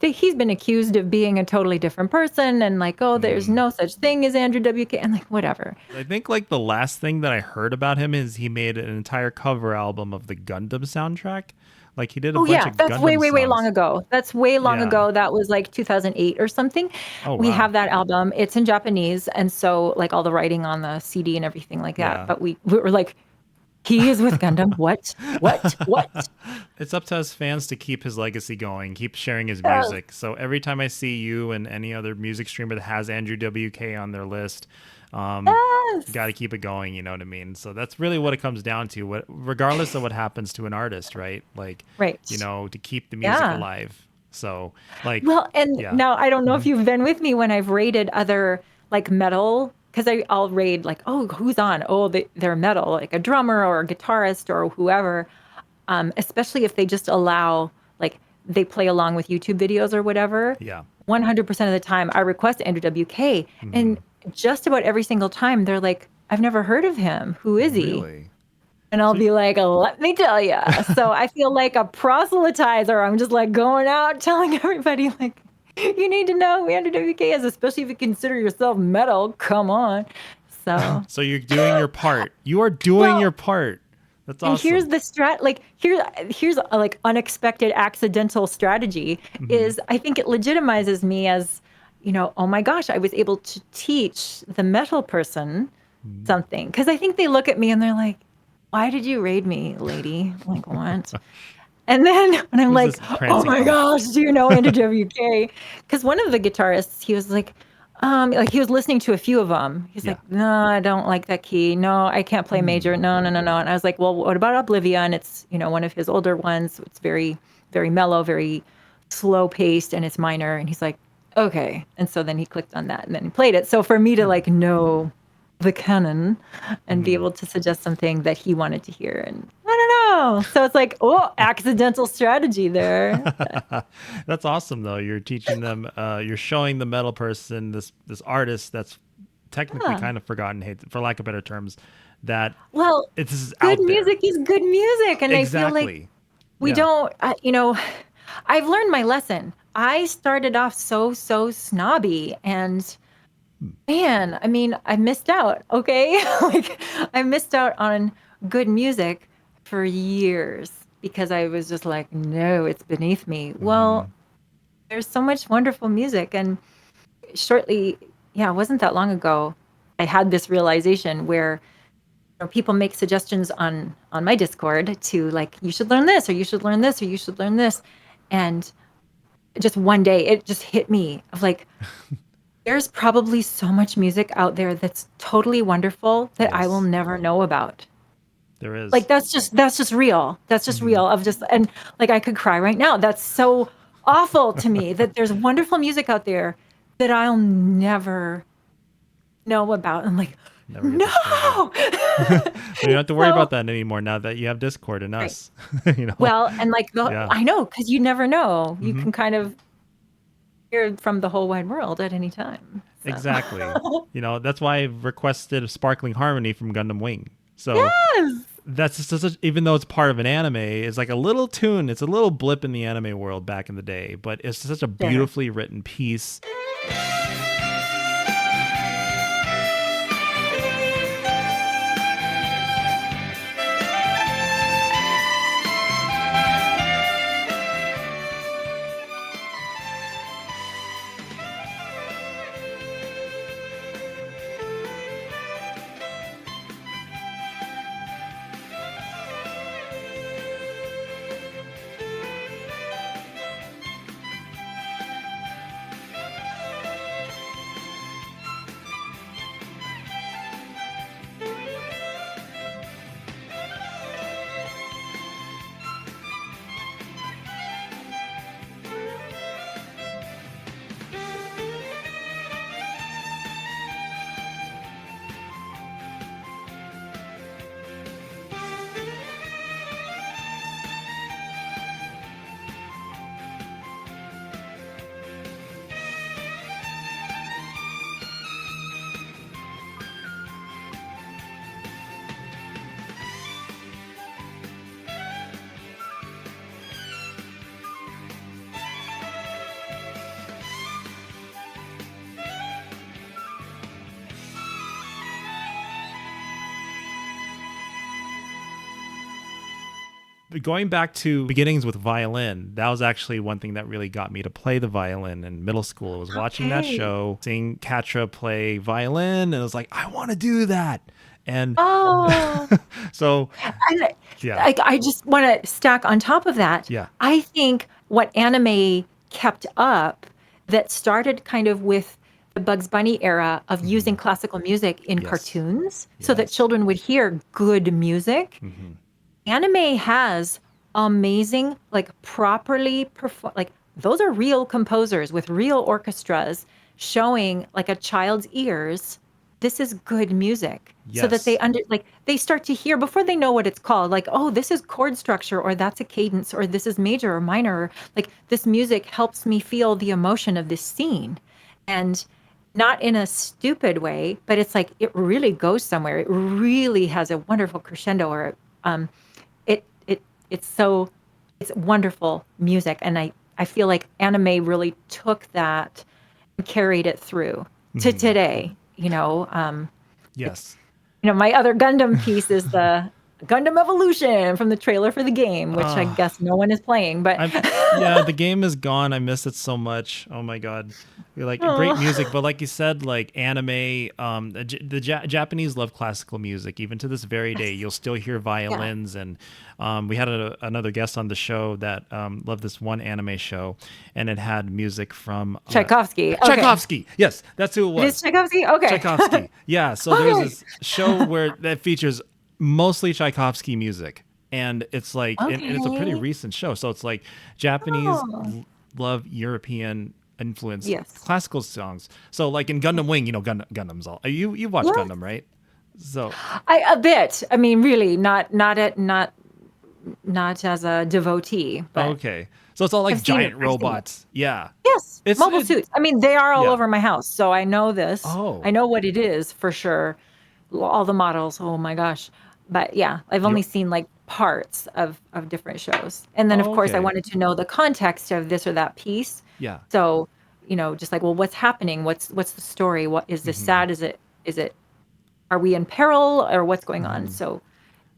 he's been accused of being a totally different person and like, oh, there's Mhm. no such thing as Andrew WK. And like, whatever. I think like the last thing that I heard about him is he made an entire cover album of the Gundam soundtrack. Like he did a Oh bunch yeah, of that's way, Gundam way, way long songs. ago. That's way long Yeah. ago. That was like 2008 or something. Oh We wow. have that album. It's in Japanese, and so like all the writing on the CD and everything like that. Yeah. But we were like, he is with Gundam. What? What? What? It's up to us fans to keep his legacy going, keep sharing his Yes. music. So every time I see you and any other music streamer that has Andrew WK on their list, got Yes. to keep it going. You know what I mean? So that's really what it comes down to. What, regardless of what happens to an artist, right? Like, Right. to keep the music Yeah. alive. So, like, Well, and yeah, now I don't know if Mhm. you've been with me when I've rated other like metal because I'll raid like, oh, who's on? Oh, they're metal, like a drummer or a guitarist or whoever. Especially if they just allow like they play along with YouTube videos or whatever. yeah, 100% of the time, I request Andrew WK, hmm and just about every single time, they're like, "I've never heard of him. Who is he?" really. And I'll So, be like, "Let me tell you." So I feel like a proselytizer. I'm just like going out telling everybody like, "You need to know who Andrew WK is, especially if you consider yourself metal. Come on." So so you're doing your part. You are doing well, your part. That's and here's awesome. the like here's a like unexpected accidental strategy Hmm is I think it legitimizes me as, oh my gosh, I was able to teach the metal person something. Because I think they look at me and they're like, why did you raid me, lady? I'm like, what? And then when I'm Who's like, this oh prancing my punk? gosh, do you know Andrew WK? Because one of the guitarists, he was like he was listening to a few of them. He's Yeah. like, no, I don't like that key. No, I can't play major. Hmm. No, no, no, no. And I was like, well, what about Oblivion? And it's, one of his older ones. It's very, very mellow, very slow paced, and it's minor. And he's like, okay. And so then he clicked on that and then he played it. So for me to like know the canon and be hmm able to suggest something that he wanted to hear. And I don't know. So it's like, oh, accidental strategy there. That's awesome though. You're teaching them you're showing the metal person this artist that's technically Yeah. kind of forgotten, hate for lack of better terms, that Well, it's is good out there. music is good music. And I feel like Exactly. we Yeah. don't, I've learned my lesson. I started off so snobby and man, I mean, I missed out. Okay. Like I missed out on good music for years because I was just like, no, it's beneath me. Hmm Well, there's so much wonderful music. And shortly, yeah, it wasn't that long ago, I had this realization where people make suggestions on my Discord to like, you should learn this, or you should learn this, or you should learn this. And just one day it just hit me of like, there's probably so much music out there that's totally wonderful that I will Yes, never know about. there Like is. that's just real. That's just Hmm real of just and like I could cry right now. That's so awful to me that there's wonderful music out there that I'll never know about. I'm like, Never get discouraged. No. So you don't have to worry So, about that anymore now that you have Discord and right. us. you know? Well, and like Yeah. I know, because you never know. You hmm can kind of hear from the whole wide world at any time. Exactly. So That's why I've requested Sparkling Harmony from Gundam Wing. So yes. that's just such, even though it's part of an anime, it's like a little tune. It's a little blip in the anime world back in the day, but it's such a Sure. beautifully written piece. Going back to beginnings with violin, that was actually one thing that really got me to play the violin in middle school. I was watching that Okay. show, seeing Katra play violin, and I was like, I want to do that. And Oh, so, and yeah, I just want to stack on top of that. yeah, I think what anime kept up that started kind of with the Bugs Bunny era of hmm using classical music in yes, cartoons so that yes, children would hear good music. hmm Anime has amazing, like properly perform, like those are real composers with real orchestras showing like a child's ears. This is good music so that they yes, they start to hear before they know what it's called. Like, oh, this is chord structure, or that's a cadence, or this is major or minor. Like this music helps me feel the emotion of this scene. And not in a stupid way, but it's like it really goes somewhere. It really has a wonderful crescendo or um it it it's so it's wonderful music, and I feel like anime really took that and carried it through to hmm today. It's yes. my other Gundam piece is the Gundam Evolution from the trailer for the game, which I Uh, guess no one is playing, but I'm yeah, the game is gone. I miss it so much. Oh my god. You're like great oh, music, but like you said, like anime, Japanese love classical music. Even to this very day, yes, you'll still hear yeah, violins. And we had another guest on the show that loved this one anime show, and it had music from Tchaikovsky. Okay, Tchaikovsky. Yes, that's who it it is was. Tchaikovsky. Okay, Tchaikovsky. Yeah. So there's okay, this show where that features mostly Tchaikovsky music. And it's like, and it's a pretty okay. recent show. So it's like Japanese Oh, love European influenced yes, classical songs. So like in Gundam Wing, Gundam's all you watch yes. Gundam, right? So I a bit. I mean, really, not as a devotee, but okay. So it's all like I've seen it. giant I've seen it. robots. Yeah. Yes, It's mobile it suits. I mean, they are all yeah. over my house, so I know this. I Oh. know what it is for sure. All the models. Oh my gosh. But yeah, I've You only seen like parts of different shows. And then of oh, course I okay. wanted to know the context of this or that piece. Yeah. So, just like, well, what's happening? What's the story? What is this hmm sad? Is it are we in peril or what's going on? hmm So,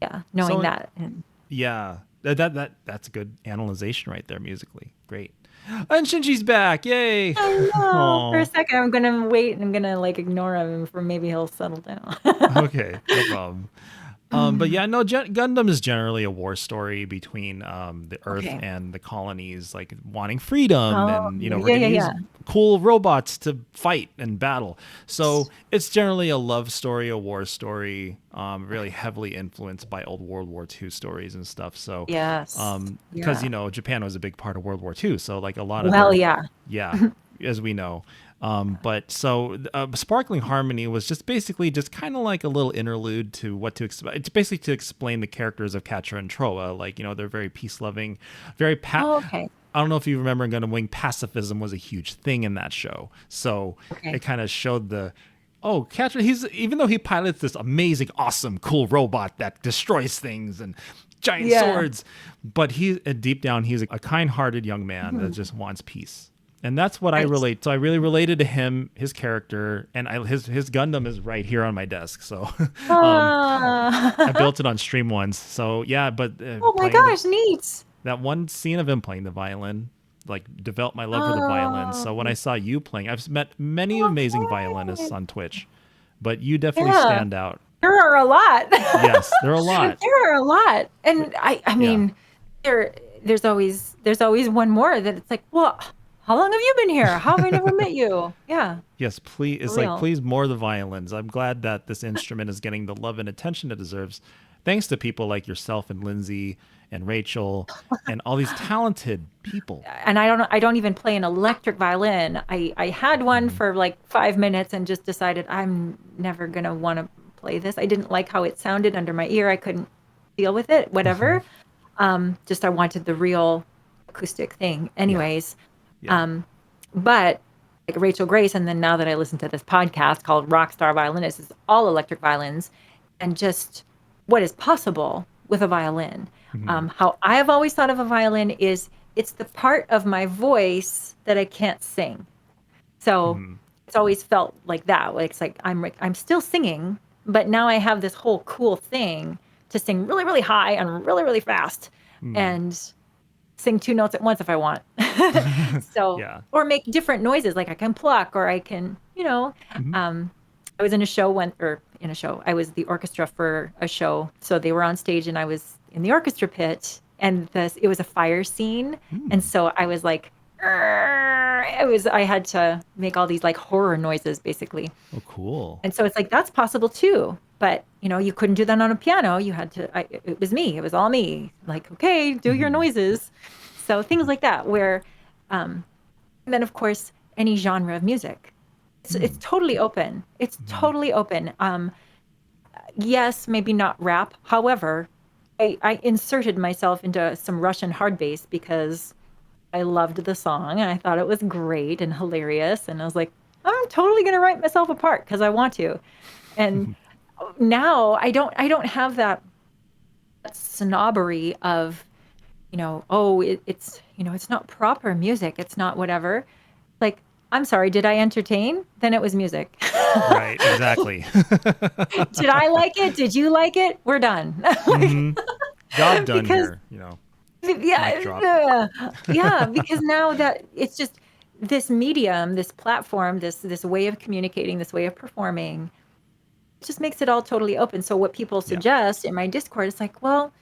yeah, knowing So that and yeah. That's a good analyzation right there musically. Great. And Shinji's back. Yay. I know. For a Oh. second, I'm gonna wait and I'm gonna like ignore him for maybe he'll settle down. Okay, no problem. But yeah, no, Gundam is generally a war story between the Earth Okay. and the colonies, like wanting freedom, Oh, and we're yeah, gonna yeah, use yeah. cool robots to fight and battle. So it's generally a love story, a war story, really heavily influenced by old World War II stories and stuff. So, Yes. because Yeah. Japan was a big part of World War II, so like a lot of Well, their, yeah. yeah, as we know. But so Sparkling Harmony was just basically just kind of like a little interlude to what to expect. It's basically to explain the characters of Catra and Troa. Like, they're very peace loving, very Oh, okay. I don't know if you remember in Gundam Wing, pacifism was a huge thing in that show. So Okay. it kind of showed Catra, even though he pilots this amazing, awesome, cool robot that destroys things and giant swords, but deep down, he's a kind-hearted young man that just wants peace. And that's what I Right. relate. So I really related to him, his character, and his Gundam is right here on my desk. So I Ah. built it on Stream once. So yeah, but Oh my gosh, neat. that one scene of him playing the violin, like, developed my love for the violin. So when I saw you playing, I've met many amazing violinists Okay. on Twitch, but you definitely Yeah. stand out. There are a lot. Yes, there are a lot. There are a lot. And I mean, there's always one more that it's like, well, how long have you been here? How have I never met you? Yeah. Yes, please. It's For like, real. please, more of the violins. I'm glad that this instrument is getting the love and attention it deserves, thanks to people like yourself and Lindsay and Rachel and all these talented people. And I don't even play an electric violin. I had one for like 5 minutes and just decided I'm never gonna want to play this. I didn't like how it sounded under my ear. I couldn't deal with it, whatever. Just I wanted the real acoustic thing. Anyways, Yeah. but like Rachel Grace, and then now that I listen to this podcast called Rockstar Violinist, it's all electric violins, and just what is possible with a violin. How I have always thought of a violin is it's the part of my voice that I can't sing. So it's always felt like that. It's like I'm still singing, but now I have this whole cool thing to sing really, really high and really, really fast, and sing two notes at once if I want. So, Yeah. or make different noises. Like I can pluck, or I can, I was in a show I was the orchestra for a show. So they were on stage and I was in the orchestra pit, and it was a fire scene. And so I was like, I had to make all these like horror noises basically. Oh, cool. And so it's like, that's possible too. But, you couldn't do that on a piano. You had to, it was me. It was all me. Like, okay, do your noises. So things like that where, and then of course, any genre of music. It's totally open. It's totally open. Yes, maybe not rap. However, I inserted myself into some Russian hard bass because I loved the song and I thought it was great and hilarious. And I was like, I'm totally going to write myself a part because I want to. And now I don't have that snobbery of, it's not proper music. It's not whatever. Like, I'm sorry, did I entertain? Then it was music. Right, exactly. Did I like it? Did you like it? We're done. Job done Because- here, Yeah, drop. yeah, because now that it's just this medium, this platform, this way of communicating, this way of performing, it just makes it all totally open. So what people suggest in my Discord is like, well,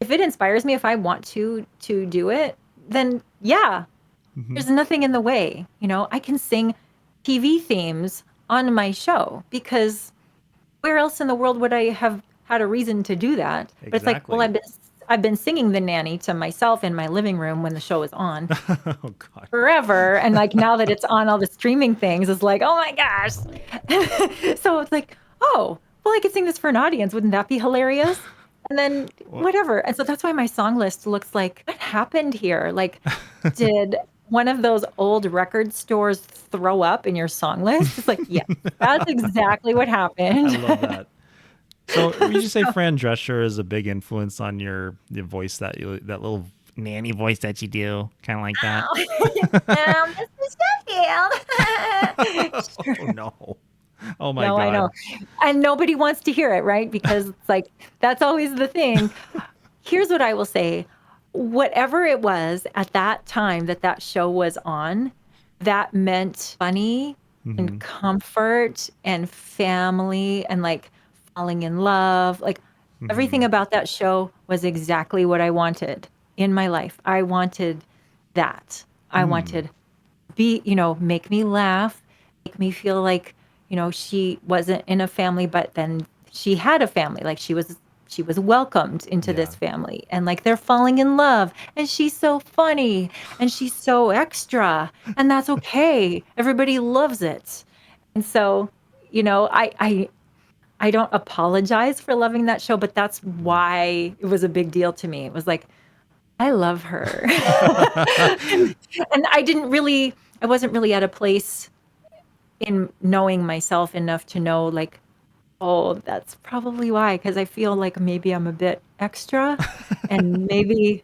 if it inspires me, if I want to do it, then yeah, there's nothing in the way. I can sing TV themes on my show because where else in the world would I have had a reason to do that? But it's like, well, Exactly. I've been singing The Nanny to myself in my living room when the show was on Oh, God. forever. And like now that it's on all the streaming things, it's like, oh my gosh. So it's like, oh, well, I could sing this for an audience. Wouldn't that be hilarious? And then whatever. And so that's why my song list looks like, what happened here? Like, did one of those old record stores throw up in your song list? It's like, yeah, that's exactly what happened. I love that. So, would you say Fran Drescher is a big influence on your voice, that little nanny voice that you do, kind of like that? Mr. Sheffield. Oh, no. Oh, my No, God. I know. And nobody wants to hear it, right? Because it's like, that's always the thing. Here's what I will say. Whatever it was at that time that show was on, that meant funny and comfort and family and like falling in love. Like everything about that show was exactly what I wanted in my life. I wanted that. I wanted make me laugh, make me feel like, she wasn't in a family, but then she had a family. Like she she was welcomed into Yeah. this family, and like they're falling in love, and she's so funny and she's so extra, and that's okay. Everybody loves it. And so, I don't apologize for loving that show, but that's why it was a big deal to me. It was like, I love her. and, and I wasn't really at a place in knowing myself enough to know, like, oh, that's probably why, because I feel like maybe I'm a bit extra, and maybe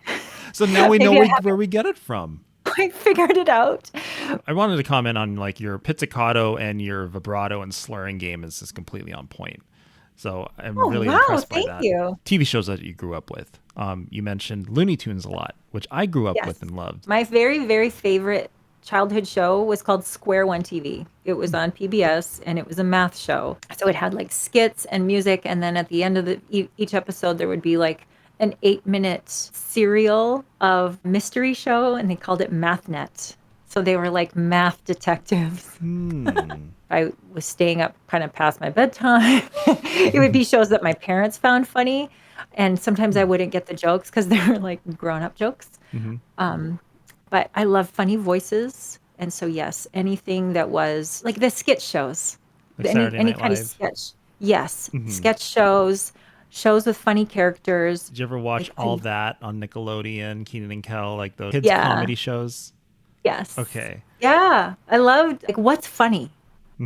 So now we know maybe I where we get it from. haven't quite figured it out. I wanted to comment on like your pizzicato and your vibrato and slurring game is just completely on point. So I'm Oh, really wow, impressed by thank that. you. TV shows that you grew up with. You mentioned Looney Tunes a lot, which I grew up Yes. with and loved. My very, very favorite childhood show was called Square One TV. It was on PBS, and it was a math show. So it had like skits and music, and then at the end of each episode there would be like an 8-minute serial of mystery show, and they called it MathNet. So they were like math detectives. Hmm. I was staying up kind of past my bedtime. It would be shows that my parents found funny, and sometimes I wouldn't get the jokes because they were like grown-up jokes. But I love funny voices, and so yes, anything that was like the sketch shows, Like any Saturday any Night kind of Live. sketch. Yes, sketch shows, shows with funny characters. Did you ever watch Like, All That on Nickelodeon, Keenan and Kel, like those kids Yeah. comedy shows? Yes. Okay. Yeah, I loved like what's funny.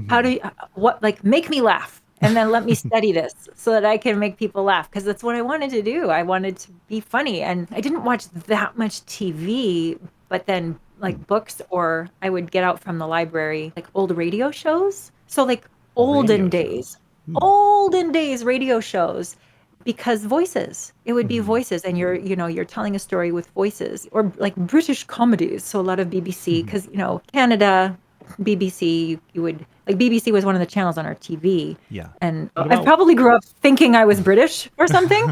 How do you what like make me laugh, and then let me study this so that I can make people laugh, because that's what I wanted to do. I wanted to be funny, and I didn't watch that much TV, but then like books, or I would get out from the library like old radio shows. So like olden Radio days, shows. olden days radio shows, because voices. It would be voices, and you're telling a story with voices, or like British comedies. So a lot of BBC, because Canada, BBC, you would like BBC was one of the channels on our TV. Yeah. And What I about- probably grew up thinking I was British or something,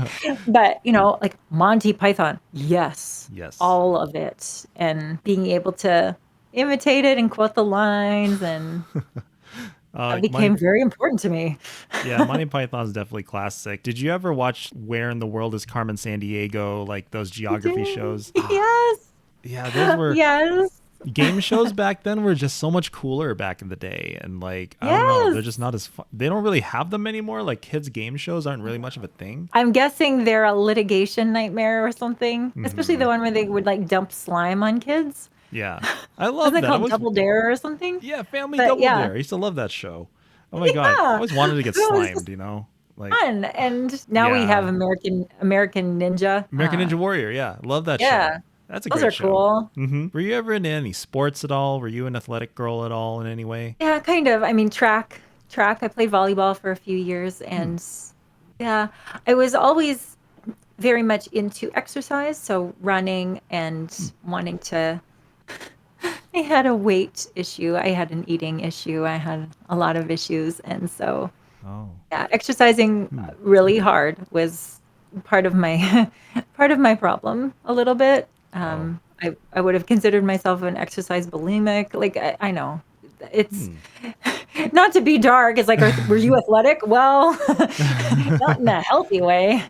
but like Monty Python, yes, Yes. all of it, and being able to imitate it and quote the lines, and that became very important to me. Yeah, Monty Python's definitely classic. Did you ever watch Where in the World is Carmen Sandiego, like those geography shows? Yes. Yeah, those were Yes. game shows back then were just so much cooler back in the day. And like, I don't know, they're Yes. just not as fun. They don't really have them anymore. Like kids' game shows aren't really much of a thing. I'm guessing they're a litigation nightmare or something, especially the one where they would like dump slime on kids. Yeah. I love Wasn't it that. called Double Dare or something? Yeah, Family But Double yeah. Dare. I used to love that show. Oh my God. I Yeah. always wanted to get It was slimed, you know? Like Fun. And now we Yeah. have American Ninja. American Ninja Warrior. Yeah. Love that yeah. show. That's a Those great are show. cool. Were you ever into any sports at all? Were you an athletic girl at all in any way? Yeah, kind of. I mean, track. I played volleyball for a few years, and yeah, I was always very much into exercise, so running and wanting to. I had a weight issue. I had an eating issue. I had a lot of issues, and so Oh. yeah, exercising really hard was part of my part of my problem a little bit. I would have considered myself an exercise bulimic. Like I know it's not to be dark. It's like, were you athletic? Well, not in a healthy way.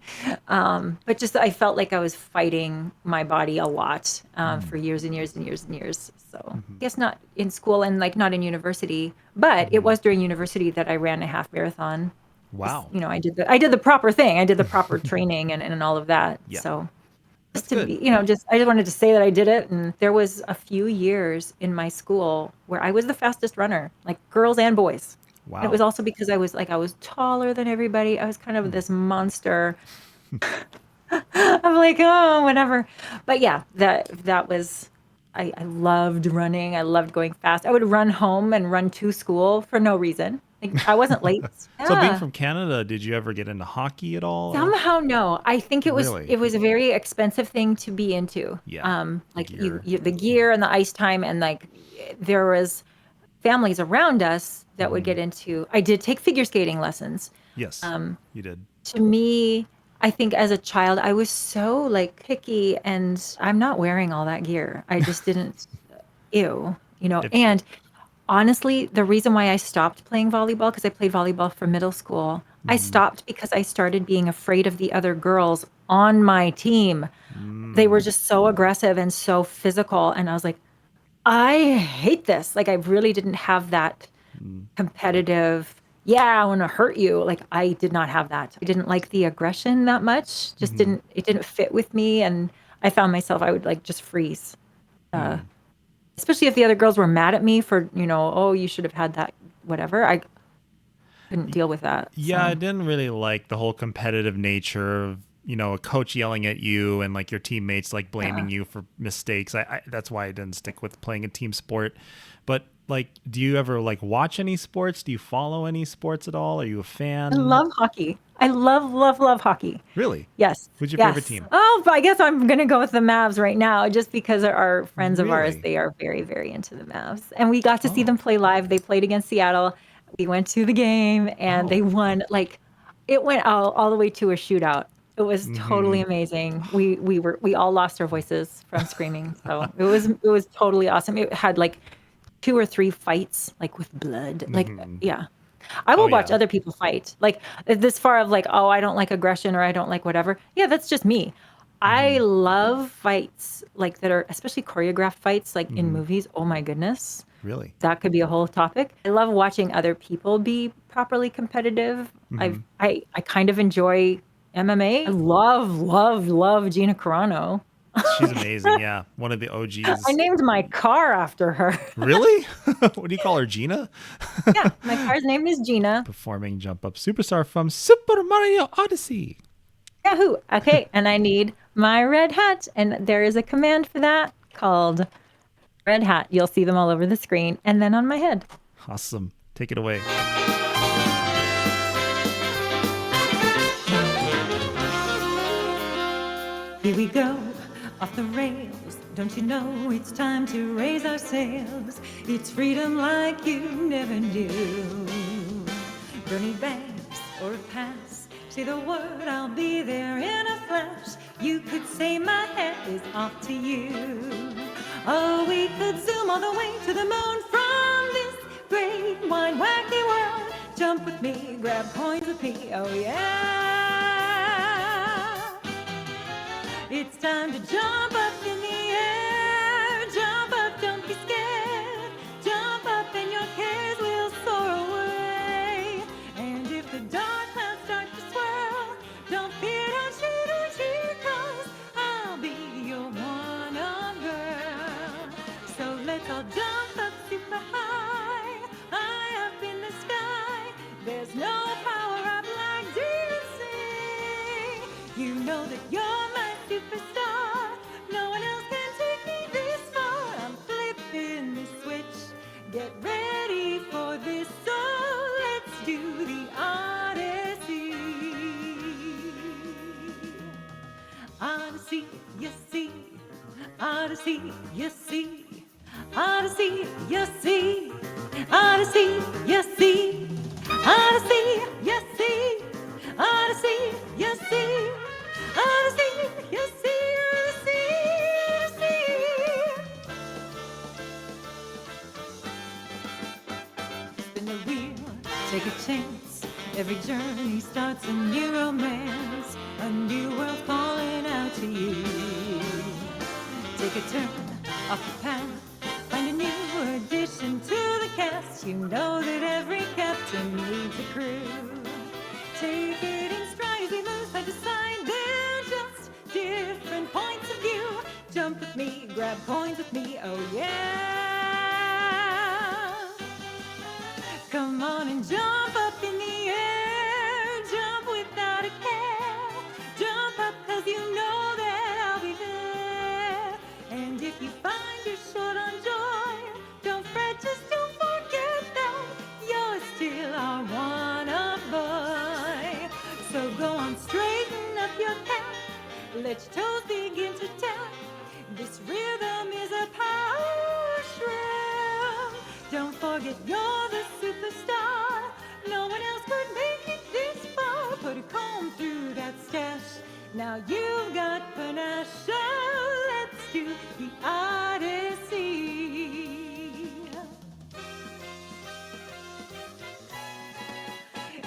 But just I felt like I was fighting my body a lot for years and years and years and years. So I guess not in school and like not in university, but it was during university that I ran a half marathon. Wow. I did the proper thing. I did the proper training and all of that. Yeah. So That's just to good. be, I just wanted to say that I did it. And there was a few years in my school where I was the fastest runner, like girls and boys. Wow. And it was also because I was taller than everybody. I was kind of this monster. I'm like, oh, whatever. But yeah, that was, I loved running. I loved going fast. I would run home and run to school for no reason. Like, I wasn't late. So being Yeah. from Canada, did you ever get into hockey at all? or- Somehow, no. I think it was Really? it was a very expensive thing to be into. Yeah, Like gear. the gear and the ice time, and like there was families around us that would get into. I did take figure skating lessons. Yes, you did. To me, I think as a child, I was so like picky, and I'm not wearing all that gear. I just didn't. Ew, If- And honestly, the reason why I stopped playing volleyball, because I played volleyball for middle school, I stopped because I started being afraid of the other girls on my team. They were just so aggressive and so physical, and I was like, I hate this. Like, I really didn't have that competitive, yeah, I want to hurt you. Like, I did not have that. I didn't like the aggression that much. Just didn't, it didn't fit with me. And I found myself, I would like just freeze. Especially if the other girls were mad at me for, oh, you should have had that, whatever. I couldn't deal with that. Yeah, I So, didn't really like the whole competitive nature of, a coach yelling at you and like your teammates like blaming yeah. you for mistakes. That's why I didn't stick with playing a team sport. But like, do you ever like watch any sports? Do you follow any sports at all? Are you a I fan? love hockey. I love, love, love hockey. Really? Yes. Who's your favorite Yes. team? Oh, but I guess I'm going to go with the Mavs right now just because our friends of ours, Really? they are very, very into the Mavs. And we got to see Oh. them play live. They played against Seattle. We went to the game and they Oh. won. Like it went all the way to a shootout. It was totally amazing. We all lost our voices from screaming. So it was totally awesome. It had like 2 or 3 fights like with blood. Like yeah. I Oh will watch yeah. other people fight. Like this far of like, oh, I don't like aggression or I don't like whatever. Yeah, that's just me. I love fights like that are especially choreographed fights like in movies. Oh my goodness. Really? That could be a whole topic. I love watching other people be properly competitive. I kind of enjoy MMA. I love, love, love Gina Carano. She's amazing. Yeah. One of the I OGs. named my car after her. Really? What do you call her? Gina? Yeah, my car's name is Gina. Performing jump up superstar from Super Mario Odyssey. Yahoo! Okay, and I need my red hat, and there is a command for that called red hat. You'll see them all over the screen, and then on my head. Awesome. Take it away. Here we go, off the rails. Don't you know it's time to raise our sails? It's freedom like you never knew. Bernie Banks or a pass. Say the word, I'll be there in a flash. You could say my head is off to you. Oh, we could zoom all the way to the moon from this great wide wacky world. Jump with me, grab coins with me, oh yeah. It's time to jump up in the air. Jump up, don't be scared. Jump up and your cares will soar away. And if the dark clouds start to swirl, don't fear, don't cheer, 'cause I'll be your one-on girl. So let's all jump up super high, high up in the sky. There's no power up like dancing. You know that you're my superstar. No one else can take me this far. I'm flipping the switch. Get ready for this. So let's do the Odyssey. Odyssey, you see. Odyssey, you see. Odyssey, you see. Odyssey, you see. Odyssey, you see. Odyssey, you see. Odyssey, you see. Odyssey, spin the wheel, take a chance. Every journey starts a new romance. A new world calling out to you. Take a turn off the path. Find a new addition to the cast. You know that every captain needs a crew. Take it in stride as we move side to side. They're just different points of view. Jump with me, grab coins with me, oh yeah. Come on and jump up in the air. Jump without a care. Jump up 'cause you know that I'll be there. And if you find you're short on joy, don't fret, just don't forget that you're still our one-up boy. So go on, straighten up your cap. Let your toes begin to tap. This rhythm is a power shrimp. Don't forget you're the superstar. No one else could make it this far. Put a comb through that stash. Now you've got panache. So let's do the Odyssey.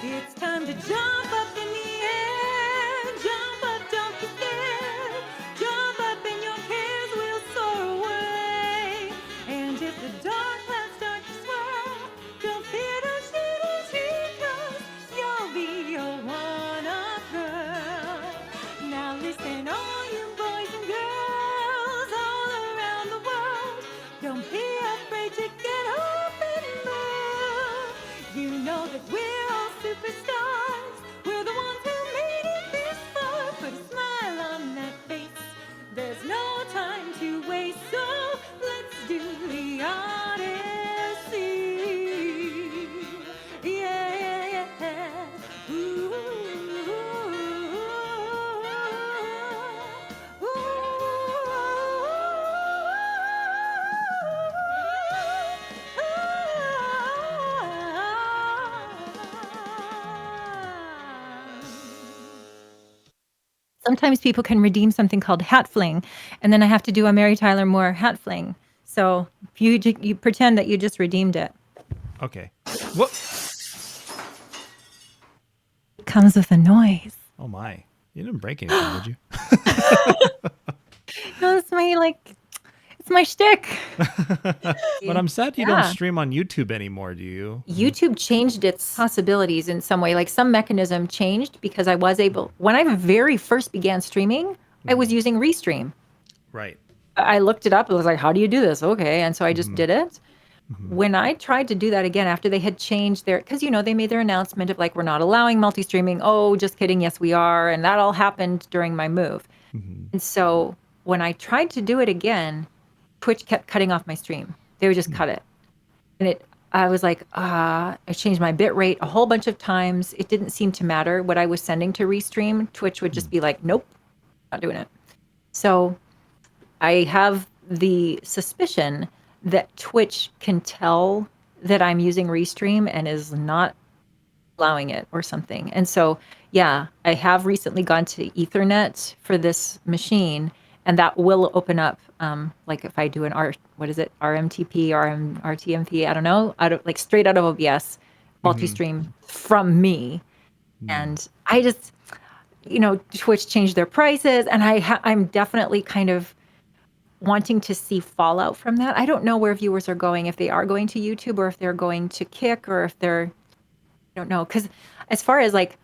It's time time to jump up in the air. Jump up, don't be scared. Jump up and your cares will soar away. And if the dark clouds start to swirl, don't fear, don't shoot, don't cheat, 'cause you'll be your one-up girl. Now listen, all you boys and girls all around the world, don't be afraid to get up and move. You know that we're all superstars. We're the ones who made it this far. Put a smile on that face. There's no time to waste, so let's do the Odyssey. Yeah, yeah. Ooh, sometimes people can redeem something called hat fling, and then I have to do a Mary Tyler Moore hat fling. So you pretend that you just redeemed it. Okay. What? It comes with a noise. Oh my! You didn't break anything, did you? No, it's my shtick. But I'm sad you don't stream on YouTube anymore, do you? YouTube changed its possibilities in some way. Like some mechanism changed because I was able, when I very first began streaming, I was using Restream. Right. I looked it up. It was like, how do you do this? Okay. And so I just did it. When I tried to do that again after they had changed their, because, they made their announcement of like, we're not allowing multi-streaming. Oh, just kidding. Yes, we are. And that all happened during my move. And so when I tried to do it again, Twitch kept cutting off my stream. They would just cut it. And I was like, I changed my bit rate a whole bunch of times. It didn't seem to matter what I was sending to Restream. Twitch would just be like, nope, not doing it. So I have the suspicion that Twitch can tell that I'm using Restream and is not allowing it or something. And so, yeah, I have recently gone to Ethernet for this machine, and that will open up, like if I do an RMTP, RTMP, I don't know, straight out of OBS, multi-stream from me. And I just, Twitch changed their prices, and I'm definitely kind of wanting to see fallout from that. I don't know where viewers are going, if they are going to YouTube or if they're going to Kick or if I don't know. Because as far as like,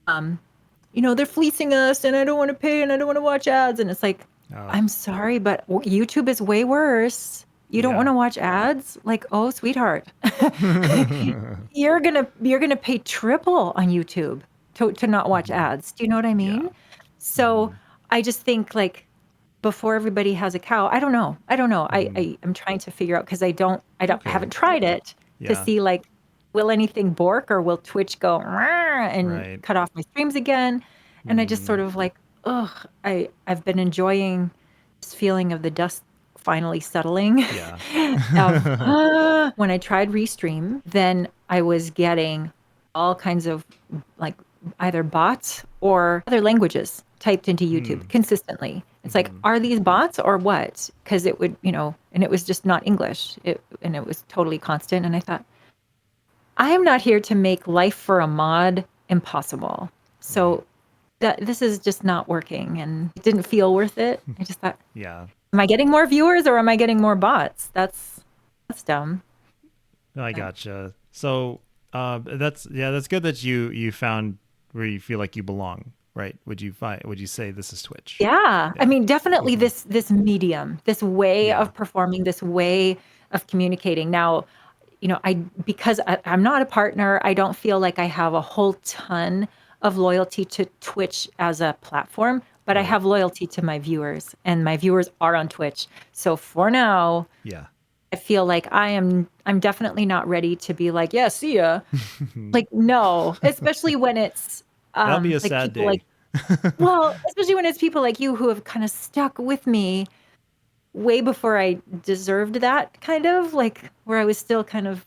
they're fleecing us and I don't want to pay and I don't want to watch ads. And it's like, I'm sorry, but YouTube is way worse. You don't want to watch ads? Like, oh, sweetheart, you're gonna pay triple on YouTube to not watch ads. Do you know what I mean? So I just think like before everybody has a cow, I don't know. I'm trying to figure out because I haven't tried it to see like, will anything bork or will Twitch go and cut off my streams again? And I just sort of like, I've been enjoying this feeling of the dust finally settling. When I tried Restream, then I was getting all kinds of like either bots or other languages typed into YouTube consistently. It's like, are these bots or what? Because it would, and it was just not English. And it was totally constant. And I thought, I am not here to make life for a mod impossible. So this is just not working, and it didn't feel worth it. I just thought, am I getting more viewers or am I getting more bots? That's dumb. No, I gotcha. So that's good that you found where you feel like you belong, right? Would you say this is Twitch? Yeah. I mean, definitely this medium, this way of performing, this way of communicating. Now, because I'm not a partner, I don't feel like I have a whole ton of loyalty to Twitch as a platform, but I have loyalty to my viewers, and my viewers are on Twitch. So for now, I feel like I'm definitely not ready to be like, yeah, see ya. Like, no, especially when it's that'll be a like sad day. Like, well, especially when it's people like you who have kind of stuck with me way before I deserved that, kind of like where I was still kind of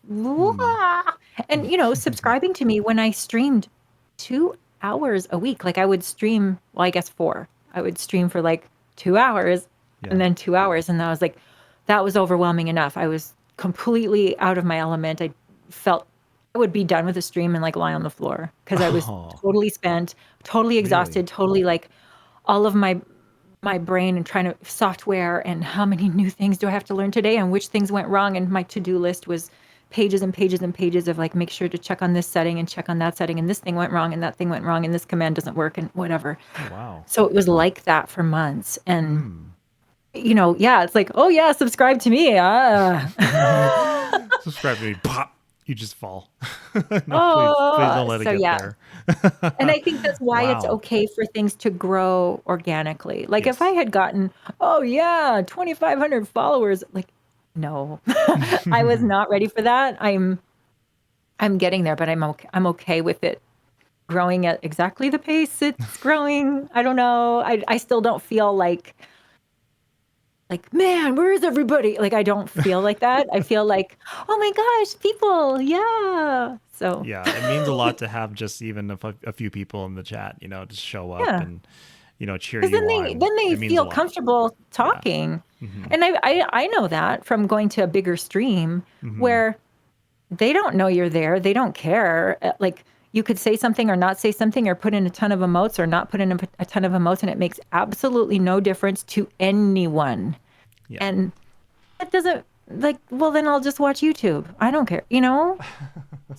and subscribing to me when I streamed 2 hours a week. Like I would stream, well, I guess 4. I would stream for like 2 hours and then 2 hours, and I was like, that was overwhelming enough. I was completely out of my element. I felt I would be done with the stream and like lie on the floor because I was Oh, totally spent, totally really? exhausted, totally like all of my brain and trying to software and how many new things do I have to learn today and which things went wrong. And my to-do list was pages and pages and pages of like, make sure to check on this setting and check on that setting. And this thing went wrong and that thing went wrong and this command doesn't work and whatever. Oh, wow. So it was like that for months. And, Hmm. yeah, it's like, oh yeah, subscribe to me. Subscribe to me. Pop. You just fall. No, please Oh, don't let it so get yeah. there. And I think that's why it's Wow. okay for things to grow organically. Like if I Yes. had gotten, oh yeah, 2,500 followers, like no, I was not ready for that. I'm getting there, but I'm okay with it growing at exactly the pace it's growing. I don't know. I still don't feel like, man, where is everybody? Like I don't feel like that. I feel like, oh my gosh, people, yeah. So Yeah, it means a lot to have just even a few people in the chat, just show up yeah. and, cheer Because you then they on. then they It means a feel lot. comfortable Yeah. talking. Hmm. And I know that from going to a bigger stream Hmm. where they don't know you're there. They don't care. Like you could say something or not say something or put in a ton of emotes or not put in a ton of emotes and it makes absolutely no difference to anyone. Yeah. And that doesn't like, well, then I'll just watch YouTube. I don't care, you know?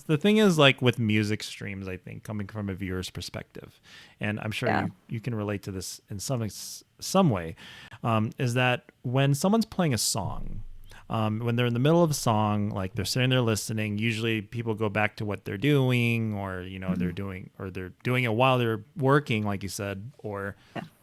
The thing is, like with music streams, I think coming from a viewer's perspective, and I'm sure Yeah. you can relate to this in some way, is that when someone's playing a song, when they're in the middle of a song, like they're sitting there listening, usually people go back to what they're doing, or they're doing it while they're working, like you said, or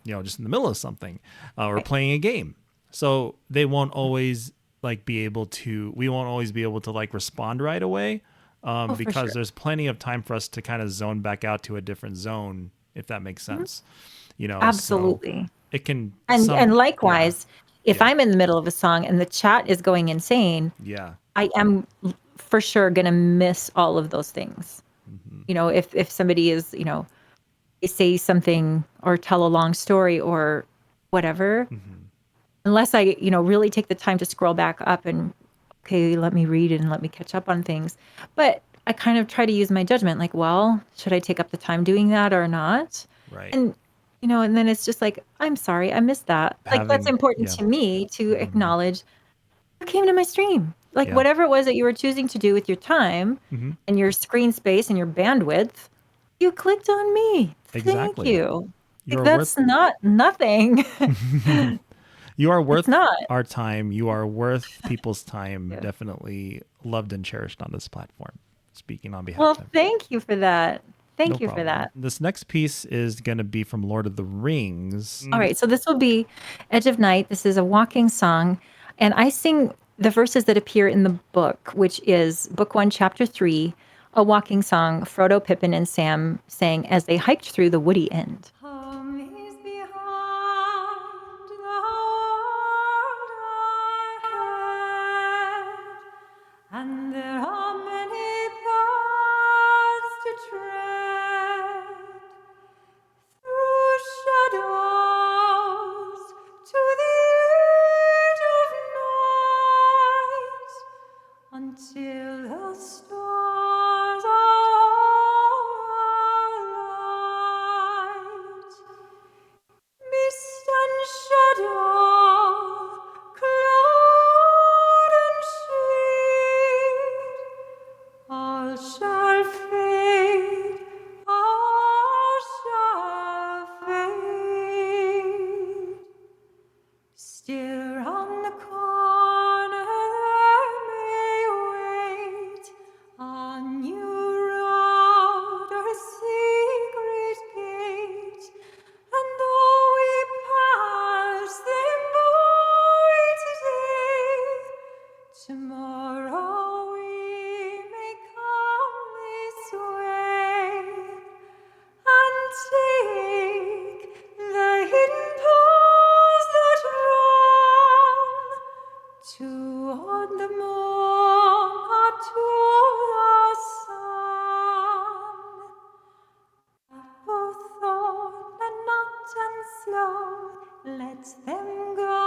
Yeah. just in the middle of something, or Right. playing a game. So they won't always we won't always be able to like respond right away, Oh, for because sure. there's plenty of time for us to kind of zone back out to a different zone, if that makes Mhm. sense. So Absolutely. it can And yeah, likewise, if yeah, I'm in the middle of a song and the chat is going insane, yeah. I am for sure gonna miss all of those things. Hmm. If somebody is, they say something or tell a long story or whatever, Hmm. unless I, really take the time to scroll back up and okay, let me read and let me catch up on things. But I kind of try to use my judgment, like, well, should I take up the time doing that or not? Right. And and then it's just like, I'm sorry, I missed that. Like that's Having important yeah. to me to Hmm. acknowledge who came to my stream. Like Yeah. whatever it was that you were choosing to do with your time Hmm. and your screen space and your bandwidth, you clicked on me. Thank Exactly. you. Like You're worth that's not nothing. you are It's worth not. our time. You are worth people's time. Yeah. Definitely loved and cherished on this platform. Speaking on behalf Well, of them. thank you for that. No Thank you for problem. that. This next piece is going to be from Lord of the Rings. All right, so this will be Edge of Night. This is a walking song, and I sing the verses that appear in the book, which is Book 1, Chapter 3, a walking song Frodo, Pippin, and Sam sang as they hiked through the woody end. Home is behind the world ahead, and there are many paths to tread. Through shadows to the edge of night, until the stars are alight. Mist and shadow, cloud and shade, all shall fade, all shall fade. Still round the corner there may wait a new road or a secret gate, and though we pass them by today, tomorrow we may come this way and take the hidden paths that run toward the moon or to the sun. Both thought and not and slow, let them go,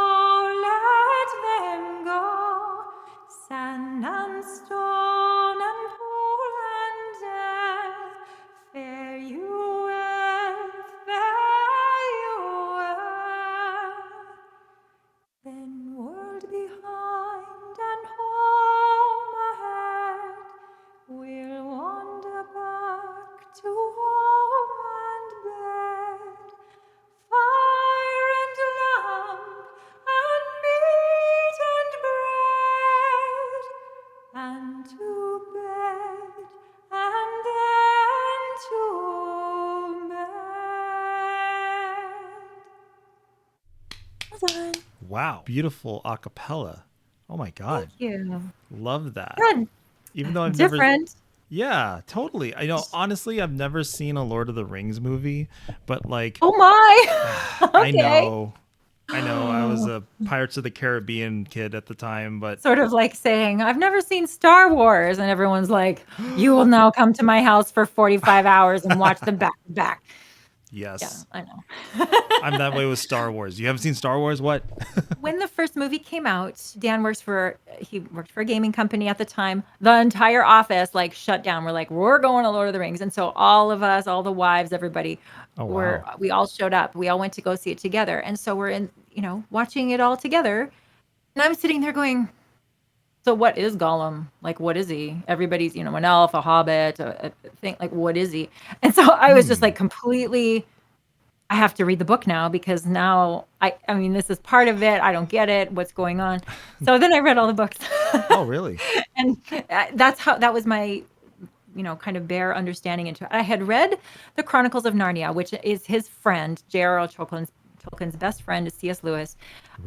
let them go. Sand and stone and pool on. Wow. Beautiful a cappella. Oh my God. Thank you. Love that. Good. Even though I've never. Different. Yeah, totally. I know, honestly, I've never seen a Lord of the Rings movie, but like, Oh my. I Okay. know. I know. I was a Pirates of the Caribbean kid at the time, but Sort of like saying, I've never seen Star Wars. And everyone's like, you will now come to my house for 45 hours and watch them back to back. Yeah, yes, I know. I'm that way with Star Wars. You haven't seen Star Wars? What? When the first movie came out, he worked for a gaming company at the time. The entire office like shut down. We're like, we're going to Lord of the Rings. And so all of us, all the wives, everybody Oh, wow. we all showed up. We all went to go see it together. And so we're watching it all together. And I'm sitting there going, so what is Gollum? Like, what is he? Everybody's, an elf, a hobbit, a thing. Like, what is he? And so I was just like completely, I have to read the book now because now I mean, this is part of it. I don't get it. What's going on? So then I read all the books. Oh, really? And that was my, kind of bare understanding into it. I had read the Chronicles of Narnia, which is his friend, J.R.R. Tolkien's best friend is C.S. Lewis.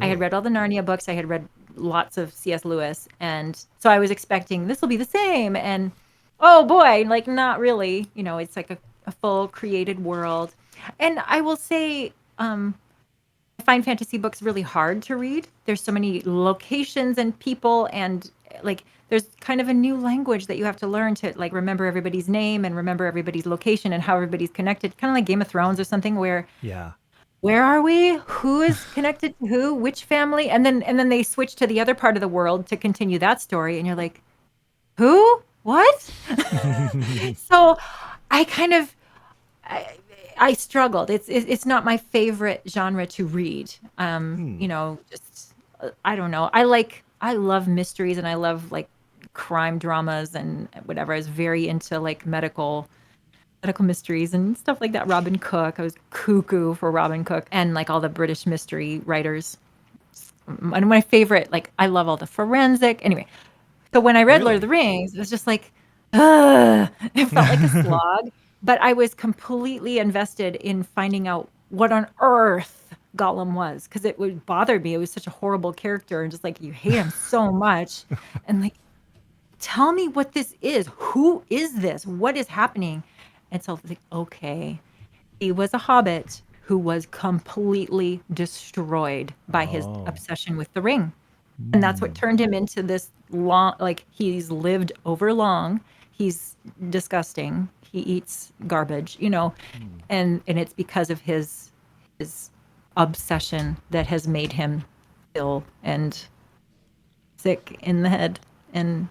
I had read all the Narnia books. I had read lots of C.S. Lewis. And so I was expecting this will be the same. And oh boy, like not really. It's like a full created world. And I will say, I find fantasy books really hard to read. There's so many locations and people and like there's kind of a new language that you have to learn to like remember everybody's name and remember everybody's location and how everybody's connected. Kind of like Game of Thrones or something Yeah. where are we? Who is connected to who? Which family? And then they switch to the other part of the world to continue that story and you're like, who? What? So I kind of I struggled. It's not my favorite genre to read. Just I don't know. I love mysteries and I love like crime dramas and whatever. I was very into like medical mysteries and stuff like that. Robin Cook. I was cuckoo for Robin Cook and like all the British mystery writers. One of my favorite, like I love all the forensic. Anyway, so when I read Lord of Really? the Rings, it was just like, ugh, it felt like a slog. But I was completely invested in finding out what on earth Gollum was because it would bother me. It was such a horrible character and just like you hate him so much. And like, tell me what this is. Who is this? What is happening? And so I was like, okay, he was a hobbit who was completely destroyed by his Oh. obsession with the ring. And that's what turned him into this long, like he's lived over long. He's disgusting. He eats garbage, and it's because of his obsession that has made him ill and sick in the head and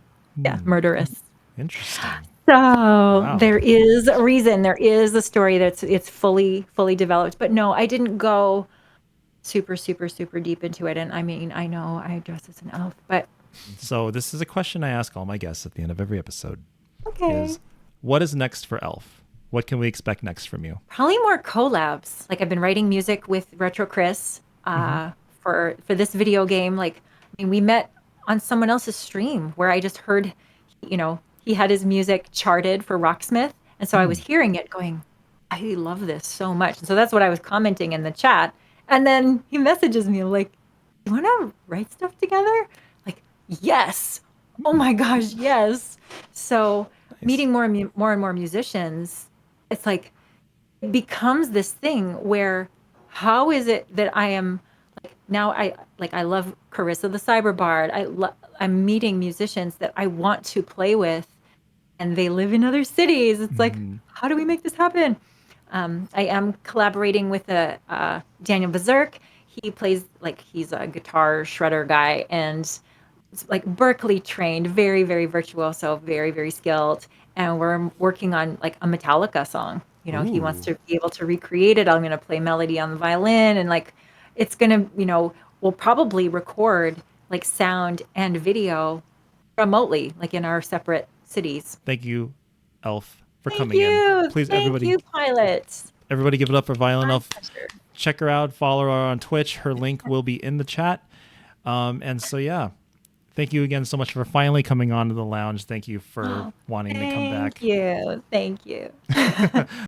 murderous. Interesting. So Wow. there is a reason. There is a story it's fully developed. But no, I didn't go super, super, super deep into it. And I mean, I know I dress as an elf, but So this is a question I ask all my guests at the end of every episode. okay. Is what is next for Elf? What can we expect next from you? Probably more collabs. Like I've been writing music with Retro Chris for this video game. Like I mean, we met on someone else's stream where I just heard, he had his music charted for Rocksmith, and so I was hearing it, going, I love this so much. And so that's what I was commenting in the chat. And then he messages me like, "You want to write stuff together?" Like, yes. Oh my gosh, yes. So meeting more and more musicians, it's like it becomes this thing where how is it that I am like now I love Carissa the Cyberbard. I'm meeting musicians that I want to play with and they live in other cities. It's like, how do we make this happen? I am collaborating with Daniel Berserk. He plays like he's a guitar shredder guy and it's like Berkeley trained, very, very virtuoso, very, very skilled. And we're working on like a Metallica song. He wants Ooh. to be able to recreate it. I'm going to play melody on the violin and like it's going to, we'll probably record like sound and video remotely, like in our separate cities. Thank you, Elf, for Thank coming in. you. Please, Thank you, pilots. everybody give it up for Violin My Elf. pleasure. Check her out. Follow her on Twitch. Her link will be in the chat. And so, yeah, thank you again so much for finally coming on to the lounge. Thank you for wanting to come back. Thank you. Thank you.